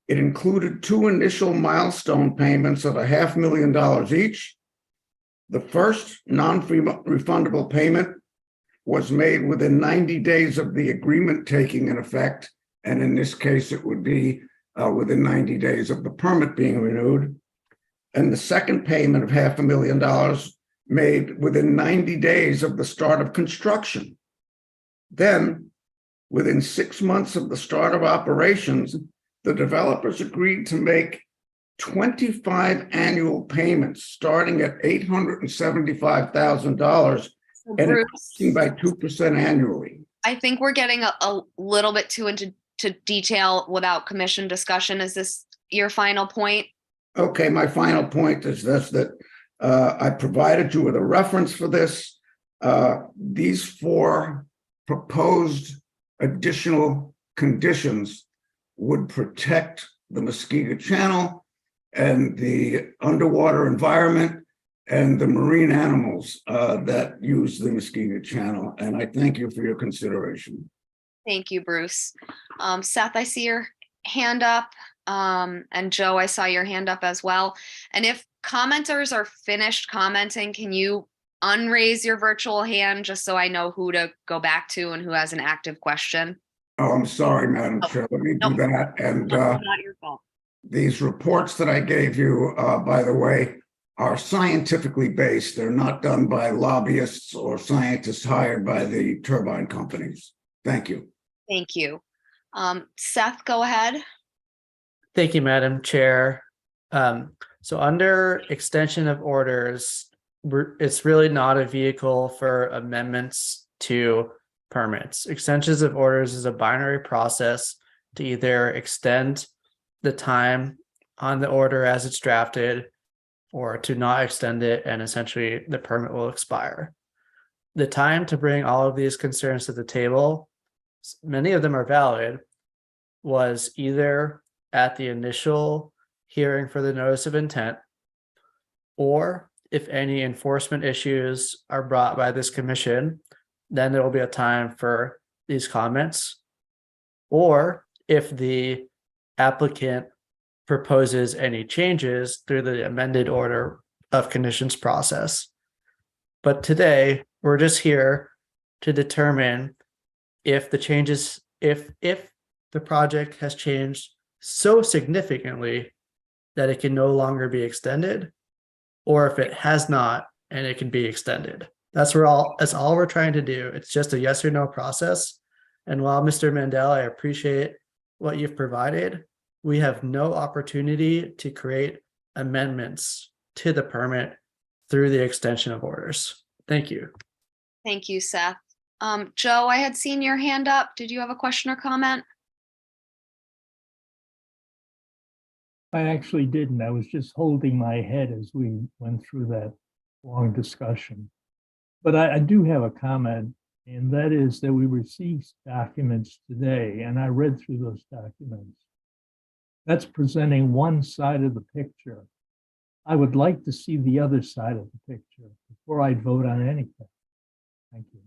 It included 2 initial milestone payments of $500,000 each. The first non-refundable payment was made within 90 days of the agreement taking in effect, and in this case, it would be within 90 days of the permit being renewed. And the second payment of $500,000 made within 90 days of the start of construction. Then, within 6 months of the start of operations, the developers agreed to make 25 annual payments starting at $875,000 and increasing by 2% annually. I think we're getting a little bit too into detail without commission discussion. Is this your final point? Okay, my final point is this, that I provided you with a reference for this. These 4 proposed additional conditions would protect the Muskegon Channel and the underwater environment and the marine animals that use the Mosquito Channel. And I thank you for your consideration. Thank you, Bruce. Seth, I see your hand up. And Joe, I saw your hand up as well. And if commenters are finished commenting, can you unraise your virtual hand just so I know who to go back to and who has an active question? Oh, I'm sorry, Madam Chair. Let me do that. And Not your fault. these reports that I gave you, by the way, are scientifically based. They're not done by lobbyists or scientists hired by the turbine companies. Thank you. Thank you. Seth, go ahead. Thank you, Madam Chair. So under extension of orders, it's really not a vehicle for amendments to permits. Extensions of orders is a binary process to either extend the time on the order as it's drafted or to not extend it, and essentially the permit will expire. The time to bring all of these concerns to the table, many of them are valid, was either at the initial hearing for the notice of intent, or if any enforcement issues are brought by this commission, then there will be a time for these comments. Or if the applicant proposes any changes through the amended order of conditions process. But today, we're just here to determine if the changes, if the project has changed so significantly that it can no longer be extended, or if it has not and it can be extended. That's all we're trying to do. It's just a yes or no process. And while Mr. Mandel, I appreciate what you've provided, we have no opportunity to create amendments to the permit through the extension of orders. Thank you. Thank you, Seth. Joe, I had seen your hand up. Did you have a question or comment? I actually didn't. I was just holding my head as we went through that long discussion. But I do have a comment, and that is that we received documents today, and I read through those documents. That's presenting one side of the picture. I would like to see the other side of the picture before I vote on anything. Thank you.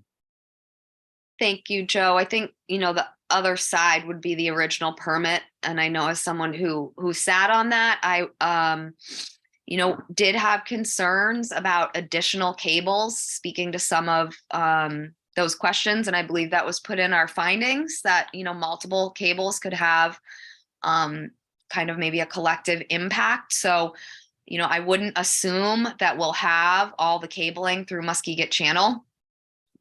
Thank you, Joe. I think, the other side would be the original permit. And I know as someone who sat on that, I, did have concerns about additional cables, speaking to some of those questions. And I believe that was put in our findings that, multiple cables could have kind of maybe a collective impact. So, I wouldn't assume that we'll have all the cabling through Muskeget Channel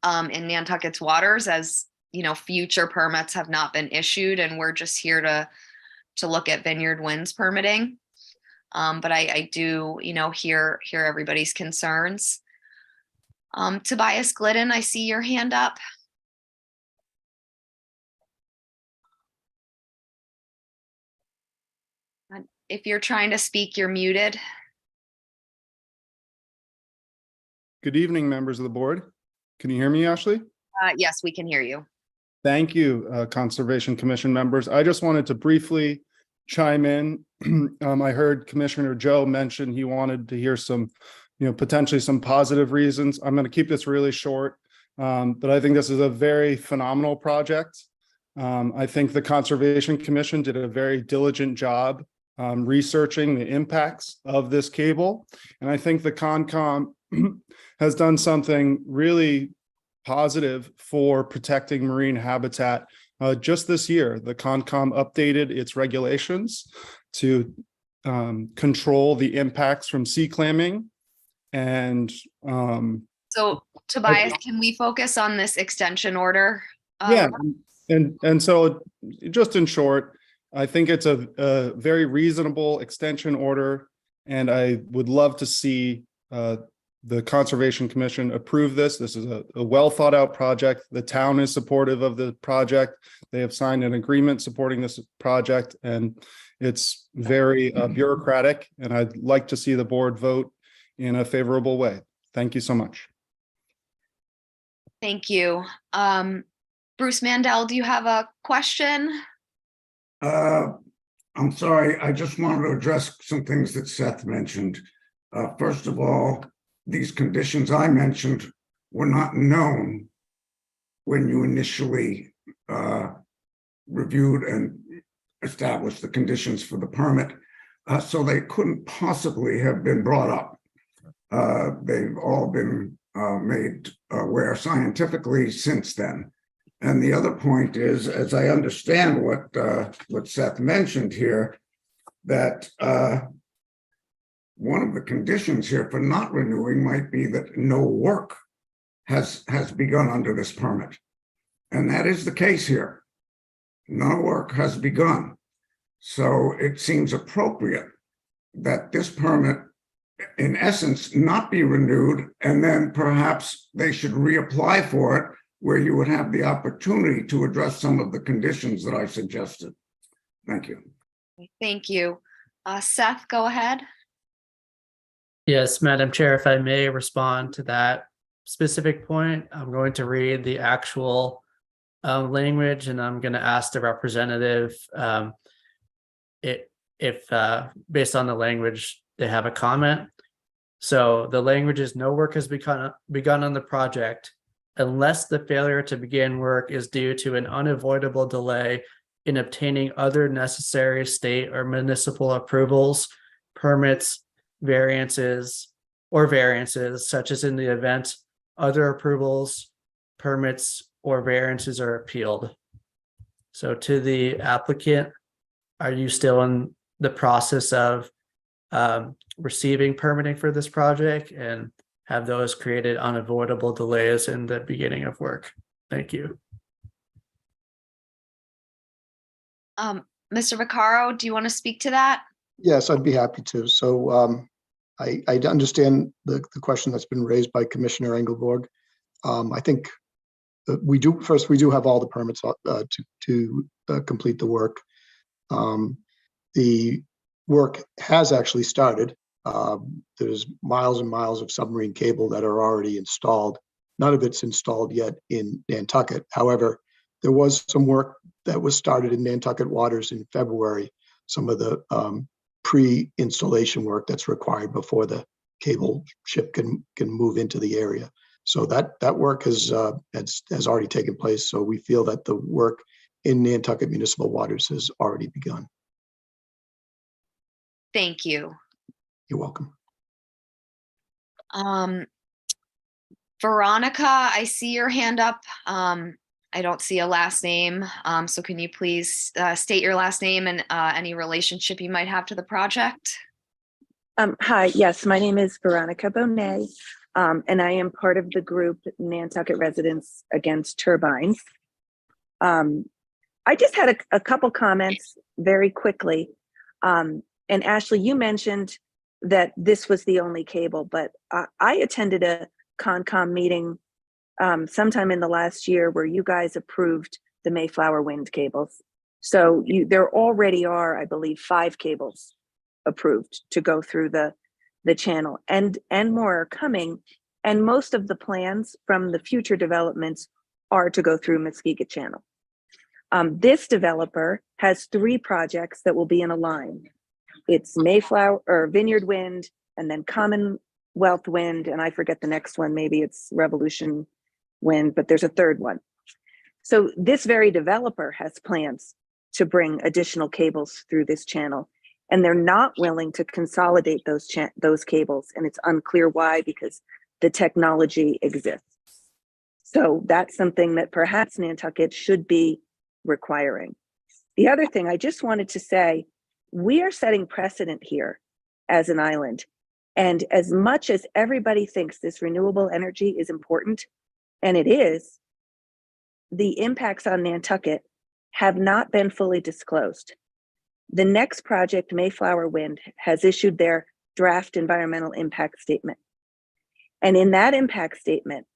in Nantucket's waters, as future permits have not been issued, and we're just here to look at Vineyard Wind's permitting. But I do, hear everybody's concerns. Tobias Glidden, I see your hand up. If you're trying to speak, you're muted. Good evening, members of the board. Can you hear me, Ashley? Yes, we can hear you. Thank you, Conservation Commission members. I just wanted to briefly chime in. I heard Commissioner Joe mention he wanted to hear some, potentially some positive reasons. I'm going to keep this really short, but I think this is a very phenomenal project. I think the Conservation Commission did a very diligent job researching the impacts of this cable. And I think the Concom has done something really positive for protecting marine habitat. Just this year, the Concom updated its regulations to control the impacts from sea clamming. And so Tobias, can we focus on this extension order? Yeah, and so just in short, I think it's a very reasonable extension order, and I would love to see the Conservation Commission approve this. This is a well thought out project. The town is supportive of the project. They have signed an agreement supporting this project, and it's very bureaucratic, and I'd like to see the board vote in a favorable way. Thank you so much. Thank you. Bruce Mandel, do you have a question? I'm sorry, I just wanted to address some things that Seth mentioned. First of all, these conditions I mentioned were not known when you initially reviewed and established the conditions for the permit. So they couldn't possibly have been brought up. They've all been made aware scientifically since then. And the other point is, as I understand what Seth mentioned here, that one of the conditions here for not renewing might be that no work has begun under this permit. And that is the case here. No work has begun. So it seems appropriate that this permit, in essence, not be renewed, and then perhaps they should reapply for it, where you would have the opportunity to address some of the conditions that I suggested. Thank you. Thank you. Seth, go ahead. Yes, Madam Chair, if I may respond to that specific point, I'm going to read the actual language, and I'm going to ask the representative if based on the language, they have a comment. So the language is: no work has begun on the project unless the failure to begin work is due to an unavoidable delay in obtaining other necessary state or municipal approvals, permits, variances, such as in the event other approvals, permits, or variances are appealed. So to the applicant, are you still in the process of receiving permitting for this project, and have those created unavoidable delays in the beginning of work? Thank you. Mr. Vaccaro, do you want to speak to that? Yes, I'd be happy to. So I understand the question that's been raised by Commissioner Engelborg. I think we do have all the permits to complete the work. The work has actually started. There's miles and miles of submarine cable that are already installed. None of it's installed yet in Nantucket. However, there was some work that was started in Nantucket waters in February, some of the pre-installation work that's required before the cable ship can move into the area. So that work has already taken place. So we feel that the work in Nantucket municipal waters has already begun. Thank you. You're welcome. Veronica, I see your hand up. I don't see a last name. So can you please state your last name and any relationship you might have to the project? Hi, yes, my name is Veronica Bonet, and I am part of the group Nantucket Residents Against Turbines. I just had a couple comments very quickly. And Ashley, you mentioned that this was the only cable, but I attended a Concom meeting sometime in the last year where you guys approved the Mayflower Wind cables. So there already are, I believe, 5 cables approved to go through the channel, and more are coming. And most of the plans from the future developments are to go through Muskega Channel. This developer has 3 projects that will be in a line. It's Mayflower or Vineyard Wind, and then Commonwealth Wind, and I forget the next one. Maybe it's Revolution Wind, but there's a 3rd one. So this very developer has plans to bring additional cables through this channel, and they're not willing to consolidate those cables, and it's unclear why, because the technology exists. So that's something that perhaps Nantucket should be requiring. The other thing I just wanted to say, we are setting precedent here as an island. And as much as everybody thinks this renewable energy is important, and it is, the impacts on Nantucket have not been fully disclosed. The next project, Mayflower Wind, has issued their draft environmental impact statement. And in that impact statement,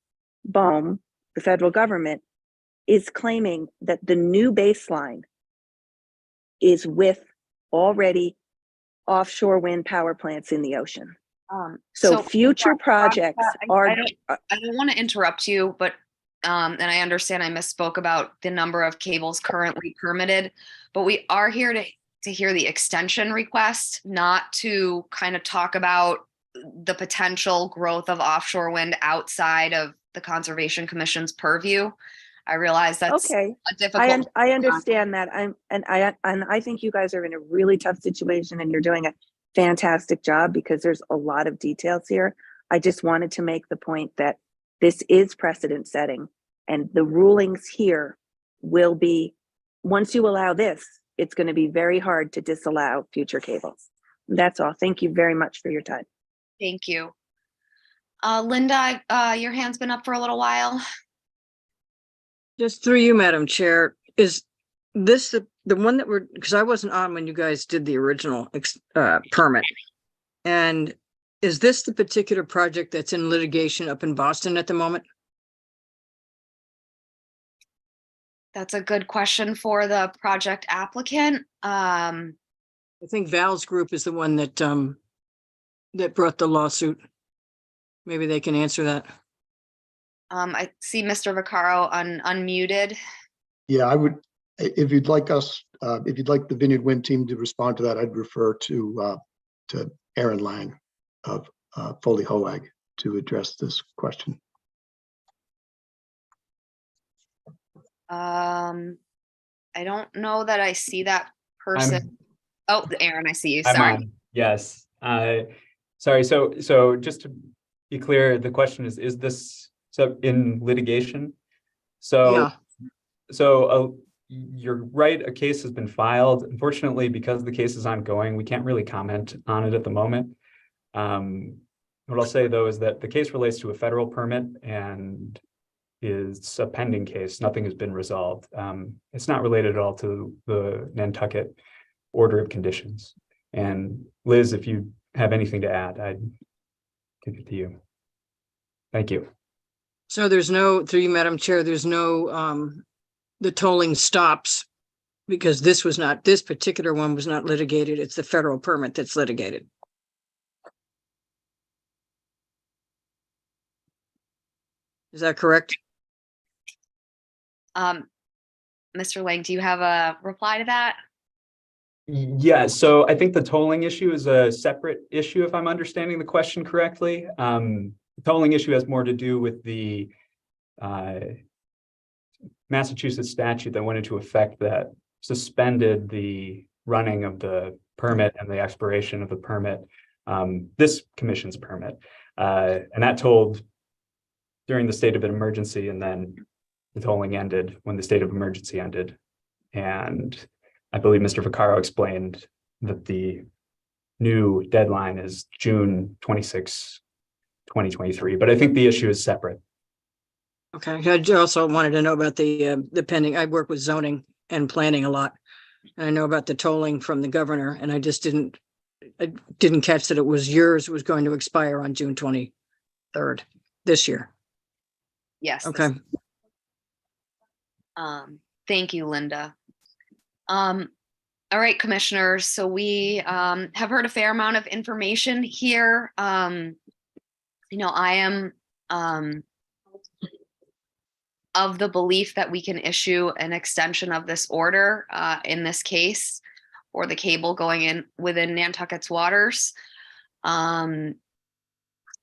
BOEM, the federal government, is claiming that the new baseline is with already offshore wind power plants in the ocean. So future projects are... I don't want to interrupt you, but and I understand I misspoke about the number of cables currently permitted, but we are here to hear the extension request, not to kind of talk about the potential growth of offshore wind outside of the Conservation Commission's purview. I realize that's Okay. a difficult. I understand that. I think you guys are in a really tough situation and you're doing a fantastic job because there's a lot of details here. I just wanted to make the point that this is precedent setting and the rulings here will be, once you allow this, it's going to be very hard to disallow future cables. That's all. Thank you very much for your time. Thank you. Linda, your hand's been up for a little while. Just through you, Madam Chair, is this the one that we're, because I wasn't on when you guys did the original permit. And is this the particular project that's in litigation up in Boston at the moment? That's a good question for the project applicant. I think Val's group is the one that that brought the lawsuit. Maybe they can answer that. I see Mr. Vaccaro unmuted. Yeah, I would, if you'd like us, if you'd like the Vineyard Wind team to respond to that, I'd refer to Aaron Lang of Foley Hoag to address this question. I don't know that I see that person. Oh, Aaron, I see you. I'm Sorry. on. Yes. Sorry. So just to be clear, the question is this in litigation? So, yeah. You're right. A case has been filed. Unfortunately, because the case is ongoing, we can't really comment on it at the moment. What I'll say though is that the case relates to a federal permit and is a pending case. Nothing has been resolved. It's not related at all to the Nantucket order of conditions. And Liz, if you have anything to add, I'd give it to you. Thank you. So there's no, through you, Madam Chair, there's no, the tolling stops because this particular one was not litigated. It's the federal permit that's litigated. Is that correct? Mr. Lang, do you have a reply to that? Yeah, so I think the tolling issue is a separate issue, if I'm understanding the question correctly. The tolling issue has more to do with the Massachusetts statute that went into effect that suspended the running of the permit and the expiration of the permit, this commission's permit. And that tolled during the state of an emergency, and then the tolling ended when the state of emergency ended. And I believe Mr. Vaccaro explained that the new deadline is June 26, 2023, but I think the issue is separate. Okay, I also wanted to know about the pending, I work with zoning and planning a lot. And I know about the tolling from the governor, and I didn't catch that yours was going to expire on June 23rd this year. Yes. Okay. Thank you, Linda. All right, commissioners. So we have heard a fair amount of information here. I am of the belief that we can issue an extension of this order in this case, or the cable going in within Nantucket's waters.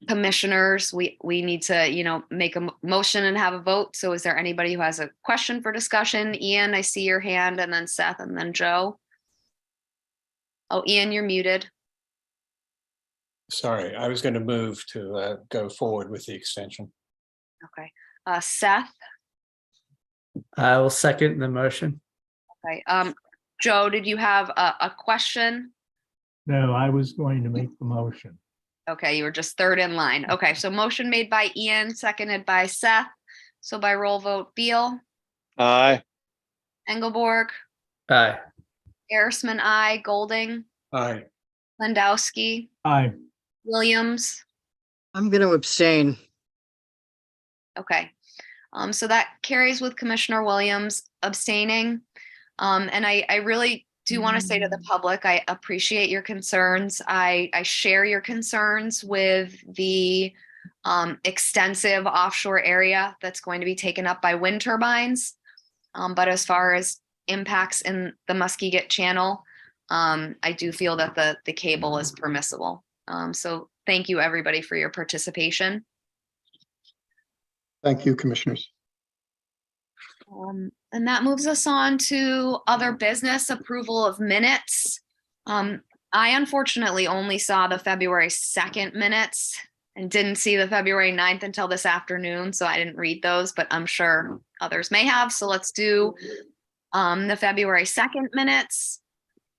Commissioners, we need to, make a motion and have a vote. So is there anybody who has a question for discussion? Ian, I see your hand, and then Seth, and then Joe. Oh, Ian, you're muted. Sorry, I was going to move to go forward with the extension. Okay. Seth? I will second the motion. Okay. Joe, did you have a question? No, I was going to make the motion. Okay, you were just third in line. Okay, so motion made by Ian, seconded by Seth. So by roll vote, Beal, Aye. Engelborg, Aye. Arisman, aye, Golding, Aye. Landowski, Aye. Williams. I'm going to abstain. Okay, so that carries with Commissioner Williams abstaining. And I really do want to say to the public, I appreciate your concerns. I share your concerns with the extensive offshore area that's going to be taken up by wind turbines. But as far as impacts in the Muskeget Channel, I do feel that the cable is permissible. So thank you, everybody, for your participation. Thank you, commissioners. And that moves us on to other business approval of minutes. I unfortunately only saw the February 2nd minutes and didn't see the February 9th until this afternoon, so I didn't read those, but I'm sure others may have. So let's do the February 2nd minutes.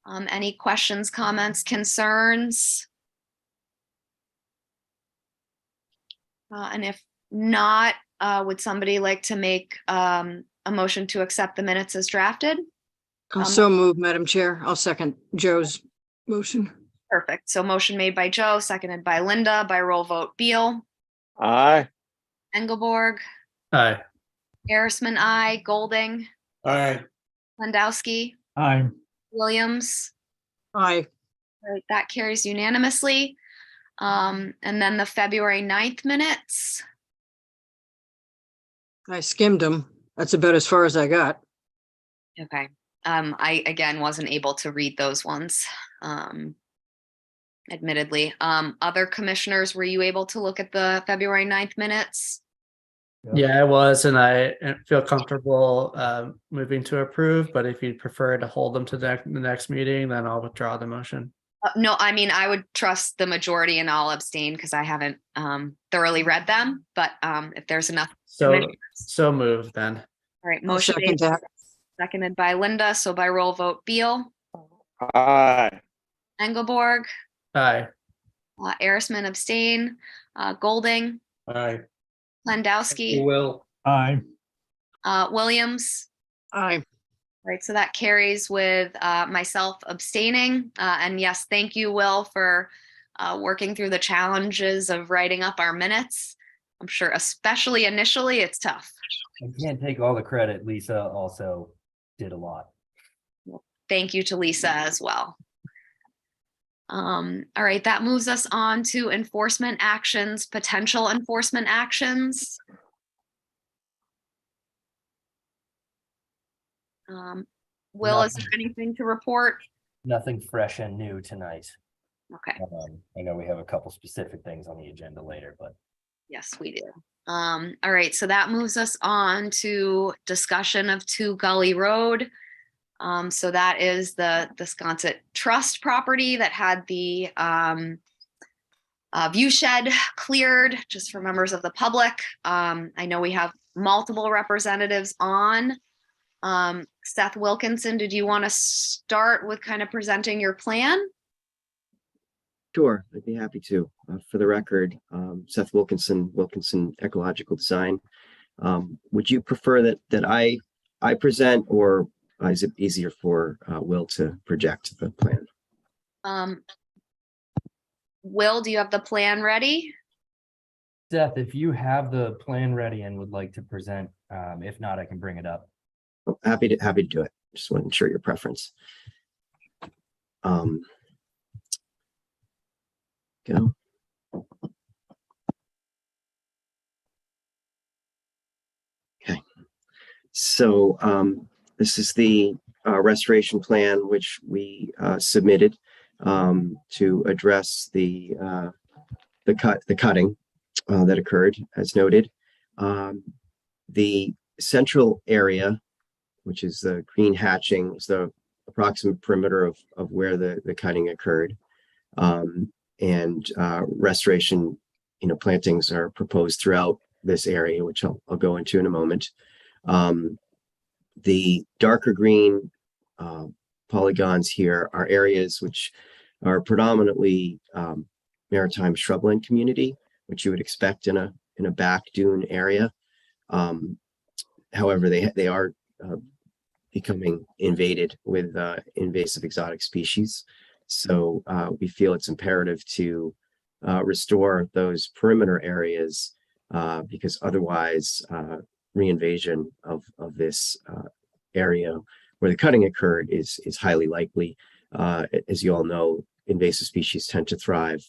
Any questions, comments, concerns? And if not, would somebody like to make a motion to accept the minutes as drafted? I'll so move, Madam Chair. I'll second Joe's motion. Perfect. So motion made by Joe, seconded by Linda, by roll vote, Beal, Aye. Engelborg, Aye. Arisman, aye, Golding, Aye. Landowski, Aye. Williams. Aye. All right, that carries unanimously. And then the February 9th minutes. I skimmed them. That's about as far as I got. Okay. I again wasn't able to read those ones. Admittedly. Other commissioners, were you able to look at the February 9th minutes? Yeah, I was, and I feel comfortable moving to approve, but if you'd prefer to hold them to the next meeting, then I'll withdraw the motion. No, I mean, I would trust the majority and I'll abstain because I haven't thoroughly read them, but if there's enough. So move then. All right, I'll motion second made, that. seconded by Linda, so by roll vote, Beal, Aye. Engelborg, Aye. Arisman abstain, Golding, Aye. Landowski, Will. Aye. Williams. Aye. Right, so that carries with myself abstaining. And yes, thank you, Will, for working through the challenges of writing up our minutes. I'm sure especially initially, it's tough. I can't take all the credit. Lisa also did a lot. Thank you to Lisa as well. All right, that moves us on to enforcement actions, potential enforcement actions. Will, is there anything to report? Nothing fresh and new tonight. Okay. I know we have a couple specific things on the agenda later, but Yes, we do. All right, so that moves us on to discussion of 2 Gully Road. So that is the Sconset Trust property that had the view shed cleared just for members of the public. I know we have multiple representatives on. Seth Wilkinson, did you want to start with kind of presenting your plan? Sure, I'd be happy to. For the record, Seth Wilkinson, Wilkinson Ecological Design. Would you prefer that I present, or is it easier for Will to project the plan? Will, do you have the plan ready? Seth, if you have the plan ready and would like to present, if not, I can bring it up. Oh, happy to do it. Just want to ensure your preference. Go. Okay. So this is the restoration plan which we submitted to address the cutting that occurred, as noted. The central area, which is the green hatching, is the approximate perimeter of where the cutting occurred. And restoration, plantings are proposed throughout this area, which I'll go into in a moment. The darker green polygons here are areas which are predominantly maritime shrubland community, which you would expect in a back dune area. However, they are becoming invaded with invasive exotic species. So we feel it's imperative to restore those perimeter areas because otherwise reinvasion of this area where the cutting occurred is highly likely. As you all know, invasive species tend to thrive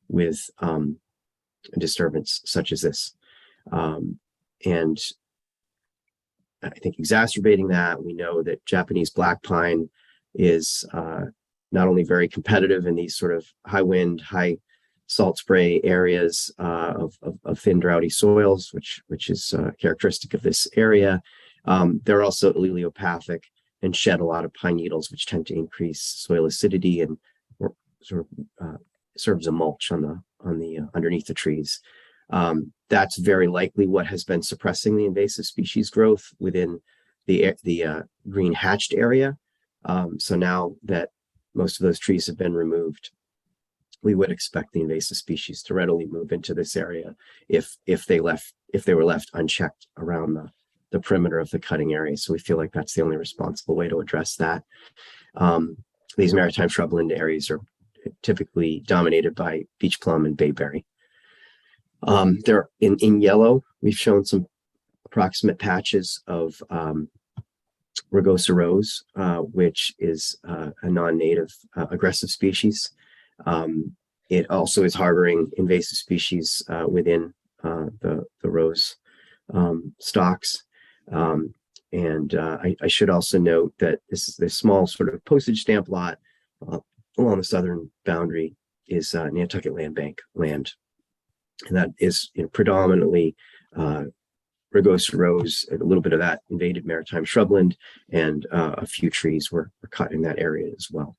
with a disturbance such as this. And I think exacerbating that, we know that Japanese black pine is not only very competitive in these sort of high wind, high salt spray areas of thin droughty soils, which is characteristic of this area. They're also alleliopathic and shed a lot of pine needles, which tend to increase soil acidity and sort of serve as a mulch on the underneath the trees. That's very likely what has been suppressing the invasive species growth within the green hatched area. So now that most of those trees have been removed, we would expect the invasive species to readily move into this area if they were left unchecked around the perimeter of the cutting area. So we feel like that's the only responsible way to address that. These maritime shrubland areas are typically dominated by beach plum and bayberry. They're in yellow. We've shown some approximate patches of rugosa rose, which is a non-native aggressive species. It also is harboring invasive species within the rose stalks. I should also note that this small sort of postage stamp lot along the southern boundary is Nantucket Land Bank land. And that is predominantly rugosa rose, a little bit of that invaded maritime shrubland, and a few trees were cut in that area as well.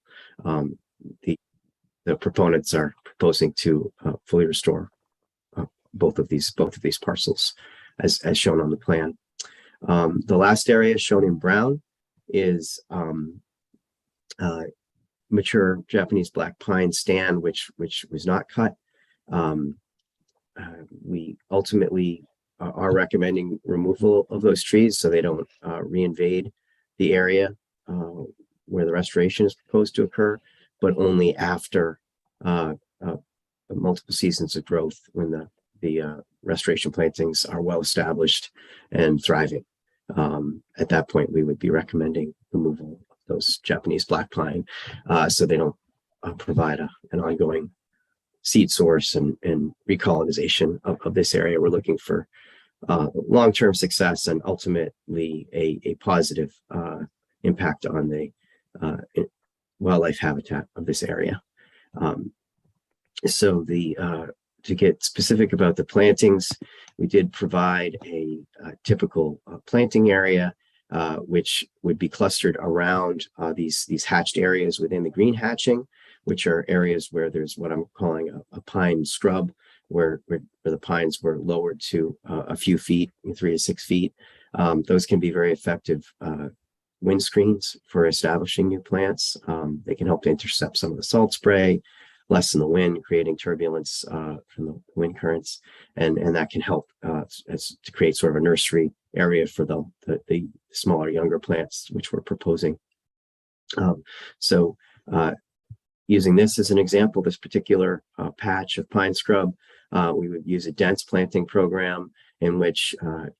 The proponents are proposing to fully restore both of these parcels, as shown on the plan. The last area shown in brown is mature Japanese black pine stand, which was not cut. We ultimately are recommending removal of those trees so they don't reinvade the area where the restoration is proposed to occur, but only after multiple seasons of growth, when the restoration plantings are well established and thriving. At that point, we would be recommending removal of those Japanese black pine so they don't provide an ongoing seed source and recolonization of this area. We're looking for long-term success and ultimately a positive impact on the wildlife habitat of this area. So to get specific about the plantings, we did provide a typical planting area, which would be clustered around these hatched areas within the green hatching, which are areas where there's what I'm calling a pine scrub, where the pines were lowered to a few feet, 3 to 6 feet. Those can be very effective wind screens for establishing new plants. They can help to intercept some of the salt spray, lessen the wind, creating turbulence from the wind currents, and that can help to create sort of a nursery area for the smaller, younger plants, which we're proposing. Using this as an example, this particular patch of pine scrub, we would use a dense planting program in which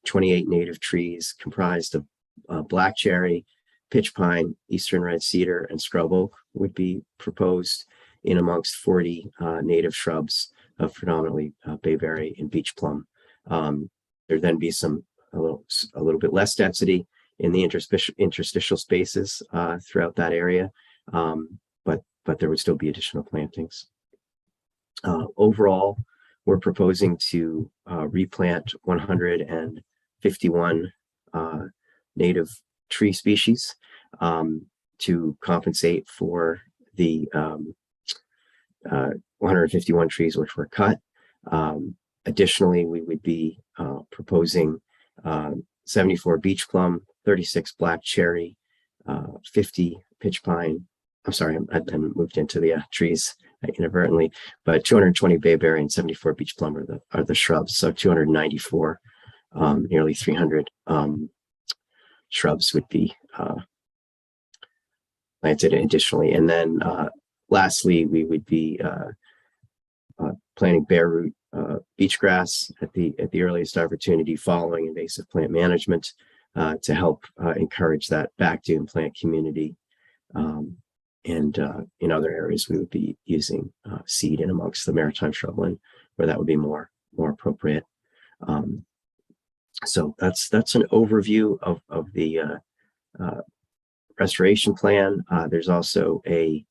28 native trees comprised of black cherry, pitch pine, eastern red cedar, and scrub oak would be proposed in amongst 40 native shrubs of predominantly bayberry and beach plum. There'd then be a little bit less density in the interstitial spaces throughout that area, but there would still be additional plantings. Overall, we're proposing to replant 151 native tree species to compensate for the 151 trees which were cut. Additionally, we would be proposing 74 beach plum, 36 black cherry, 50 pitch pine. I'm sorry, I've been moved into the trees inadvertently, but 220 bayberry and 74 beach plum are the shrubs. So 294, nearly 300 shrubs would be planted additionally. And then lastly, we would be planting bare root beach grass at the earliest opportunity following invasive plant management to help encourage that back dune plant community. And in other areas, we would be using seed in amongst the maritime shrubland, where that would be more appropriate. So that's an overview of the restoration plan. There's also a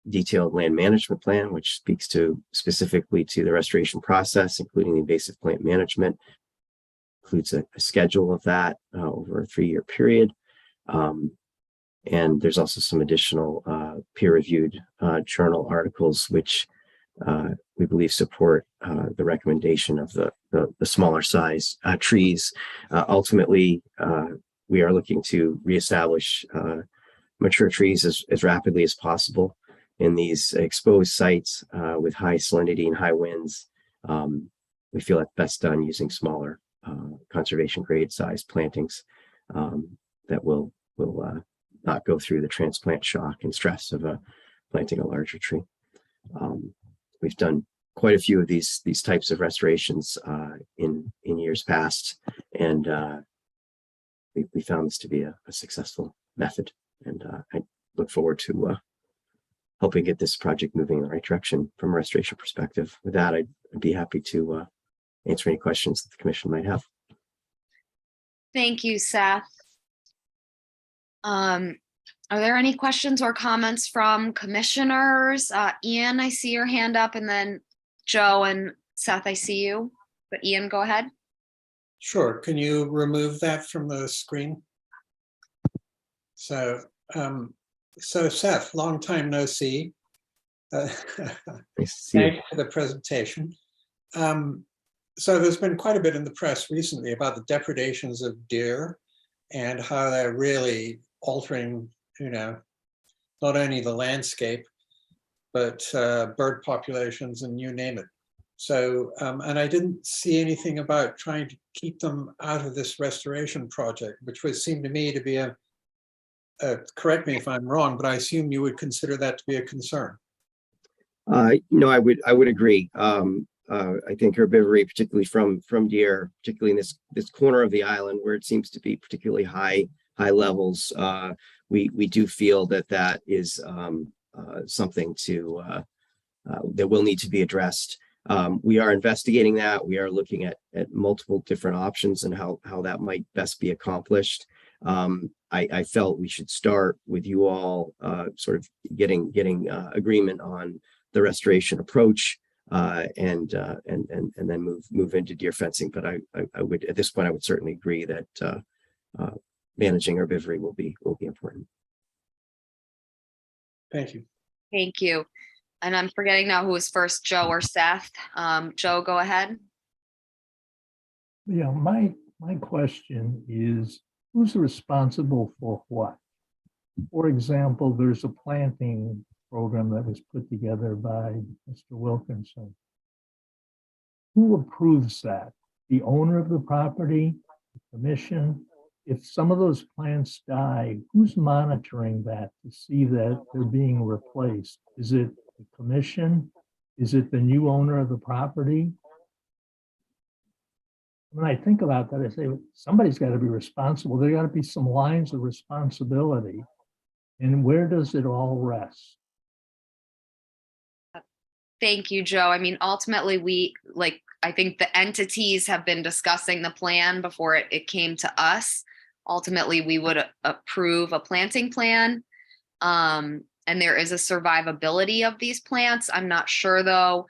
detailed land management plan, which speaks specifically to the restoration process, including the invasive plant management, includes a schedule of that over a 3-year period. And there's also some additional peer-reviewed journal articles, which we believe support the recommendation of the smaller size trees. Ultimately, we are looking to reestablish mature trees as rapidly as possible in these exposed sites with high salinity and high winds. We feel that's best done using smaller conservation grade size plantings that will not go through the transplant shock and stress of planting a larger tree. We've done quite a few of these types of restorations in years past, and we found this to be a successful method. And I look forward to helping get this project moving in the right direction from a restoration perspective. With that, I'd be happy to answer any questions that the commission might have. Thank you, Seth. Are there any questions or comments from commissioners? Ian, I see your hand up, and then Joe and Seth, I see you. But Ian, go ahead. Sure. Can you remove that from the screen? So, Seth, long time no see. Nice to see Thank you. you for the presentation. So there's been quite a bit in the press recently about the depredations of deer and how they're really altering, not only the landscape, but bird populations and you name it. So, and I didn't see anything about trying to keep them out of this restoration project, which would seem to me to be correct me if I'm wrong, but I assume you would consider that to be a concern. No, I would agree. I think herbivory, particularly from deer, particularly in this corner of the island where it seems to be particularly high levels, we do feel that is something that will need to be addressed. We are investigating that. We are looking at multiple different options and how that might best be accomplished. I felt we should start with you all sort of getting agreement on the restoration approach, and then move into deer fencing. But I would, at this point, I would certainly agree that managing herbivory will be important. Thank you. Thank you. And I'm forgetting now who was first, Joe or Seth. Joe, go ahead. Yeah, my question is, who's responsible for what? For example, there's a planting program that was put together by Mr. Wilkinson. Who approves that? The owner of the property, the commission? If some of those plants die, who's monitoring that to see that they're being replaced? Is it the commission? Is it the new owner of the property? When I think about that, I say somebody's got to be responsible. There got to be some lines of responsibility. And where does it all rest? Thank you, Joe. I mean, ultimately, I think the entities have been discussing the plan before it came to us. Ultimately, we would approve a planting plan. And there is a survivability of these plants. I'm not sure though,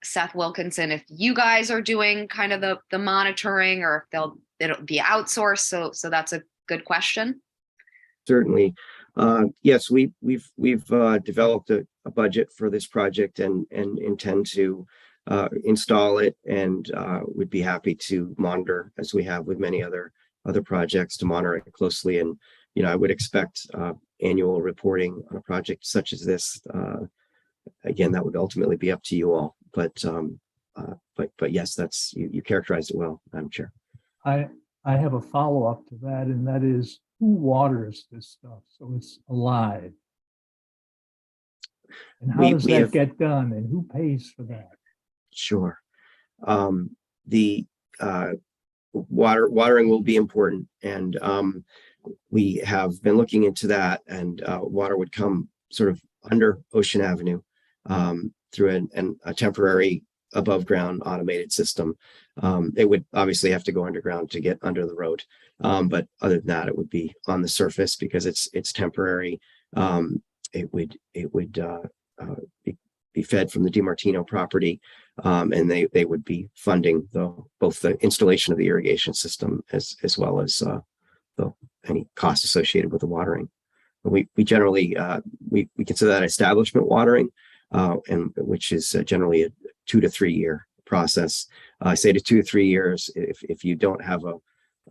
Seth Wilkinson, if you guys are doing kind of the monitoring or if it'll be outsourced. So that's a good question. Certainly. Yes, we've developed a budget for this project and intend to install it, and would be happy to monitor, as we have with many other projects, to monitor it closely. And I would expect annual reporting on a project such as this. Again, that would ultimately be up to you all, but yes, that's you characterized it well, Madam Chair. I have a follow-up to that, and that is, who waters this stuff so it's alive? And how does that get done, and who pays for that? Sure. The watering will be important, and we have been looking into that, and water would come sort of under Ocean Avenue through a temporary above ground automated system. It would obviously have to go underground to get under the road. But other than that, it would be on the surface because it's temporary. be fed from the DiMartino property. And they would be funding both the installation of the irrigation system as well as any costs associated with the watering. We generally we consider that establishment watering, and which is generally a 2 to 3 year process. I say to 2 to 3 years if you don't have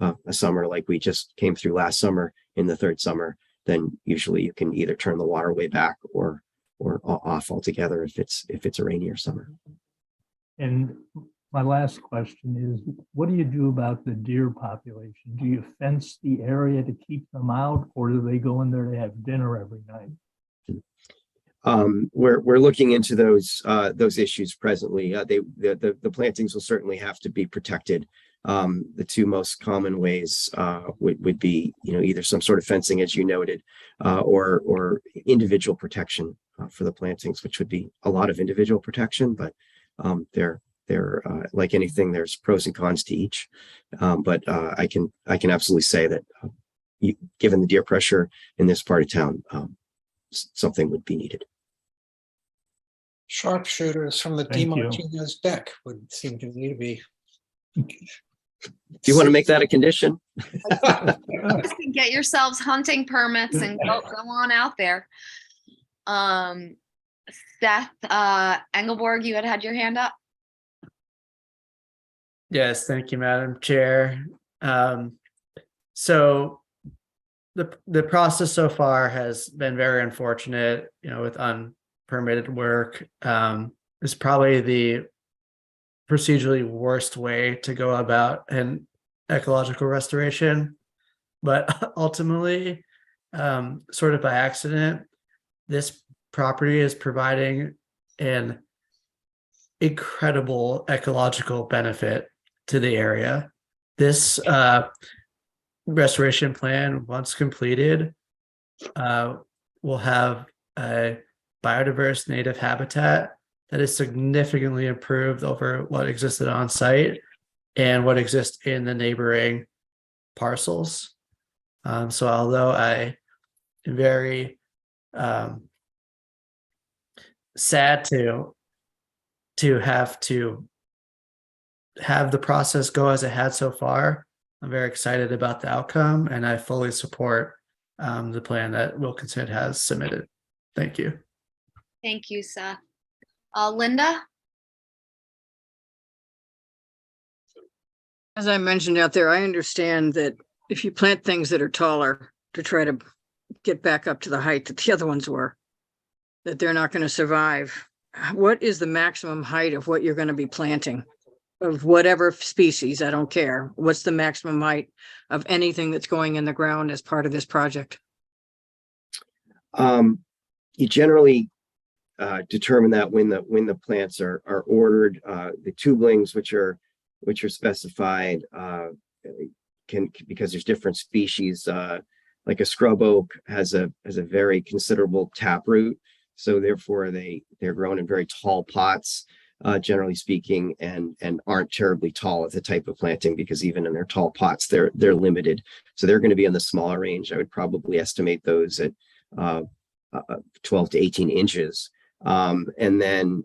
a summer like we just came through last summer in the third summer, then usually you can either turn the waterway back or off altogether if it's a rainier summer. And my last question is, what do you do about the deer population? Do you fence the area to keep them out, or do they go in there to have dinner every night? We're looking into those issues presently. The plantings will certainly have to be protected. The two most common ways would be, either some sort of fencing, as you noted, or individual protection for the plantings, which would be a lot of individual protection, but they're like anything, there's pros and cons to each. But I can absolutely say that given the deer pressure in this part of town, something would be needed. Sharpshooters from the DiMartino's deck would seem to me to be. Do you want to make that a condition? Get yourselves hunting permits and go on out there. Seth Engelborg, you had your hand up. Yes, thank you, Madam Chair. So the process so far has been very unfortunate, with unpermitted work. It's probably the procedurally worst way to go about an ecological restoration. But ultimately, sort of by accident, this property is providing an incredible ecological benefit to the area. This restoration plan, once completed, will have a biodiverse native habitat that is significantly improved over what existed on site and what exists in the neighboring parcels. So although I am very sad to have the process go as it had so far, I'm very excited about the outcome, and I fully support the plan that Wilkinson has submitted. Thank you. Thank you, Seth. Linda? As I mentioned out there, I understand that if you plant things that are taller to try to get back up to the height that the other ones were, that they're not going to survive. What is the maximum height of what you're going to be planting? Of whatever species, I don't care. What's the maximum height of anything that's going in the ground as part of this project? You generally determine that when the plants are ordered. The tubulings, which are specified, because there's different species. Like a scrub oak has a very considerable taproot, so therefore they're grown in very tall pots, generally speaking, and aren't terribly tall at the type of planting, because even in their tall pots they're limited. So they're going to be in the smaller range. I would probably estimate those at 12 to 18 inches. And then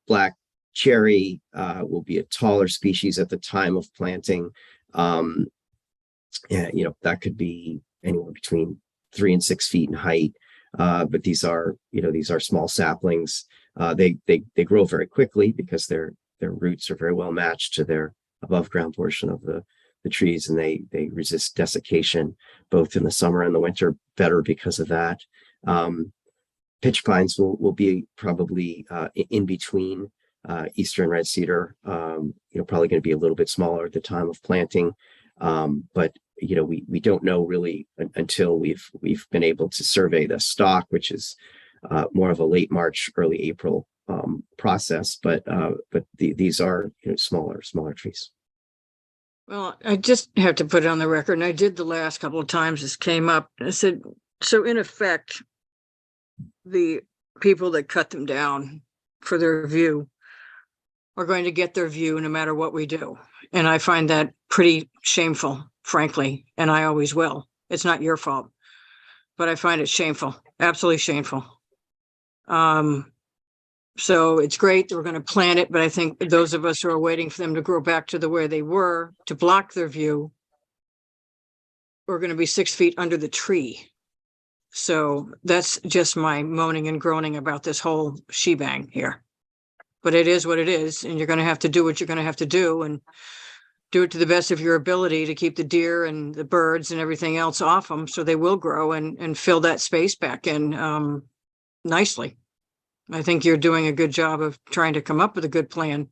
black cherry will be a taller species at the time of planting. That could be anywhere between 3 and 6 feet in height. But these are small saplings. They grow very quickly because their roots are very well matched to their above ground portion of the trees, and they resist desiccation both in the summer and the winter better because of that. Pitch pines will be probably in between eastern red cedar, probably going to be a little bit smaller at the time of planting. But we don't know really until we've been able to survey the stock, which is more of a late March, early April process. But these are smaller trees. Well, I just have to put it on the record, and I did the last couple of times this came up. I said, so in effect, the people that cut them down for their view are going to get their view no matter what we do. And I find that pretty shameful, frankly, and I always will. It's not your fault, but I find it shameful, absolutely shameful. So it's great that we're going to plant it, but I think those of us who are waiting for them to grow back to the where they were to block their view, we're going to be 6 feet under the tree. So that's just my moaning and groaning about this whole shebang here. But it is what it is, and you're going to have to do what you're going to have to do, and do it to the best of your ability to keep the deer and the birds and everything else off them, so they will grow and fill that space back in nicely. I think you're doing a good job of trying to come up with a good plan,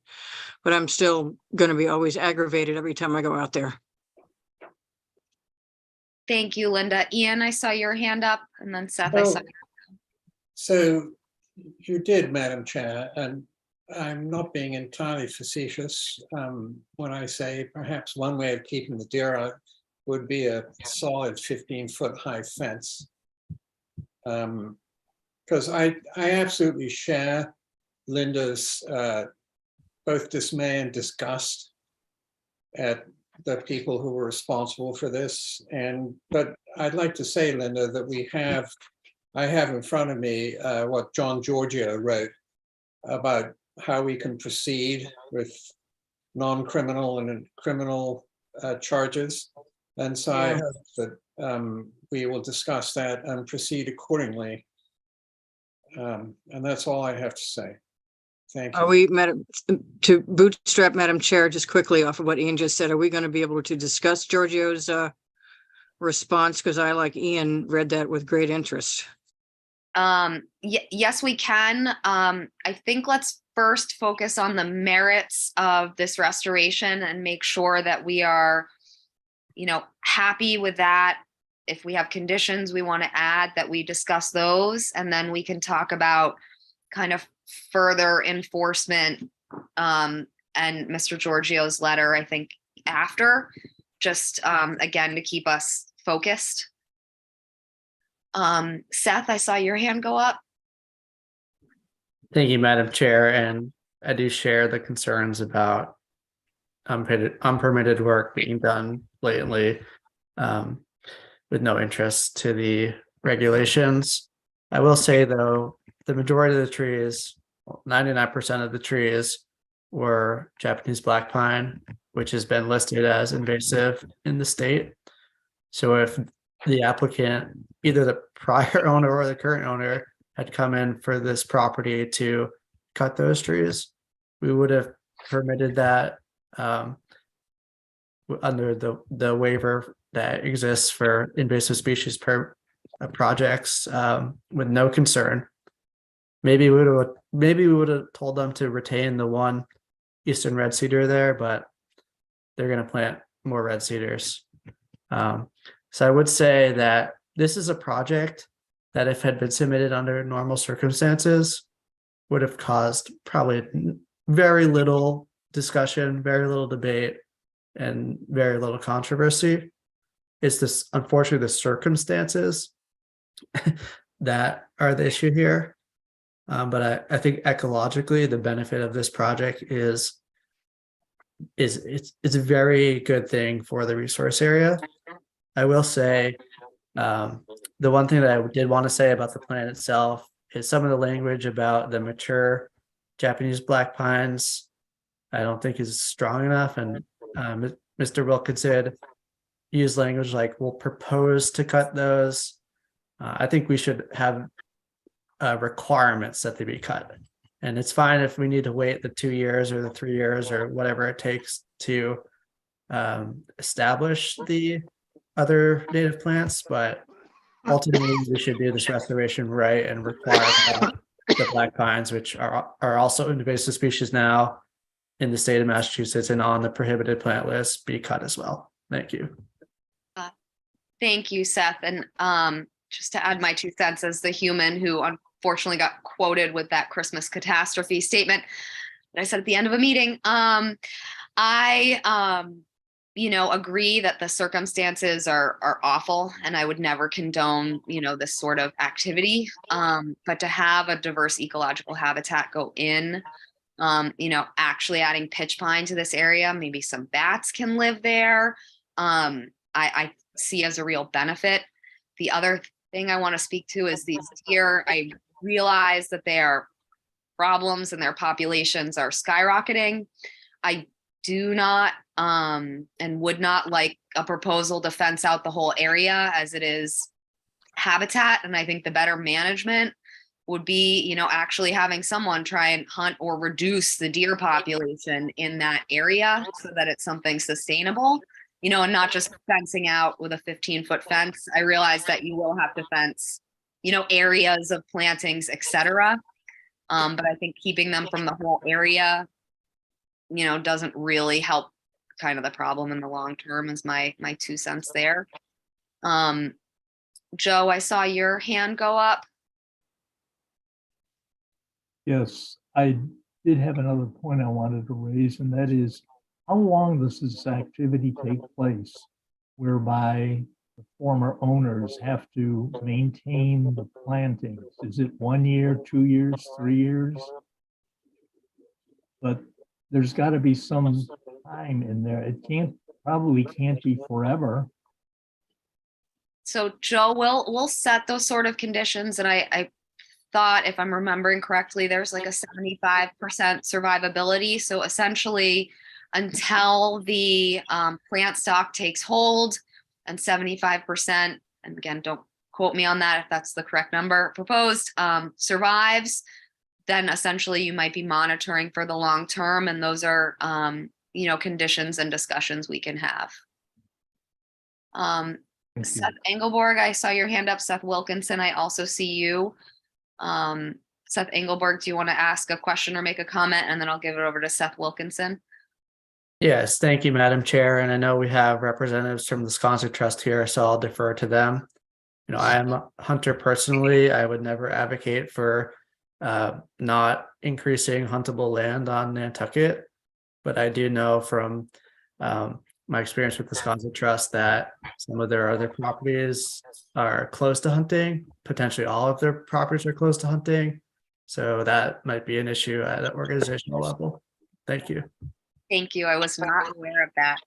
but I'm still going to be always aggravated every time I go out there. Thank you, Linda. Ian, I saw your hand up, and then Seth, I Oh, saw. So you did, Madam Chair, and I'm not being entirely facetious when I say perhaps one way of keeping the deer out would be a solid 15-foot high fence. Because I absolutely share Linda's both dismay and disgust at the people who were responsible for this. But I'd like to say, Linda, that I have in front of me what John Giorgio wrote about how we can proceed with non-criminal and criminal charges. And so I hope that we will discuss that and proceed accordingly. And that's all I have to say. Thank you. Are we, Madam, to bootstrap Madam Chair, just quickly off of what Ian just said, are we going to be able to discuss Giorgio's response? Because I, like Ian, read that with great interest. Yes, we can. I think let's first focus on the merits of this restoration and make sure that we are, happy with that. If we have conditions we want to add, that we discuss those, and then we can talk about kind of further enforcement and Mr. Giorgio's letter, I think, after, just again, to keep us focused. Seth, I saw your hand go up. Thank you, Madam Chair, and I do share the concerns about unpermitted work being done blatantly with no interest to the regulations. I will say, though, the majority of the trees, 99% of the trees, were Japanese black pine, which has been listed as invasive in the state. So if the applicant, either the prior owner or the current owner, had come in for this property to cut those trees, we would have permitted that under the waiver that exists for invasive species projects with no concern. Maybe we would have told them to retain the one eastern red cedar there, but they're going to plant more red cedars. So I would say that this is a project that, if had been submitted under normal circumstances, would have caused probably very little discussion, very little debate, and very little controversy. It's this, unfortunately, the circumstances that are the issue here. But I think ecologically, the benefit of this project is it's a very good thing for the resource area. I will say, the one thing that I did want to say about the plan itself is some of the language about the mature Japanese black pines, I don't think is strong enough. And Mr. Wilkinson used language like, we'll propose to cut those. I think we should have requirements that they be cut. And it's fine if we need to wait the 2 years or the 3 years or whatever it takes to establish the other native plants, but ultimately we should do this restoration right and require that the black pines, which are also invasive species now in the state of Massachusetts and on the prohibited plant list, be cut as well. Thank you. Thank you, Seth. And just to add my 2 cents as the human who unfortunately got quoted with that Christmas catastrophe statement that I said at the end of a meeting, I agree that the circumstances are awful, and I would never condone, this sort of activity. But to have a diverse ecological habitat go in, actually adding pitch pine to this area, maybe some bats can live there. I see as a real benefit. The other thing I want to speak to is these deer. I realize that they are problems and their populations are skyrocketing. I do not and would not like a proposal to fence out the whole area as it is habitat. And I think the better management would be, you know, actually having someone try and hunt or reduce the deer population in that area so that it's something sustainable, you know, and not just fencing out with a 15-foot fence. I realize that you will have to fence, you know, areas of plantings, etc. But I think keeping them from the whole area, you know, doesn't really help kind of the problem in the long term is my 2 cents there. Joe, I saw your hand go up. Yes, I did have another point I wanted to raise, and that is, how long does this activity take place whereby the former owners have to maintain the plantings? Is it 1 year, 2 years, 3 years? But there's got to be some time in there. It probably can't be forever. So Joe, we'll set those sort of conditions, and I thought, if I'm remembering correctly, there's like a 75% survivability. So essentially, until the plant stock takes hold and 75%, and again, don't quote me on that if that's the correct number proposed, survives, then essentially you might be monitoring for the long term. And those are, you know, conditions and discussions we can have. Seth Engelborg, I saw your hand up. Seth Wilkinson, I also see you. Seth Engelborg, do you want to ask a question or make a comment? And then I'll give it over to Seth Wilkinson. Yes, thank you, Madam Chair. And I know we have representatives from the Sconset Trust here, so I'll defer to them. You know, I am a hunter personally. I would never advocate for not increasing huntable land on Nantucket, but I do know from my experience with the Sconset Trust that some of their other properties are close to hunting. Potentially all of their properties are close to hunting. So that might be an issue at an organizational level. Thank you. Thank you. I was not aware of that.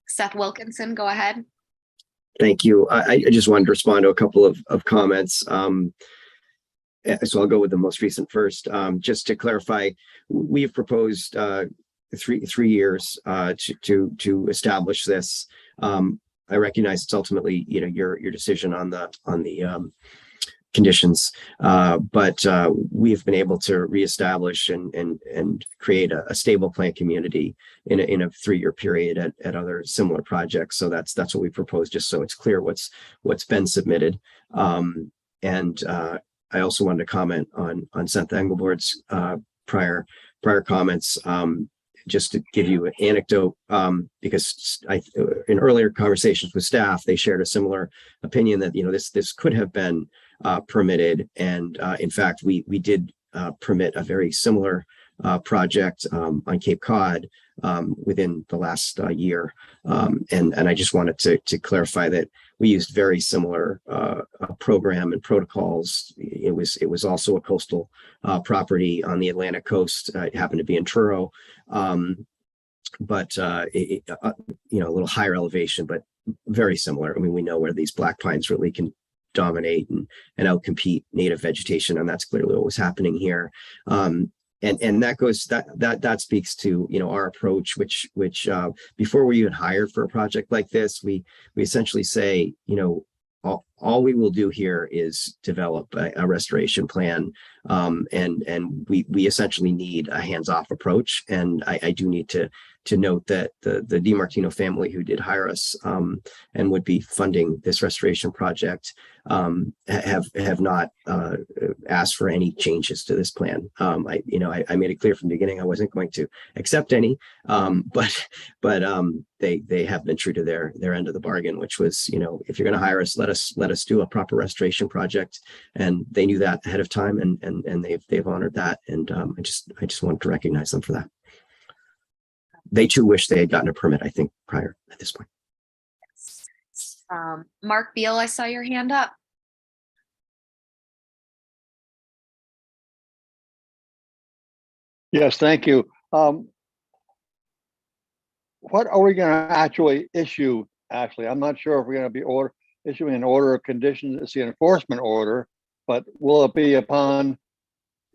Seth Wilkinson, go ahead. Thank you. I just wanted to respond to a couple of comments. So I'll go with the most recent first. Just to clarify, we've proposed 3 years to establish this. I recognize it's ultimately, you know, your decision on the conditions, but we've been able to reestablish and create a stable plant community in a 3-year period at other similar projects. So that's what we propose, just so it's clear what's been submitted. And I also wanted to comment on Seth Engelborg's prior comments. Just to give you an anecdote, because in earlier conversations with staff, they shared a similar opinion that, you know, this could have been permitted. And in fact, we did permit a very similar project on Cape Cod within the last year. And I just wanted to clarify that we used very similar program and protocols. It was also a coastal property on the Atlantic coast. It happened to be in Truro, but you know, a little higher elevation, but very similar. I mean, we know where these black pines really can dominate and outcompete native vegetation, and that's clearly what was happening here. And that speaks to, you know, our approach, which before we even hired for a project like this, we essentially say, you know, all we will do here is develop a restoration plan, and we essentially need a hands-off approach. And I do need to note that the DiMartino family, who did hire us and would be funding this restoration project, have not asked for any changes to this plan. I made it clear from the beginning I wasn't going to accept any, but they have been true to their end of the bargain, which was, you know, if you're going to hire us, let us do a proper restoration project. And they knew that ahead of time, and they've honored that. And I just wanted to recognize them for that. They too wish they had gotten a permit, I think, prior at this point. Mark Beal, I saw your hand up. Yes, thank you. What are we going to actually issue? Actually, I'm not sure if we're going to be issuing an order of conditions. It's the enforcement order, but will it be upon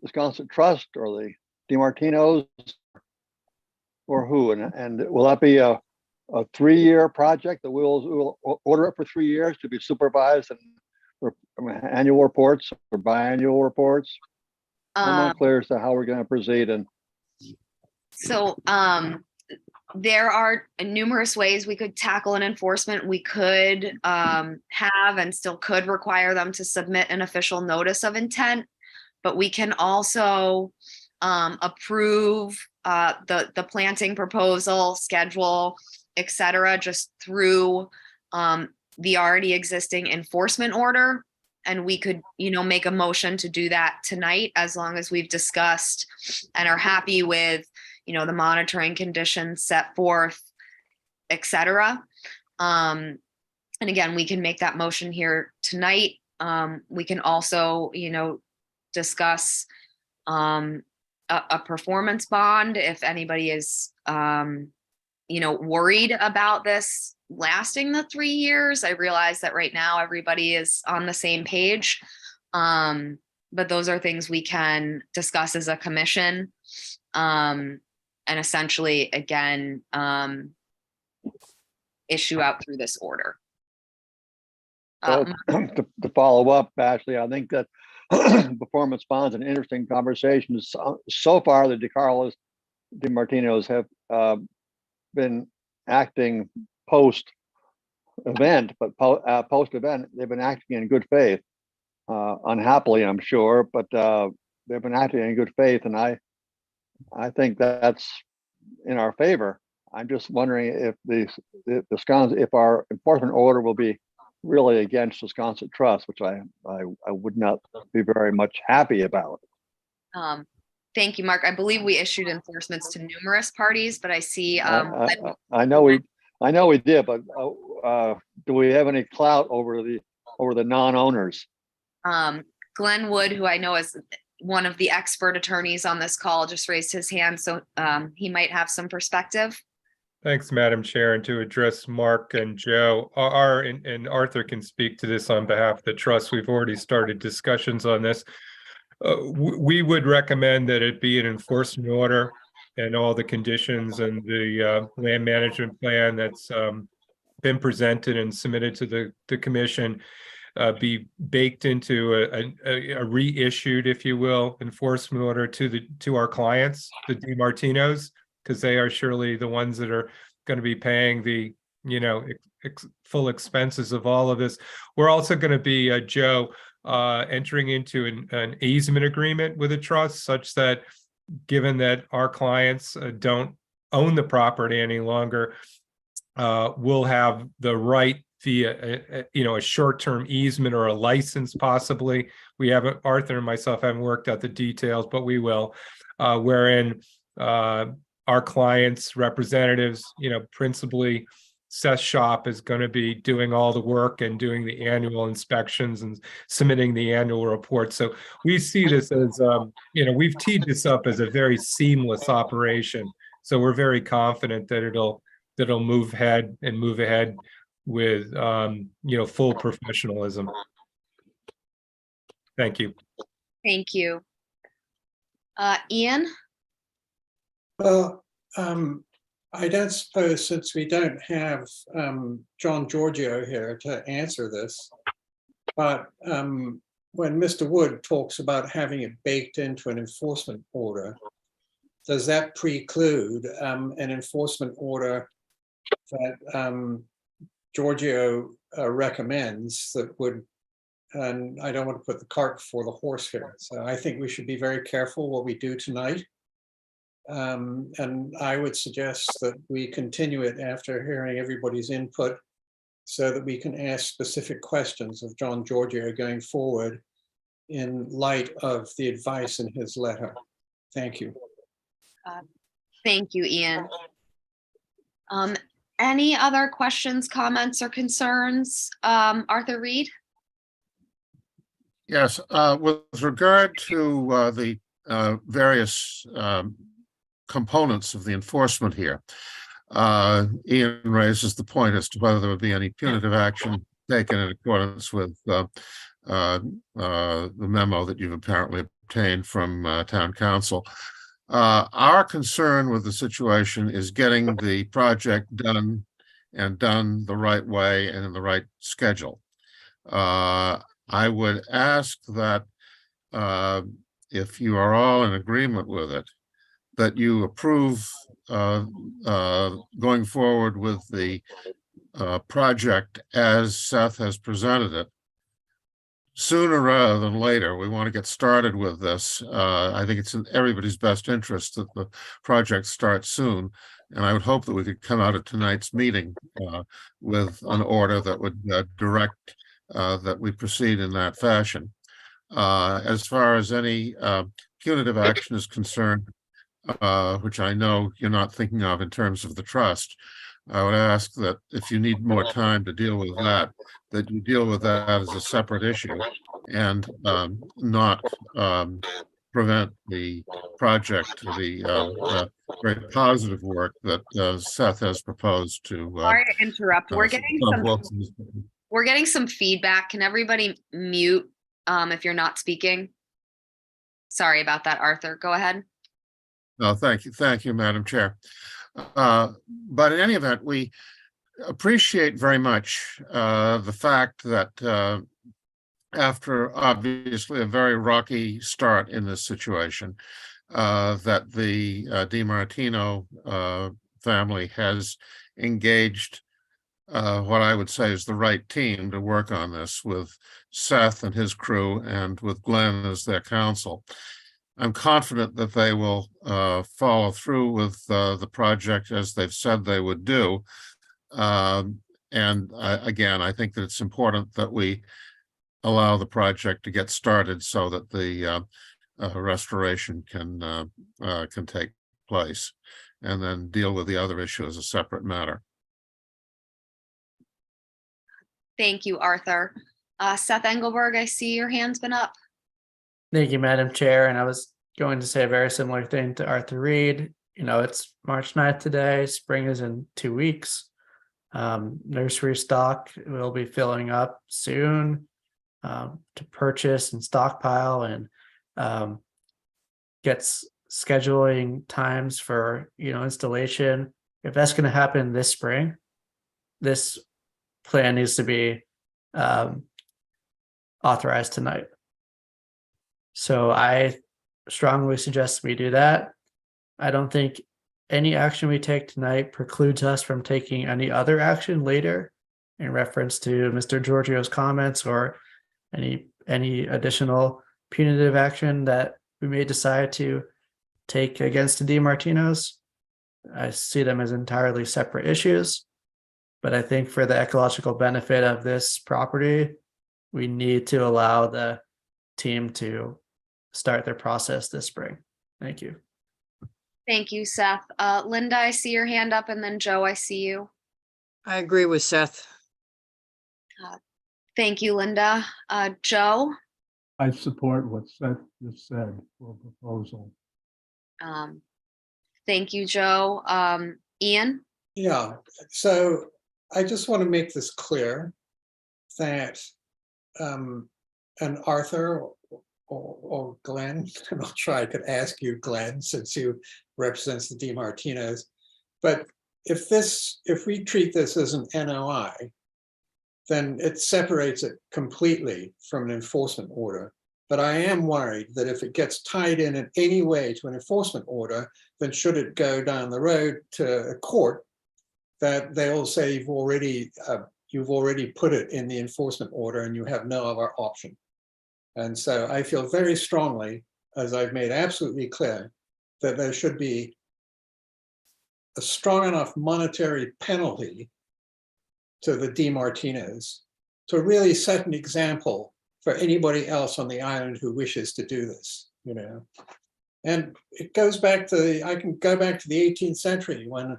Wisconsin Trust or the DiMartinos or who? And will that be a 3-year project that we'll order it for 3 years to be supervised and for annual reports or biannual reports? I'm unclear as to how we're going to proceed. And so there are numerous ways we could tackle an enforcement. We could have and still could require them to submit an official notice of intent, but we can also approve the planting proposal, schedule, etc., just through the already existing enforcement order. And we could, make a motion to do that tonight, as long as we've discussed and are happy with, the monitoring conditions set forth, etc. And again, we can make that motion here tonight. We can also, discuss a performance bond if anybody is, worried about this lasting the 3 years. I realize that right now everybody is on the same page. But those are things we can discuss as a commission. And essentially, again, issue out through this order. to follow up, Ashley, I think that performance bonds, an interesting conversation. So far, the DiMartinos have been acting post-event, but post-event, they've been acting in good faith. Unhappily, I'm sure, but they've been acting in good faith, and I think that's in our favor. I'm just wondering if our enforcement order will be really against Wisconsin Trust, which I would not be very much happy about. Thank you, Mark. I believe we issued enforcements to numerous parties, but I see. I know we did, but do we have any clout over the non-owners? Glenn Wood, who I know is one of the expert attorneys on this call, just raised his hand, so he might have some perspective. Thanks, Madam Chair. And to address Mark and Joe, and Arthur can speak to this on behalf of the trust. We've already started discussions on this. We would recommend that it be an enforcement order and all the conditions and the land management plan that's been presented and submitted to the commission be baked into a reissued, if you will, enforcement order to our clients, the DiMartinos, because they are surely the ones that are going to be paying the full expenses of all of this. We're also going to be, Joe, entering into an easement agreement with the trust, such that given that our clients don't own the property any longer, we'll have the right via a short-term easement or a license, possibly. We haven't, Arthur and myself haven't worked out the details, but we will, wherein our clients' representatives, principally Seth Shop, is going to be doing all the work and doing the annual inspections and submitting the annual report. So we see this as, we've teed this up as a very seamless operation. So we're very confident that it'll move ahead with, full professionalism. Thank you. Thank you. Ian? Well, I don't suppose, since we don't have John Giorgio here to answer this, but when Mr. Wood talks about having it baked into an enforcement order, does that preclude an enforcement order that Giorgio recommends that would, and I don't want to put the cart before the horse here. So I think we should be very careful what we do tonight. And I would suggest that we continue it after hearing everybody's input so that we can ask specific questions of John Giorgio going forward in light of the advice in his letter. Thank you. Thank you, Ian. Any other questions, comments, or concerns? Arthur Reed? Yes, with regard to the various components of the enforcement here, Ian raises the point as to whether there would be any punitive action taken in accordance with the memo that you've apparently obtained from town council. Our concern with the situation is getting the project done and done the right way and in the right schedule. I would ask that if you are all in agreement with it, that you approve going forward with the project as Seth has presented it. Sooner rather than later, we want to get started with this. I think it's in everybody's best interest that the project starts soon. And I would hope that we could come out of tonight's meeting with an order that would direct that we proceed in that fashion. As far as any punitive action is concerned, which I know you're not thinking of in terms of the trust, I would ask that if you need more time to deal with that, that you deal with that as a separate issue and not prevent the project, the very positive work that Seth has proposed to. Sorry to interrupt. We're getting some feedback. Can everybody mute if you're not speaking? Sorry about that, Arthur. Go ahead. No, thank you, Madam Chair. But in any event, we appreciate very much the fact that after obviously a very rocky start in this situation, that the DiMartino family has engaged what I would say is the right team to work on this, with Seth and his crew and with Glenn as their counsel. I'm confident that they will follow through with the project as they've said they would do. Again, I think that it's important that we allow the project to get started so that the restoration can take place, and then deal with the other issue as a separate matter. Thank you, Arthur. Seth Engelberg, I see your hand's been up. Thank you, Madam Chair. And I was going to say a very similar thing to Arthur Reed. You know, it's March 9th today. Spring is in 2 weeks. Nursery stock will be filling up soon to purchase and stockpile, and gets scheduling times for, installation. If that's going to happen this spring, this plan needs to be authorized tonight. So I strongly suggest we do that. I don't think any action we take tonight precludes us from taking any other action later in reference to Mr. Giorgio's comments, or any additional punitive action that we may decide to take against the DiMartinos. I see them as entirely separate issues, but I think for the ecological benefit of this property, we need to allow the team to start their process this spring. Thank you. Thank you, Seth. Linda, I see your hand up, and then Joe, I see you. I agree with Seth. Thank you, Linda. Joe? I support what Seth just said for proposal. Thank you, Joe. Ian? Yeah, so I just want to make this clear that and Arthur or Glenn, I'm not sure I could ask you, Glenn, since you represent the DiMartinos, but if we treat this as an NOI, then it separates it completely from an enforcement order. But I am worried that if it gets tied in any way to an enforcement order, then should it go down the road to a court, that they'll say you've already put it in the enforcement order and you have no other option. And so I feel very strongly, as I've made absolutely clear, that there should be a strong enough monetary penalty to the DiMartinos to really set an example for anybody else on the island who wishes to do this, And it goes back to I can go back to the 18th century when,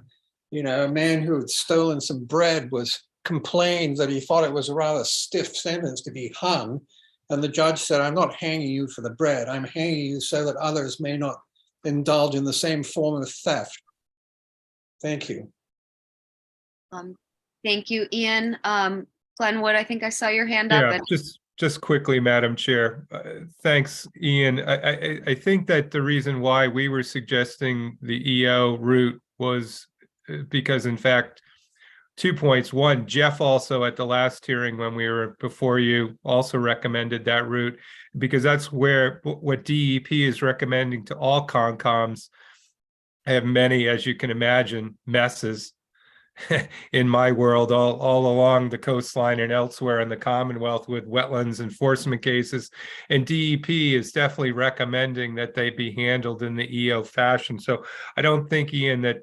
a man who had stolen some bread complained that he thought it was a rather stiff sentence to be hung. And the judge said, I'm not hanging you for the bread. I'm hanging you so that others may not indulge in the same form of theft. Thank you. Thank you, Ian. Glenwood, I think I saw your hand up. Yeah, just quickly, Madam Chair. Thanks, Ian. I think that the reason why we were suggesting the EO route was because, in fact, 2 points. One, Jeff also at the last hearing when we were before you also recommended that route, because that's where what DEP is recommending to all Concoms. I have many, as you can imagine, messes in my world all along the coastline and elsewhere in the Commonwealth with wetlands enforcement cases. And DEP is definitely recommending that they be handled in the EO fashion. So I don't think, Ian, that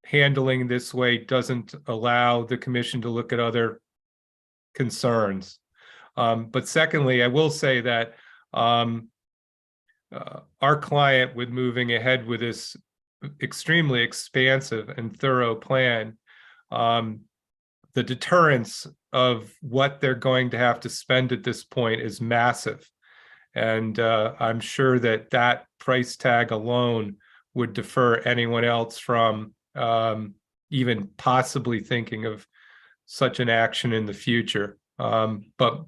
handling this way doesn't allow the commission to look at other concerns. But secondly, I will say that our client, with moving ahead with this extremely expansive and thorough plan, the deterrence of what they're going to have to spend at this point is massive. And I'm sure that that price tag alone would defer anyone else from even possibly thinking of such an action in the future. But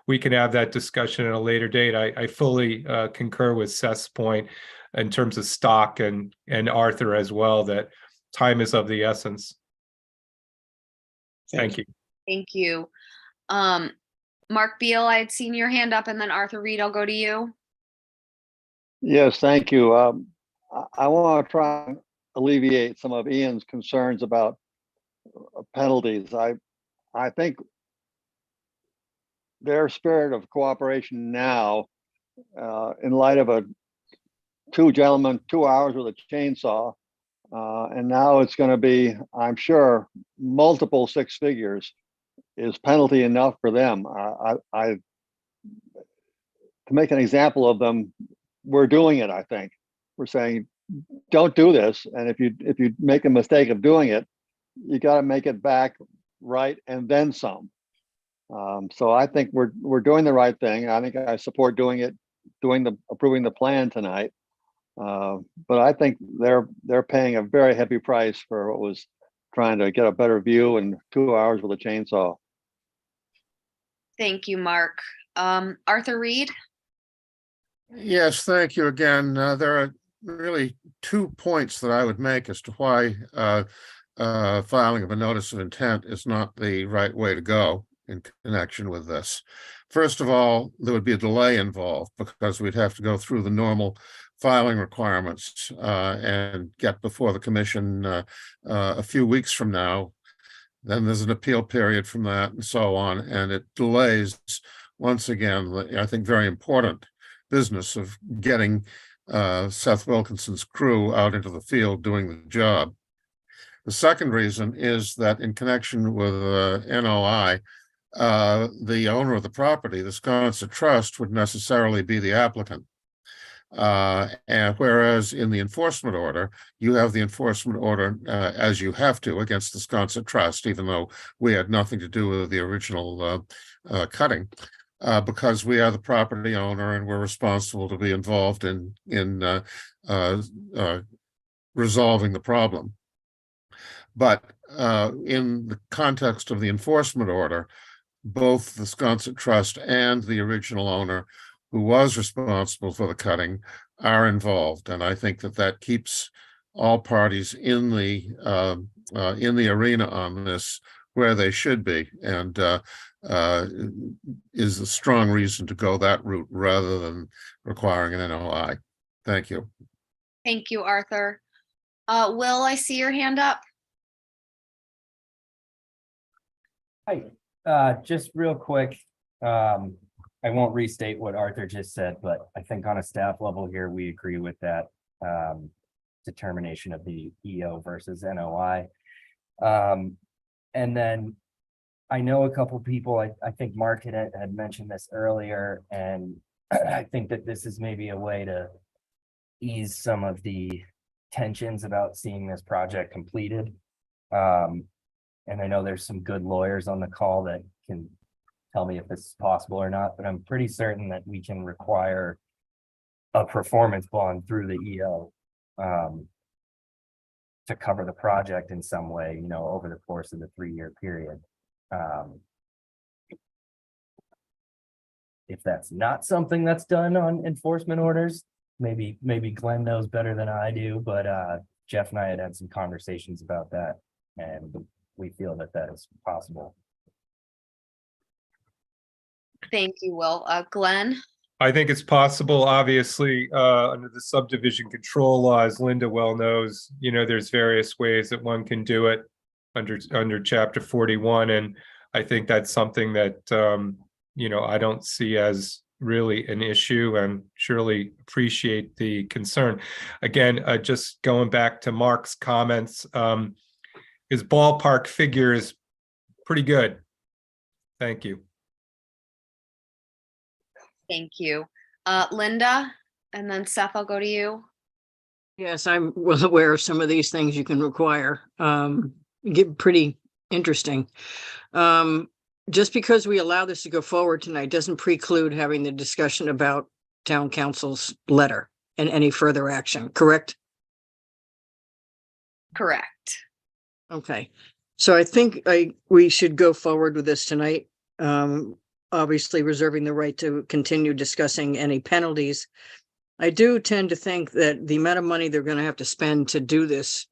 we can have that discussion at a later date. I fully concur with Seth's point in terms of stock and Arthur as well, that time is of the essence. Thank you. Thank you. Mark Beal, I had seen your hand up, and then Arthur Reed, I'll go to you. Yes, thank you. I want to try and alleviate some of Ian's concerns about penalties. I think their spirit of cooperation now, in light of two gentlemen, 2 hours with a chainsaw, and now it's going to be, I'm sure, multiple six figures, is penalty enough for them. To make an example of them, we're doing it. I think we're saying, don't do this, and if you make a mistake of doing it, you got to make it back right and then some. So I think we're doing the right thing. I think I support approving the plan tonight. But I think they're paying a very heavy price for what was trying to get a better view in 2 hours with a chainsaw. Thank you, Mark. Arthur Reed. Yes, thank you again. There are really 2 points that I would make as to why filing of a notice of intent is not the right way to go in connection with this. First of all, there would be a delay involved because we'd have to go through the normal filing requirements and get before the commission a few weeks from now. Then there's an appeal period from that and so on, and it delays, once again, I think very important business of getting Seth Wilkinson's crew out into the field doing the job. The second reason is that in connection with NOI, the owner of the property, the Sconset Trust, would necessarily be the applicant. And whereas in the enforcement order, you have the enforcement order as you have to against the Sconset Trust, even though we had nothing to do with the original cutting, because we are the property owner and we're responsible to be involved in resolving the problem. But in the context of the enforcement order, both the Sconset Trust and the original owner, who was responsible for the cutting, are involved, and I think that keeps all parties in the arena on this where they should be, and is a strong reason to go that route rather than requiring an NOI. Thank you. Thank you, Arthur. Will, I see your hand up. Hi, just real quick. I won't restate what Arthur just said, but I think on a staff level here, we agree with that determination of the EO versus NOI. And then I know a couple people, I think Mark had mentioned this earlier, and I think that this is maybe a way to ease some of the tensions about seeing this project completed. And I know there's some good lawyers on the call that can tell me if this is possible or not, but I'm pretty certain that we can require a performance bond through the EO to cover the project in some way, over the course of the 3-year period. if that's not something that's done on enforcement orders, maybe Glenn knows better than I do, but Jeff and I had some conversations about that, and we feel that that is possible. Thank you, Will. Glenn? I think it's possible, obviously, under the subdivision control laws, Linda well knows, there's various ways that one can do it under chapter 41. And I think that's something that, I don't see as really an issue, and surely appreciate the concern. Again, just going back to Mark's comments, his ballpark figure is pretty good. Thank you. Thank you. Linda, and then Seth, I'll go to you. Yes, I'm well aware of some of these things you can require. Get pretty interesting. Just because we allow this to go forward tonight doesn't preclude having the discussion about town council's letter and any further action, correct? Correct. Okay, so I think we should go forward with this tonight. Obviously reserving the right to continue discussing any penalties. I do tend to think that the amount of money they're going to have to spend to do this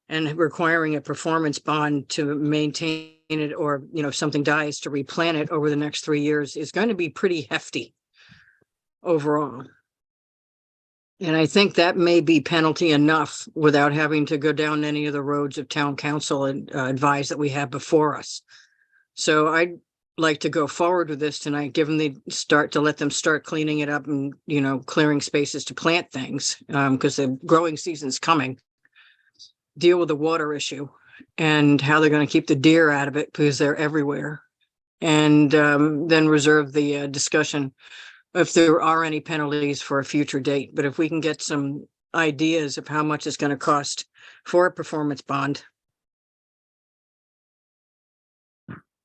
and requiring a performance bond to maintain it, or, if something dies, to replant it over the next 3 years is going to be pretty hefty overall. And I think that may be penalty enough without having to go down any of the roads of town council and advise that we have before us. So I'd like to go forward with this tonight, given the to let them start cleaning it up and, clearing spaces to plant things, because the growing season's coming. Deal with the water issue and how they're going to keep the deer out of it, because they're everywhere. And then reserve the discussion if there are any penalties for a future date. But if we can get some ideas of how much it's going to cost for a performance bond.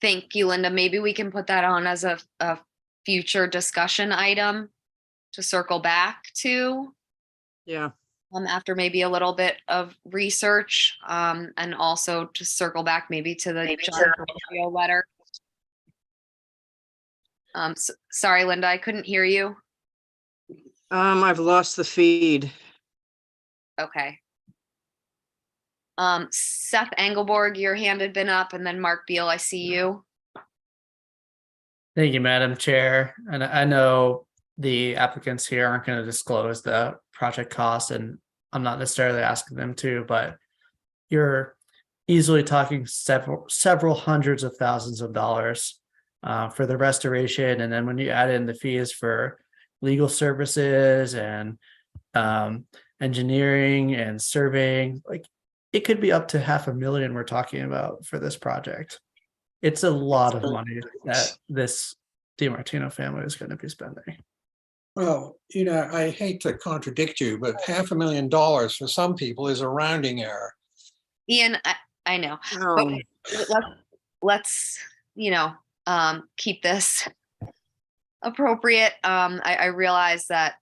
Thank you, Linda. Maybe we can put that on as a future discussion item to circle back to. Yeah. After maybe a little bit of research, and also to circle back maybe to the John Giorgio letter. Sorry, Linda, I couldn't hear you. I've lost the feed. Okay. Seth Engelborg, your hand had been up, and then Mark Beal, I see you. Thank you, Madam Chair. And I know the applicants here aren't going to disclose the project cost, and I'm not necessarily asking them to, but you're easily talking several hundreds of thousands of dollars for the restoration. And then when you add in the fees for legal services and engineering and surveying, it could be up to $500,000 we're talking about for this project. It's a lot of money that this DiMartino family is going to be spending. Well, I hate to contradict you, but $500,000 for some people is a rounding error. Ian, I know. Oh. But let's keep this appropriate. I realize that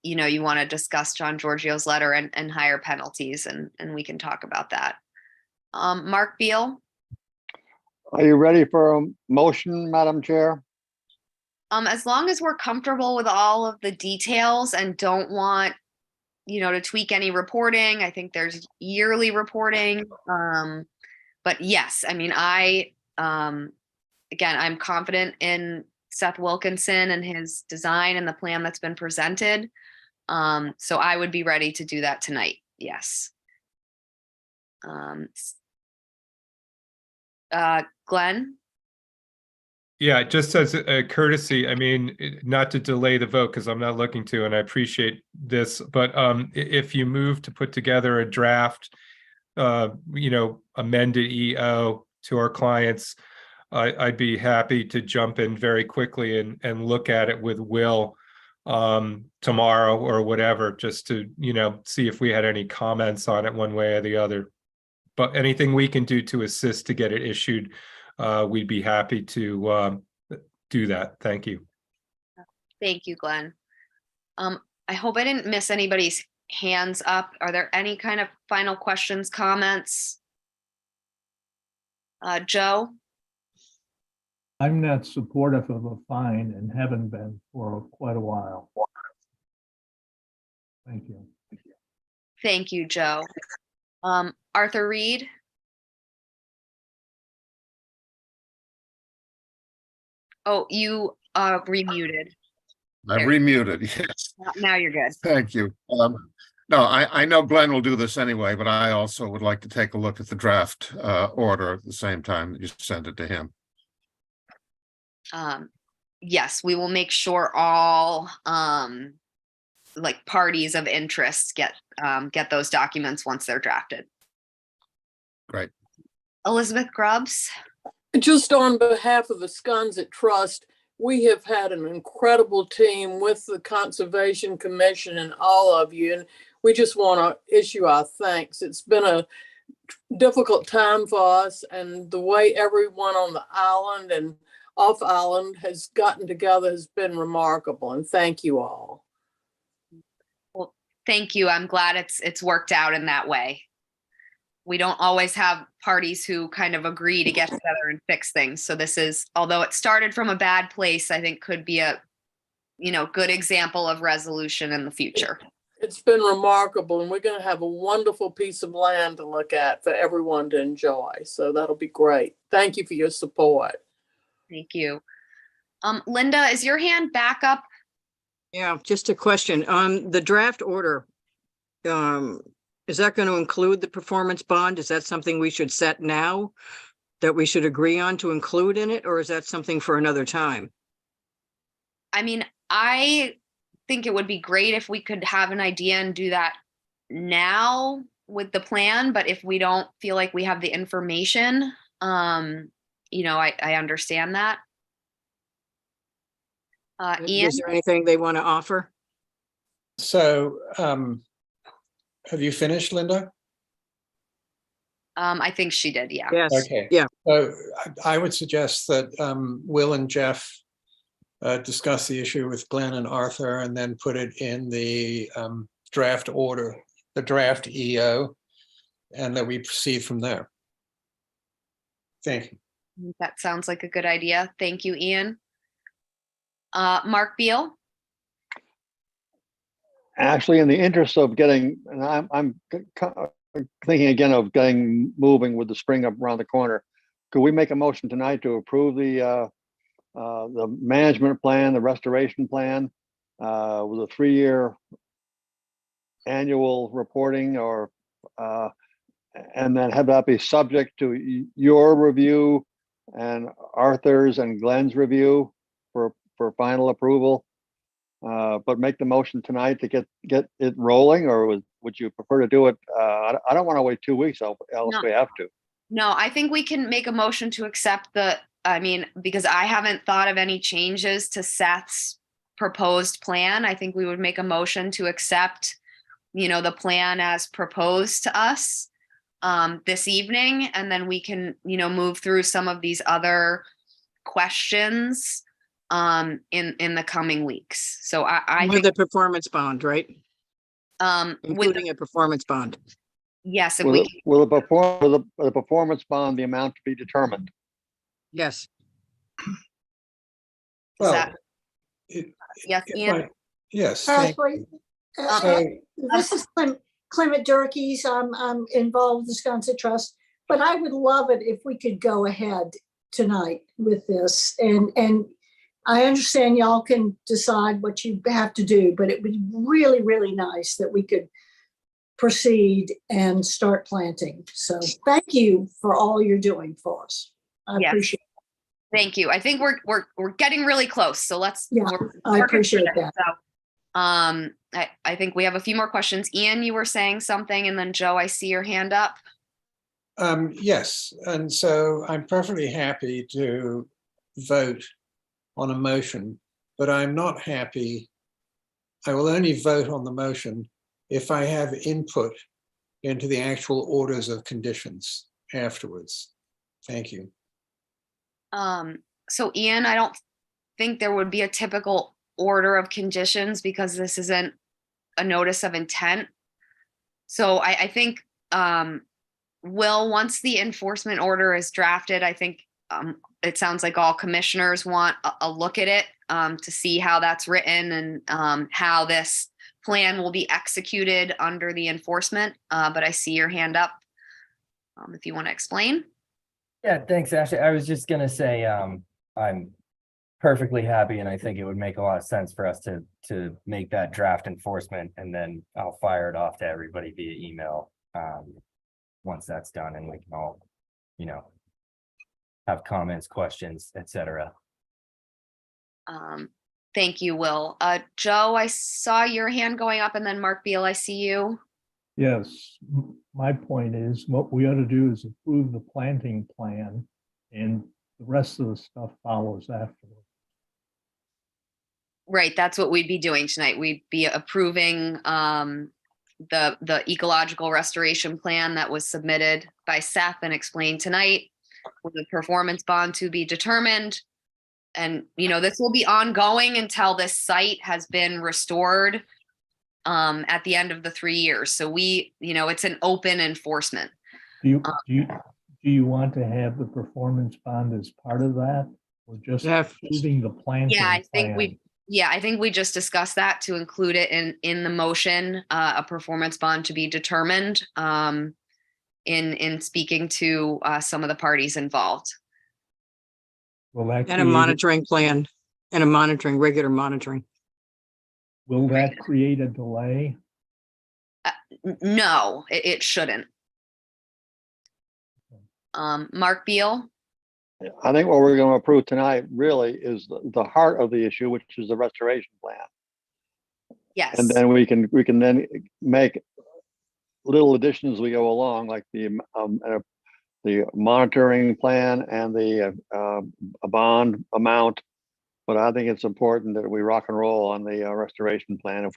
you want to discuss John Giorgio's letter and higher penalties, and we can talk about that. Mark Beal. Are you ready for a motion, Madam Chair? As long as we're comfortable with all of the details and don't want, to tweak any reporting. I think there's yearly reporting. But yes, again, I'm confident in Seth Wilkinson and his design and the plan that's been presented. So I would be ready to do that tonight. Yes. Glenn? Yeah, just as a courtesy, not to delay the vote, because I'm not looking to, and I appreciate this, but if you move to put together a draft, amended EO to our clients, I'd be happy to jump in very quickly and look at it with Will tomorrow or whatever, just to, see if we had any comments on it one way or the other. But anything we can do to assist to get it issued, we'd be happy to do that. Thank you. Thank you, Glenn. I hope I didn't miss anybody's hands up. Are there any kind of final questions, comments? Joe? I'm not supportive of a fine and haven't been for quite a while. Thank you. Thank you, Joe. Arthur Reed? Oh, you remuted. I There. remuted, yes. Now you're good. Thank you. No, I know Glenn will do this anyway, but I also would like to take a look at the draft order at the same time that you send it to him. Yes, we will make sure all like parties of interest get those documents once they're drafted. Great. Elizabeth Grubbs? Just on behalf of the Sconset Trust, we have had an incredible team with the Conservation Commission and all of you, and we just want to issue our thanks. It's been a difficult time for us, and the way everyone on the island and off island has gotten together has been remarkable, and thank you all. Well, thank you. I'm glad it's worked out in that way. We don't always have parties who kind of agree to get together and fix things. So this is, although it started from a bad place, I think could be a, good example of resolution in the future. It's been remarkable, and we're going to have a wonderful piece of land to look at for everyone to enjoy. So that'll be great. Thank you for your support. Thank you. Linda, is your hand back up? Yeah, just a question on the draft order. Is that going to include the performance bond? Is that something we should set now that we should agree on to include in it? Or is that something for another time? I mean, I think it would be great if we could have an idea and do that now with the plan. But if we don't feel like we have the information, I understand that. Ian? Is there anything they want to offer? So, have you finished, Linda? I think she did, yeah. Yes. Okay. Yeah. So I would suggest that Will and Jeff discuss the issue with Glenn and Arthur, and then put it in the draft order, the draft EO, and that we proceed from there. Thank you. That sounds like a good idea. Thank you, Ian. Mark Beal? Actually, in the interest of getting, and I'm thinking again of moving with the spring up around the corner. Could we make a motion tonight to approve the management plan, the restoration plan, with a 3-year annual reporting, or and then have that be subject to your review and Arthur's and Glenn's review for final approval? But make the motion tonight to get it rolling, or would you prefer to do it? I don't want to wait 2 weeks, else we have to. No, I think we can make a motion to accept because I haven't thought of any changes to Seth's proposed plan. I think we would make a motion to accept, the plan as proposed to us this evening, and then we can, move through some of these other questions in the coming weeks. So I with think the performance bond, right? Including a performance bond. Yes. Will the performance bond, the amount to be determined? Yes. Well, yes, Ian? Yes. Thank you. This is Clement Durkees. I'm involved with the Sconset Trust, but I would love it if we could go ahead tonight with this. And I understand y'all can decide what you have to do, but it would be really, really nice that we could proceed and start planting. So thank you for all you're doing for us. I appreciate it. Thank you. I think we're getting really close. So let's. Yeah, I appreciate that. So, I think we have a few more questions. Ian, you were saying something, and then Joe, I see your hand up. Yes, and so I'm perfectly happy to vote on a motion, but I'm not happy. I will only vote on the motion if I have input into the actual orders of conditions afterwards. Thank you. So Ian, I don't think there would be a typical order of conditions because this isn't a notice of intent. So I think, Will, once the enforcement order is drafted, I think it sounds like all commissioners want a look at it to see how that's written and how this plan will be executed under the enforcement. But I see your hand up. If you want to explain. Yeah, thanks, Ashley. I was just gonna say, I'm perfectly happy, and I think it would make a lot of sense for us to make that draft enforcement, and then I'll fire it off to everybody via email. Once that's done, and we can all, have comments, questions, etc. Thank you, Will. Joe, I saw your hand going up, and then Mark Beal, I see you. Yes, my point is what we ought to do is approve the planting plan and the rest of the stuff follows afterwards. Right, that's what we'd be doing tonight. We'd be approving the ecological restoration plan that was submitted by Seth and explained tonight, with the performance bond to be determined. And, this will be ongoing until this site has been restored at the end of the 3 years. So it's an open enforcement. Do you want to have the performance bond as part of that, or just approving the planting? Yeah, I think we just discussed that to include it in the motion, a performance bond to be determined in speaking to some of the parties involved. And a monitoring plan and regular monitoring. Will that create a delay? No, it shouldn't. Mark Beal? I think what we're going to approve tonight really is the heart of the issue, which is the restoration plan. Yes. And then we can then make little additions as we go along, like the monitoring plan and the a bond amount. But I think it's important that we rock and roll on the restoration plan if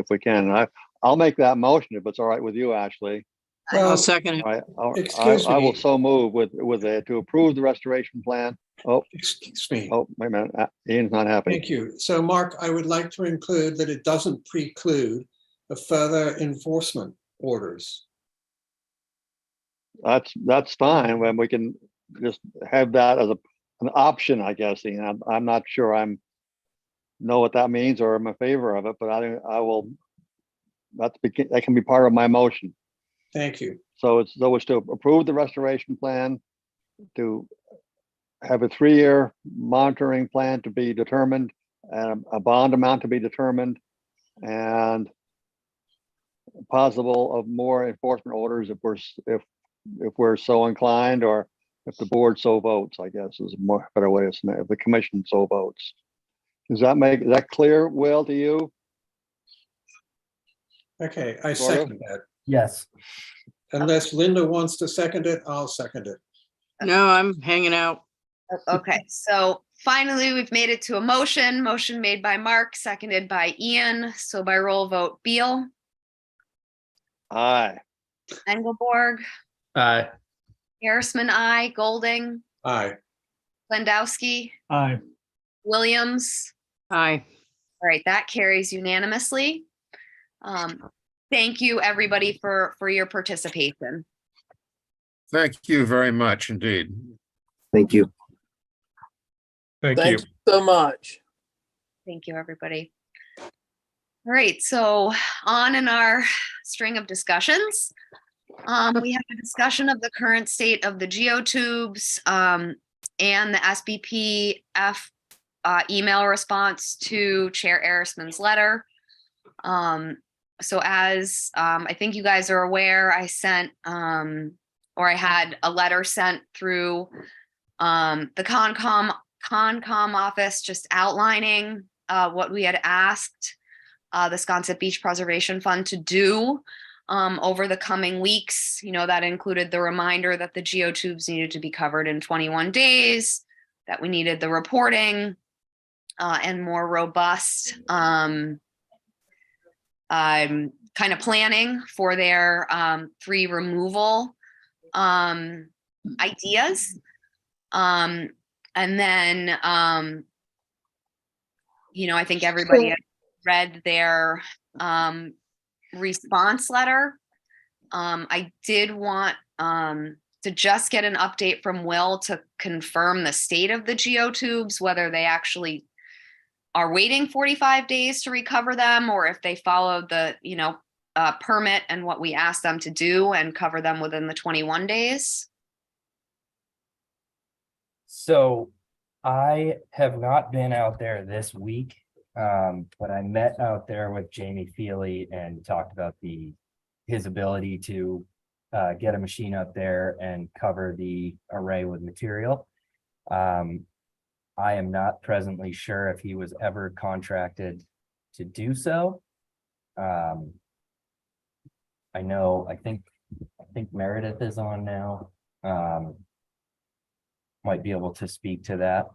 we can. And I'll make that motion if it's all right with you, Ashley. I'll second it. I will so move with to approve the restoration plan. Oh, excuse me. Oh, wait a minute. Ian's not happy. Thank you. So, Mark, I would like to include that it doesn't preclude the further enforcement orders. That's fine. When we can just have that as an option, I guess. Ian, I'm not sure know what that means or I'm in favor of it, but I will. That can be part of my motion. Thank you. So it's to approve the restoration plan, to have a 3-year monitoring plan to be determined, and a bond amount to be determined, and possible of more enforcement orders if we're so inclined, or if the board so votes, I guess is a better way of saying it, if the commission so votes. Is that clear, Will, to you? Okay, I second that. Yes. Unless Linda wants to second it, I'll second it. No, I'm hanging out. Okay, so finally we've made it to a motion made by Mark, seconded by Ian. So by roll vote, Beal. Aye. Engelborg. Aye. Harrisman, aye. Golding. Aye. Landowski. Aye. Williams. Aye. All right, that carries unanimously. Thank you, everybody, for your participation. Thank you very much indeed. Thank you. Thank Thanks you. so much. Thank you, everybody. All right, so on in our string of discussions, we have a discussion of the current state of the geotubes and the SBPF email response to Chair Arisman's letter. So as I think you guys are aware, I sent or I had a letter sent through the Concom office just outlining what we had asked the Sconset Beach Preservation Fund to do over the coming weeks. That included the reminder that the geotubes needed to be covered in 21 days, that we needed the reporting and more robust kind of planning for their tree removal ideas. And then, I think everybody had read their response letter. I did want to just get an update from Will to confirm the state of the geotubes, whether they actually are waiting 45 days to recover them, or if they follow the, permit and what we asked them to do and cover them within the 21 days. So I have not been out there this week, but I met out there with Jamie Feely and talked about his ability to get a machine up there and cover the array with material. I am not presently sure if he was ever contracted to do so. I think Meredith is on now. Might be able to speak to that.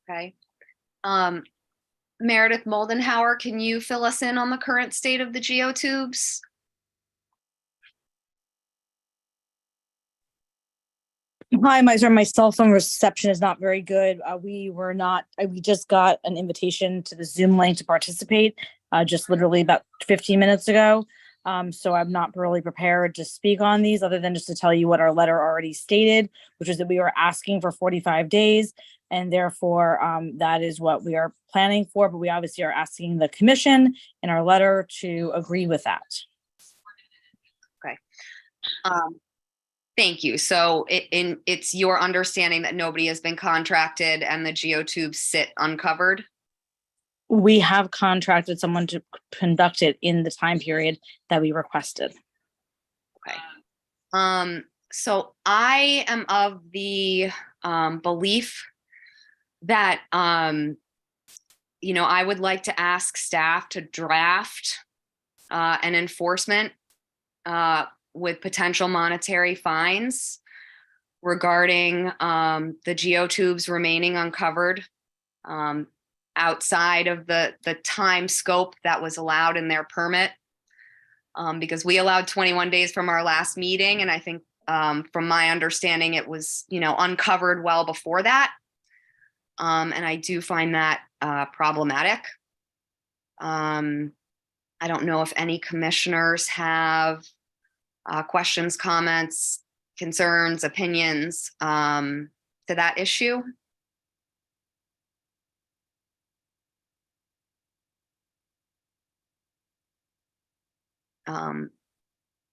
Okay. Meredith Moldenhauer, can you fill us in on the current state of the geotubes? Hi, my cell phone reception is not very good. We just got an invitation to the Zoom link to participate just literally about 15 minutes ago. So I'm not really prepared to speak on these other than just to tell you what our letter already stated, which is that we were asking for 45 days. And therefore, that is what we are planning for. But we obviously are asking the commission in our letter to agree with that. Okay. Thank you. So it's your understanding that nobody has been contracted and the geotubes sit uncovered? We have contracted someone to conduct it in the time period that we requested. Okay. So I am of the belief that, I would like to ask staff to draft an enforcement with potential monetary fines regarding the geotubes remaining uncovered outside of the time scope that was allowed in their permit. Because we allowed 21 days from our last meeting. And I think from my understanding, it was, uncovered well before that. And I do find that problematic. I don't know if any commissioners have questions, comments, concerns, opinions to that issue.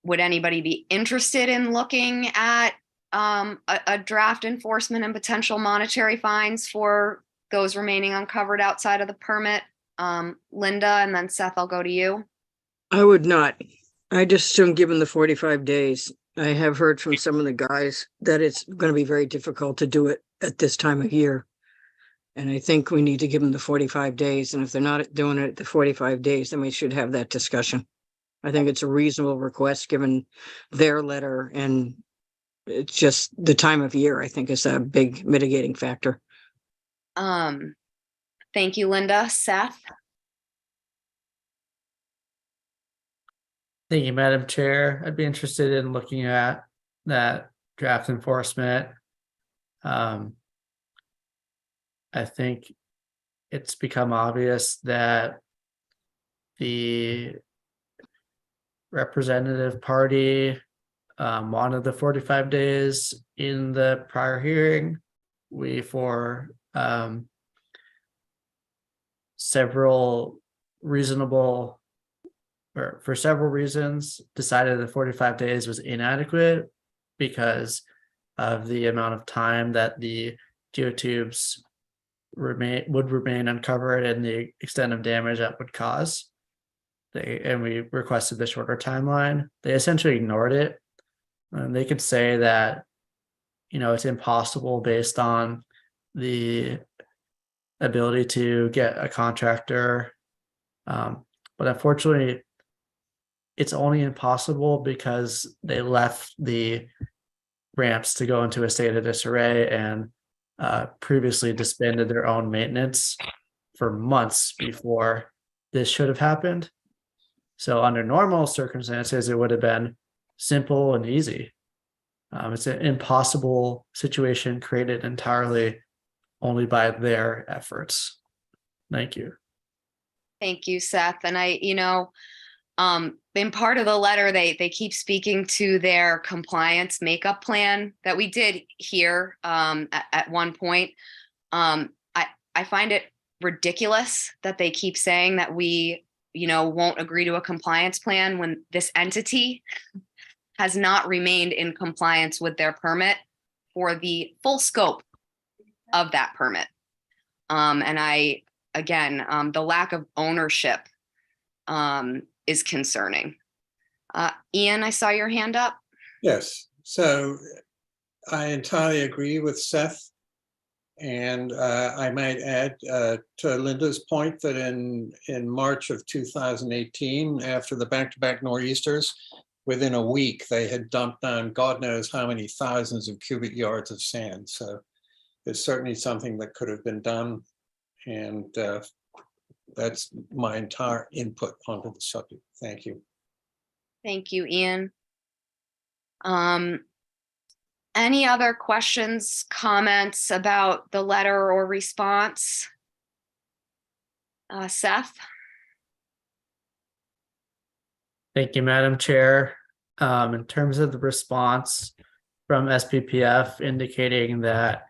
Would anybody be interested in looking at a draft enforcement and potential monetary fines for those remaining uncovered outside of the permit? Linda, and then Seth, I'll go to you. I would not. I just assume given the 45 days, I have heard from some of the guys that it's going to be very difficult to do it at this time of year. And I think we need to give them the 45 days. And if they're not doing it at the 45 days, then we should have that discussion. I think it's a reasonable request given their letter, and it's just the time of year, I think, is a big mitigating factor. Thank you, Linda. Seth? Thank you, Madam Chair. I'd be interested in looking at that draft enforcement. I think it's become obvious that the representative party wanted the 45 days in the prior hearing. We, for several reasons, decided the 45 days was inadequate because of the amount of time that the geotubes would remain uncovered and the extent of damage that would cause. And we requested the shorter timeline. They essentially ignored it. And they could say that, it's impossible based on the ability to get a contractor. But unfortunately, it's only impossible because they left the ramps to go into a state of disarray and previously disbanded their own maintenance for months before this should have happened. So under normal circumstances, it would have been simple and easy. It's an impossible situation created entirely only by their efforts. Thank you. Thank you, Seth. And in part of the letter, they keep speaking to their compliance makeup plan that we did here at one point. I find it ridiculous that they keep saying that we, won't agree to a compliance plan when this entity has not remained in compliance with their permit for the full scope of that permit. And the lack of ownership is concerning. Ian, I saw your hand up. Yes, so I entirely agree with Seth. And I might add to Linda's point that in March of 2018, after the back-to-back nor'easters, within a week, they had dumped down God knows how many thousands of cubic yards of sand. So it's certainly something that could have been done. And that's my entire input onto the subject. Thank you. Thank you, Ian. Any other questions, comments about the letter or response? Seth? Thank you, Madam Chair. In terms of the response from SPPF indicating that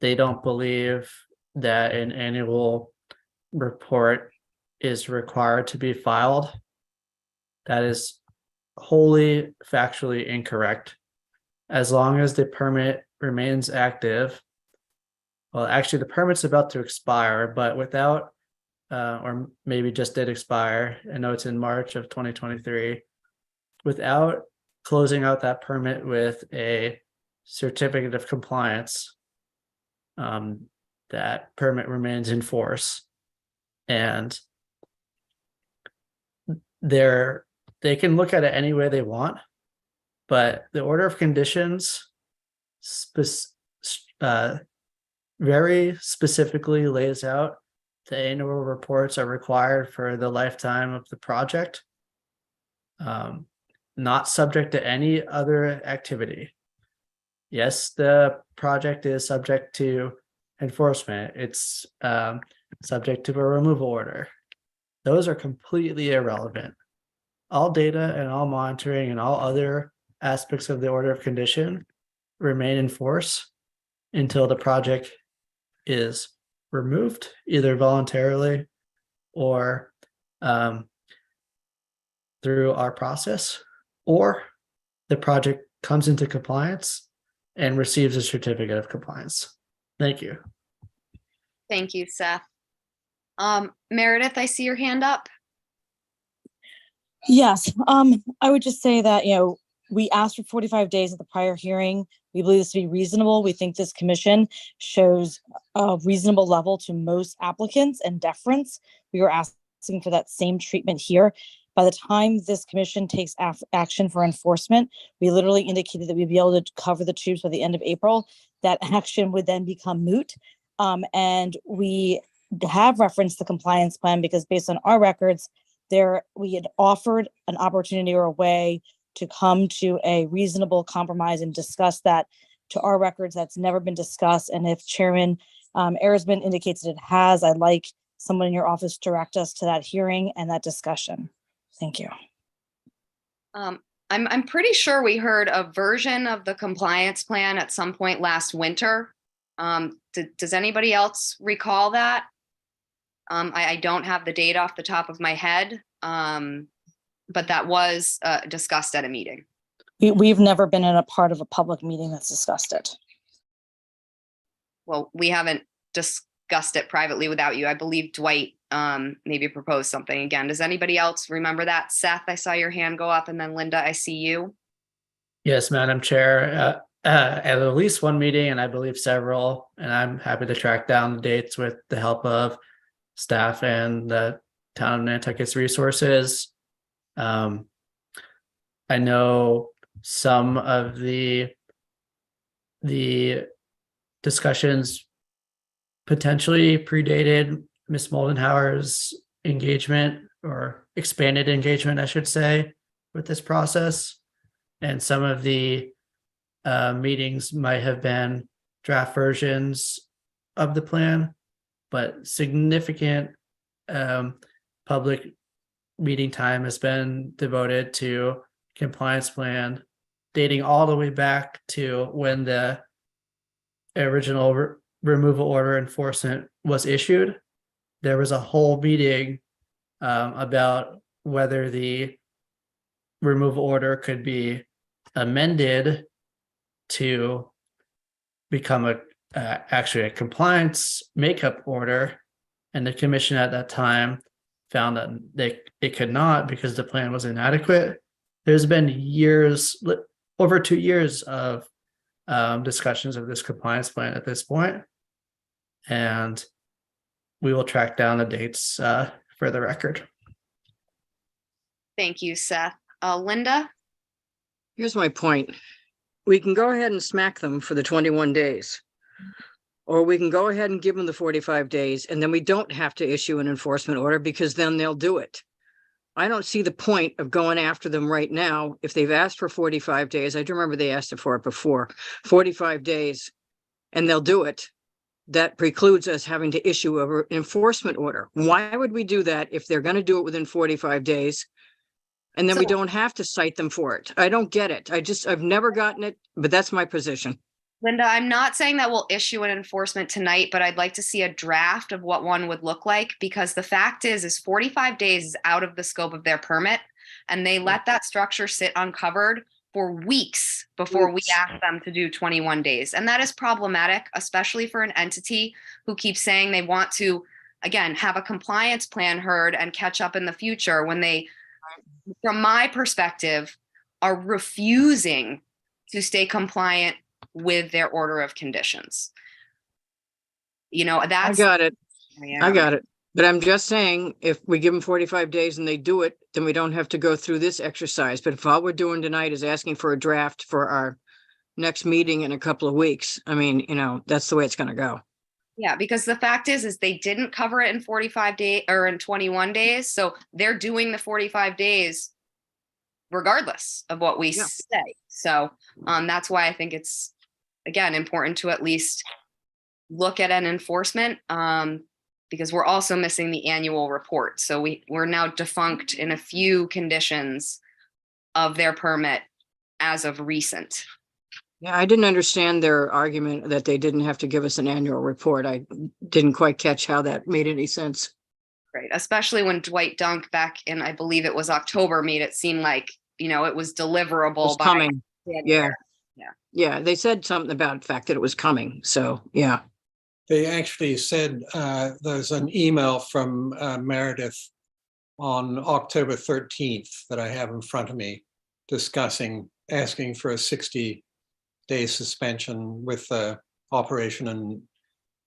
they don't believe that an annual report is required to be filed, that is wholly factually incorrect. As long as the permit remains active, well, actually the permit's about to expire, but without, or maybe just did expire, I know it's in March of 2023, without closing out that permit with a certificate of compliance, that permit remains in force. And they can look at it any way they want, but the order of conditions very specifically lays out the annual reports are required for the lifetime of the project, not subject to any other activity. Yes, the project is subject to enforcement. It's subject to a removal order. Those are completely irrelevant. All data and all monitoring and all other aspects of the order of condition remain in force until the project is removed, either voluntarily or through our process, or the project comes into compliance and receives a certificate of compliance. Thank you. Thank you, Seth. Meredith, I see your hand up. Yes, I would just say that, we asked for 45 days at the prior hearing. We believe this to be reasonable. We think this commission shows a reasonable level to most applicants and deference. We were asking for that same treatment here. By the time this commission takes action for enforcement, we literally indicated that we'd be able to cover the tubes by the end of April. That action would then become moot. And we have referenced the compliance plan because based on our records, we had offered an opportunity or a way to come to a reasonable compromise and discuss that. To our records, that's never been discussed. And if Chairman Erisman indicates that it has, I'd like someone in your office to direct us to that hearing and that discussion. Thank you. I'm pretty sure we heard a version of the compliance plan at some point last winter. Does anybody else recall that? I don't have the date off the top of my head, but that was discussed at a meeting. We've never been in a part of a public meeting that's discussed it. Well, we haven't discussed it privately without you. I believe Dwight maybe proposed something again. Does anybody else remember that? Seth, I saw your hand go up, and then Linda, I see you. Yes, Madam Chair. At least one meeting, and I believe several, and I'm happy to track down the dates with the help of staff and the town of Nantucket's resources. I know some of the discussions potentially predated Ms. Moldenhauer's engagement, or expanded engagement, I should say, with this process. And some of the meetings might have been draft versions of the plan, but significant public meeting time has been devoted to compliance plan, dating all the way back to when the original removal order enforcement was issued. There was a whole meeting about whether the removal order could be amended to become actually a compliance makeup order, and the commission at that time found that it could not because the plan was inadequate. There's been years, over 2 years of discussions of this compliance plan at this point, and we will track down the dates for the record. Thank you, Seth. Linda? Here's my point. We can go ahead and smack them for the 21 days. Or we can go ahead and give them the 45 days, and then we don't have to issue an enforcement order because then they'll do it. I don't see the point of going after them right now. If they've asked for 45 days, I do remember they asked for it before, 45 days, and they'll do it. That precludes us having to issue an enforcement order. Why would we do that if they're going to do it within 45 days? And then we don't have to cite them for it. I don't get it. I've never gotten it, but that's my position. Linda, I'm not saying that we'll issue an enforcement tonight, but I'd like to see a draft of what one would look like, because the fact is 45 days is out of the scope of their permit, and they let that structure sit uncovered for weeks before we ask them to do 21 days. And that is problematic, especially for an entity who keeps saying they want to, again, have a compliance plan heard and catch up in the future when they, from my perspective, are refusing to stay compliant with their order of conditions. You know, that's— I got it. I got it. But I'm just saying, if we give them 45 days and they do it, then we don't have to go through this exercise. But if all we're doing tonight is asking for a draft for our next meeting in a couple of weeks, I mean, you know, that's the way it's going to go. Yeah, because the fact is they didn't cover it in 45 days or in 21 days. So they're doing the 45 days regardless of what we say. So that's why I think it's, again, important to at least look at an enforcement, because we're also missing the annual report. So we're now defunct in a few conditions of their permit as of recent. Yeah, I didn't understand their argument that they didn't have to give us an annual report. I didn't quite catch how that made any sense. Right, especially when Dwight Dunk back in, I believe it was October, made it seem like, you know, it was deliverable. It was by coming. January. Yeah, they said something about the fact that it was coming. So, yeah. They actually said there's an email from Meredith on October 13th that I have in front of me asking for a 60-day suspension with the operation and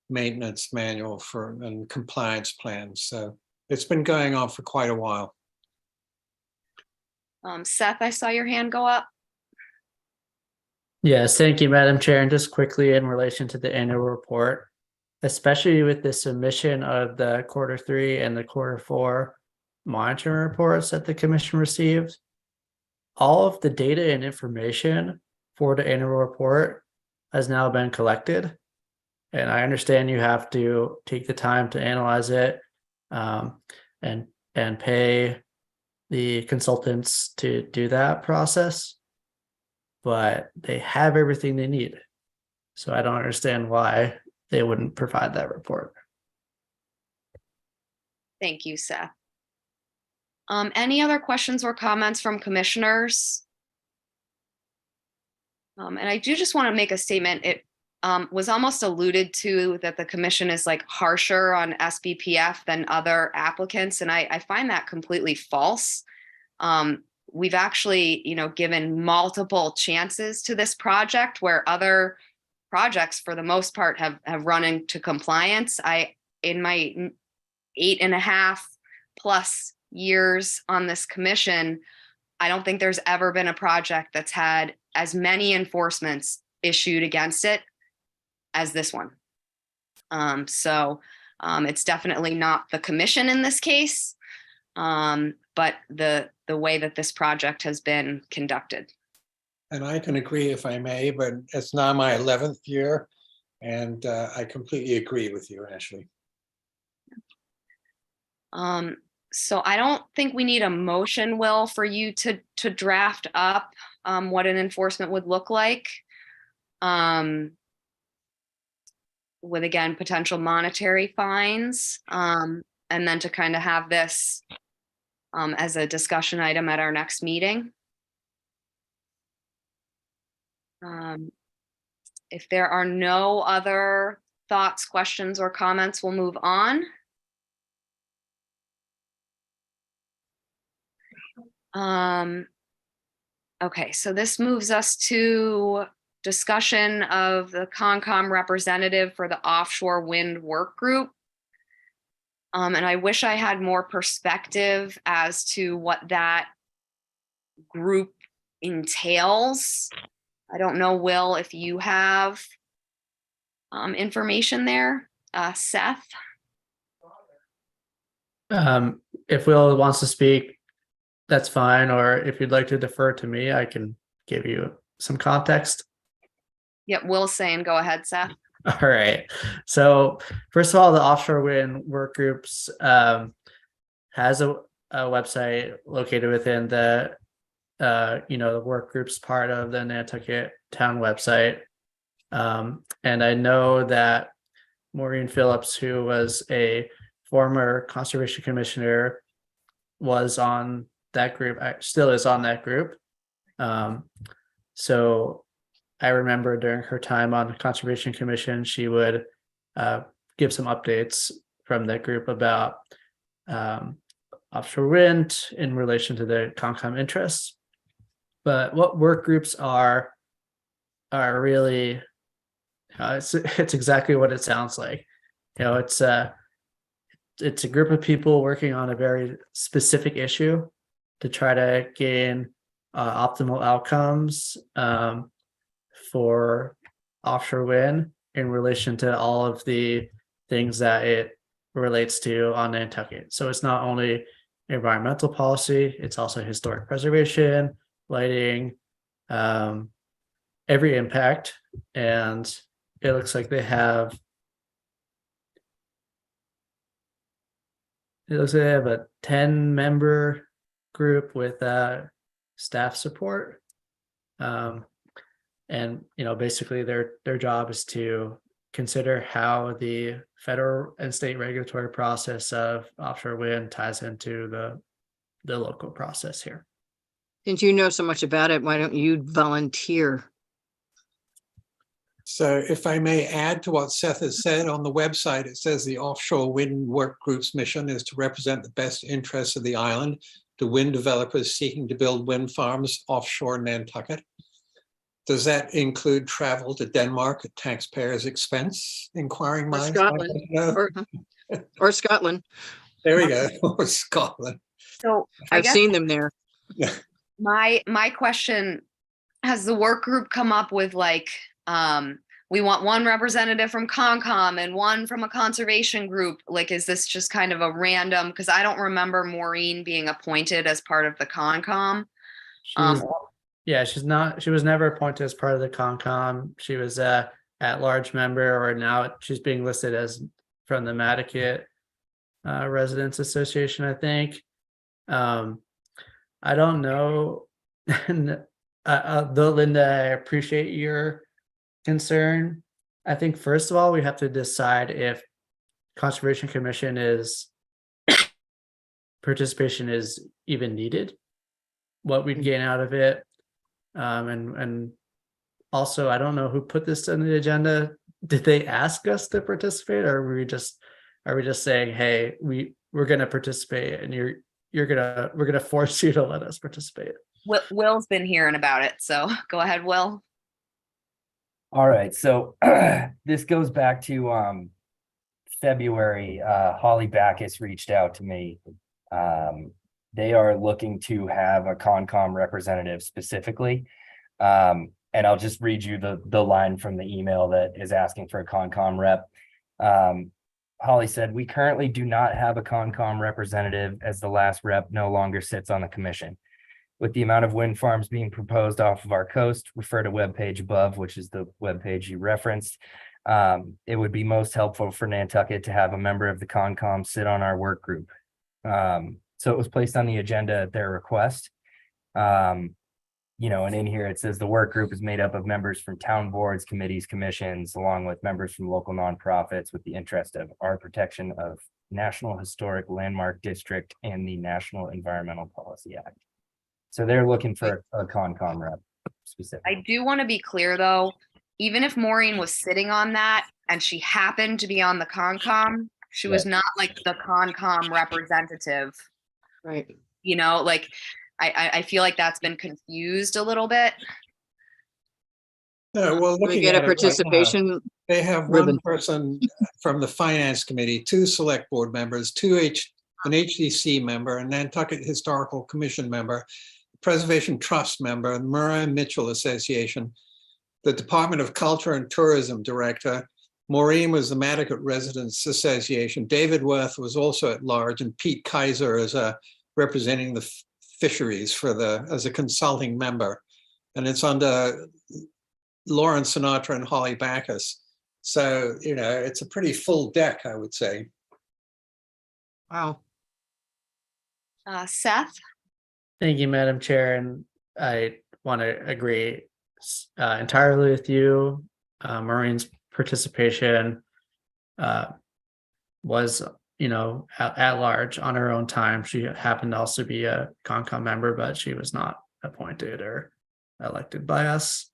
maintenance manual and compliance plans. So it's been going on for quite a while. Seth, I saw your hand go up. Yes, thank you, Madam Chair. And just quickly in relation to the annual report, especially with the submission of the Q3 and the Q4 monitoring reports that the commission received, all of the data and information for the annual report has now been collected. And I understand you have to take the time to analyze it and pay the consultants to do that process, but they have everything they need. So I don't understand why they wouldn't provide that report. Thank you, Seth. Any other questions or comments from commissioners? And I do just want to make a statement. It was almost alluded to that the commission is like harsher on SBPF than other applicants. And I find that completely false. We've actually, you know, given multiple chances to this project where other projects for the most part have run into compliance. In my 8.5+ years on this commission, I don't think there's ever been a project that's had as many enforcements issued against it as this one. So it's definitely not the commission in this case, but the way that this project has been conducted. And I can agree if I may, but it's now my 11th year, and I completely agree with you, Ashley. So I don't think we need a motion, Will, for you to draft up what an enforcement would look like. With, again, potential monetary fines, and then to kind of have this as a discussion item at our next meeting. If there are no other thoughts, questions, or comments, we'll move on. Okay, so this moves us to discussion of the Concom representative for the offshore wind work group. And I wish I had more perspective as to what that group entails. I don't know, Will, if you have information there. Seth? If Will wants to speak, that's fine. Or if you'd like to defer to me, I can give you some context. Yep, Will's saying go ahead, Seth. All right. So first of all, the offshore wind work groups has a website located within the the work groups part of the Nantucket town website. And I know that Maureen Phillips, who was a former conservation commissioner, was on that group, still is on that group. So I remember during her time on the Conservation Commission, she would give some updates from that group about offshore wind in relation to the Concom interests. But what work groups are really, it's exactly what it sounds like. It's a group of people working on a very specific issue to try to gain optimal outcomes for offshore wind in relation to all of the things that it relates to on Nantucket. So it's not only environmental policy, it's also historic preservation, lighting, every impact. And it looks like they have a 10-member group with staff support. And basically their job is to consider how the federal and state regulatory process of offshore wind ties into the local process here. Since you know so much about it, why don't you volunteer? So if I may add to what Seth has said, on the website, it says the offshore wind work group's mission is to represent the best interests of the island to wind developers seeking to build wind farms offshore Nantucket. Does that include travel to Denmark at taxpayers' expense? Inquiring minds. Scotland. Or Scotland. There we go. Or Scotland. So I've seen them there. My question, has the work group come up with like, we want one representative from Concom and one from a conservation group? Like, is this just kind of a random, because I don't remember Maureen being appointed as part of the Concom. She was never appointed as part of the Concom. She was a at-large member, or now she's being listed as from the Nantucket Residents Association, I think. I don't know. Though, Linda, I appreciate your concern. I think first of all, we have to decide if Conservation Commission participation is even needed, what we'd gain out of it. And also, I don't know who put this on the agenda. Did they ask us to participate, or are we just saying, hey, we're going to participate, and we're going to force you to let us participate? Will's been hearing about it, so go ahead, Will. All right, so this goes back to February. Holly Backus reached out to me. They are looking to have a Concom representative specifically. And I'll just read you the line from the email that is asking for a Concom rep. Holly said, "We currently do not have a Concom representative, as the last rep no longer sits on the commission. With the amount of wind farms being proposed off of our coast, refer to webpage above, which is the webpage you referenced. It would be most helpful for Nantucket to have a member of the Concom sit on our work group. So it was placed on the agenda at their request. You know, and in here it says the work group is made up of members from town boards, committees, commissions, along with members from local nonprofits with the interest of our protection of National Historic Landmark District and the National Environmental Policy Act. So they're looking for a Concom rep specifically. I do want to be clear though, even if Maureen was sitting on that and she happened to be on the Concom, she was not like the Concom representative. Right. You know, like I feel like that's been confused a little bit. No, well, We looking get at a it right now, participation. they have ribbon. one person from the Finance Committee, 2 Select Board members, an HDC member, a Nantucket Historical Commission member, Preservation Trust member, the Murray Mitchell Association, the Department of Culture and Tourism Director. Maureen was the Nantucket Residents Association. David Worth was also at large, and Pete Kaiser is representing the fisheries as a consulting member. And it's under Lauren Sinatra and Holly Backus. So, you know, it's a pretty full deck, I would say. Wow. Seth? Thank you, Madam Chair, and I want to agree entirely with you. Maureen's participation was, you know, at large on her own time. She happened to also be a Concom member, but she was not appointed or elected by us.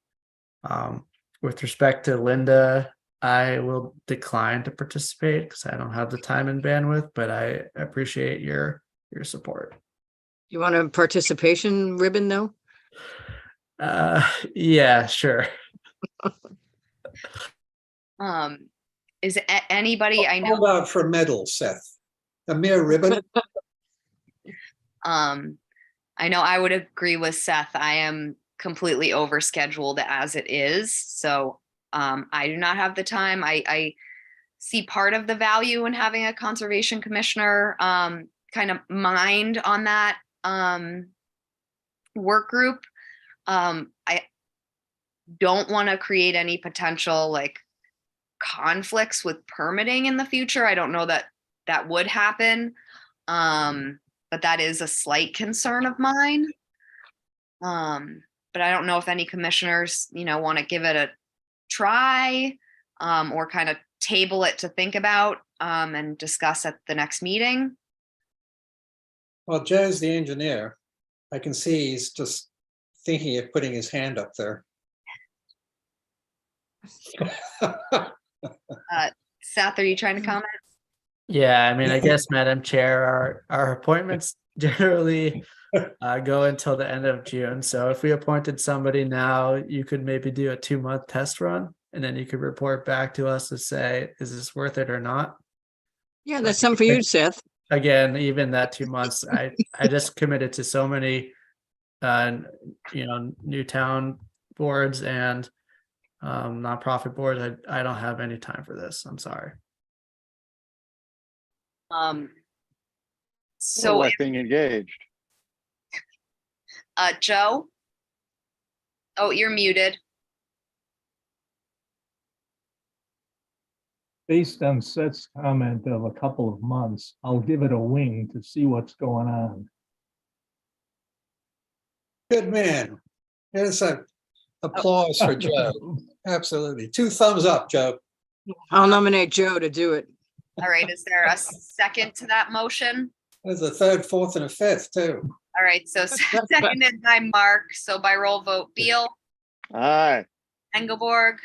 With respect to Linda, I will decline to participate because I don't have the time and bandwidth, but I appreciate your support. You want a participation ribbon though? Yeah, sure. Is anybody I know? Hold out for a medal, Seth. A mere ribbon. I know I would agree with Seth. I am completely overscheduled as it is. So I do not have the time. I see part of the value in having a conservation commissioner kind of mind on that work group. I don't want to create any potential like conflicts with permitting in the future. I don't know that that would happen. But that is a slight concern of mine. But I don't know if any commissioners, you know, want to give it a try or kind of table it to think about and discuss at the next meeting. Well, Joe's the engineer. I can see he's just thinking of putting his hand up there. Seth, are you trying to comment? Yeah, I mean, I guess, Madam Chair, our appointments generally go until the end of June. So if we appointed somebody now, you could maybe do a 2-month test run, and then you could report back to us to say, is this worth it or not? Yeah, that's something for you, Seth. Again, even that 2 months, I just committed to so many, you know, new town boards and nonprofit boards. I don't have any time for this. I'm sorry. So like being engaged. Joe? Oh, you're muted. Based on Seth's comment of a couple of months, I'll give it a wing to see what's going on. Good man. Here's an applause for Joe. Absolutely. 2 thumbs up, Joe. I'll nominate Joe to do it. All right, is there a second to that motion? There's a 3rd, 4th, and a 5th too. All right, so seconded by Mark. So by roll vote, Beal, Aye. Engelborg,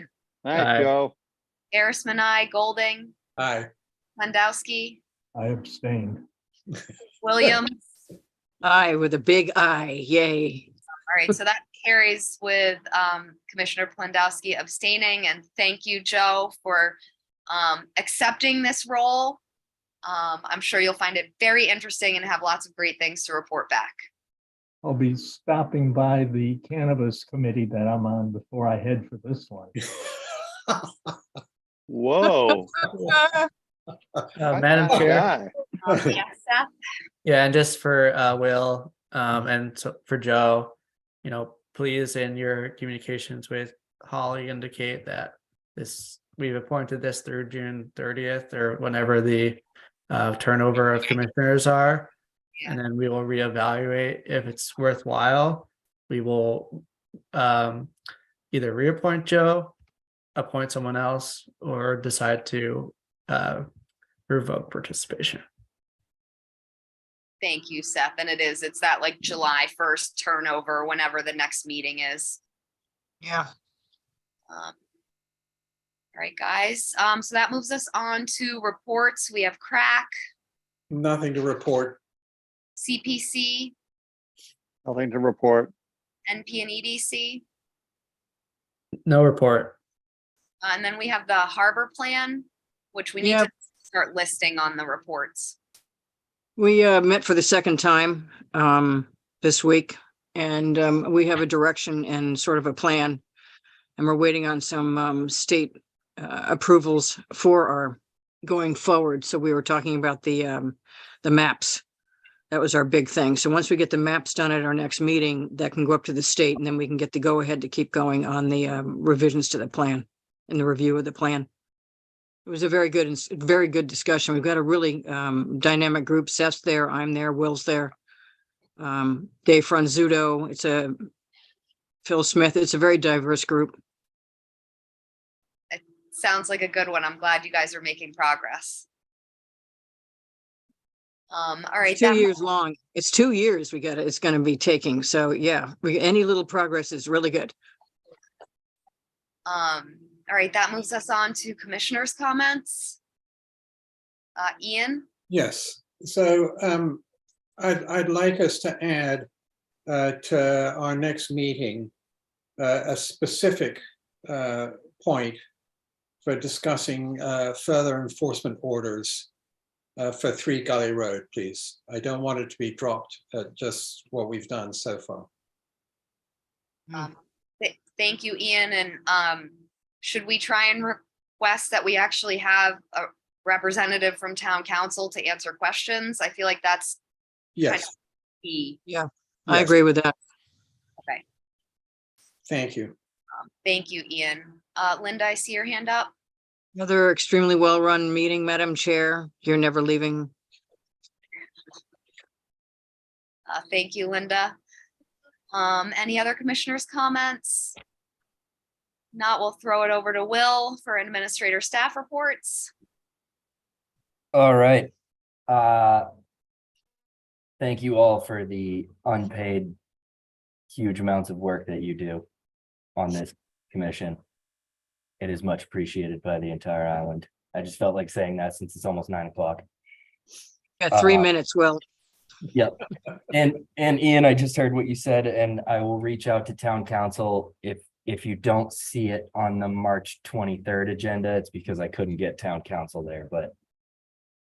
Aye, Joe. Arisman, I, Golding, Aye. Landowski, I abstained. Williams. Aye, with a big I, yay. All right, so that carries with Commissioner Plandowski abstaining, and thank you, Joe, for accepting this role. I'm sure you'll find it very interesting and have lots of great things to report back. I'll be stopping by the cannabis committee that I'm on before I head for this one. Whoa. Madam Chair. Yeah, Seth? Yeah, and just for Will and so for Joe, you know, please in your communications with Holly indicate that we've appointed this through June 30th or whenever the turnover of commissioners are. and then we will reevaluate if it's worthwhile. We will either reappoint Joe, appoint someone else, or decide to revoke participation. Thank you, Seth. And it's that like July 1st turnover, whenever the next meeting is. Yeah. All right, guys. So that moves us on to reports. We have crack, Nothing to report. CPC, Nothing to report. NP and EDC. No report. And then we have the harbor plan, which we need Yep. to start listing on the reports. We met for the second time this week, and we have a direction and sort of a plan. And we're waiting on some state approvals for our going forward. So we were talking about the maps. That was our big thing. So once we get the maps done at our next meeting, that can go up to the state, and then we can get the go ahead to keep going on the revisions to the plan and the review of the plan. It was a very good discussion. We've got a really dynamic group. Seth's there, I'm there, Will's there. Dave Franzuto, Phil Smith. It's a very diverse group. It sounds like a good one. I'm glad you guys are making progress. All right. It's 2 years long. It's 2 years it's going to be taking. So yeah, any little progress is really good. All right, that moves us on to commissioners' comments. Ian? Yes, so I'd like us to add to our next meeting a specific point for discussing further enforcement orders for 3 Gully Road, please. I don't want it to be dropped at just what we've done so far. Thank you, Ian. And should we try and request that we actually have a representative from town council to answer questions? I feel like that's kind of key. Yeah, I agree with that. Okay. Thank you. Thank you, Ian. Linda, I see your hand up. Another extremely well-run meeting, Madam Chair. You're never leaving. Thank you, Linda. Any other commissioners' comments? Not, we'll throw it over to Will for administrator staff reports. All right. Thank you all for the unpaid huge amounts of work that you do on this commission. It is much appreciated by the entire island. I just felt like saying that since it's almost 9 o'clock. Got 3 minutes, Will. Yep. And Ian, I just heard what you said, and I will reach out to town council. If you don't see it on the March 23rd agenda, it's because I couldn't get town council there, but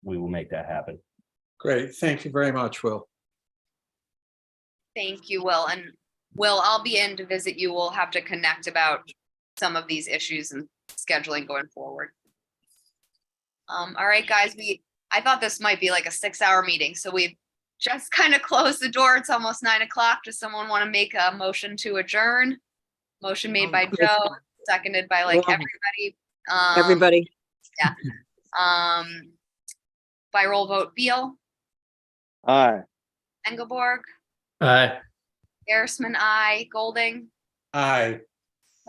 we will make that happen. Great. Thank you very much, Will. Thank you, Will. And Will, I'll be in to visit you. We'll have to connect about some of these issues and scheduling going forward. All right, guys, I thought this might be like a 6-hour meeting, so we've just kind of closed the door. It's almost 9 o'clock. Does someone want to make a motion to adjourn? Motion made by Joe, seconded by like everybody. Everybody. Yeah. By roll vote, Beal, Aye. Engelborg, Aye. Erisman, aye. Golding, Aye.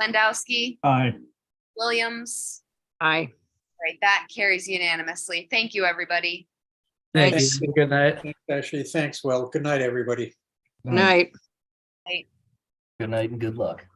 Landowski, Aye. Williams. Aye. Right, that carries unanimously. Thank you, everybody. Thank Thanks. you. Good night. Ashley, thanks, Will. Good night, everybody. Night. Night. Good night and good luck.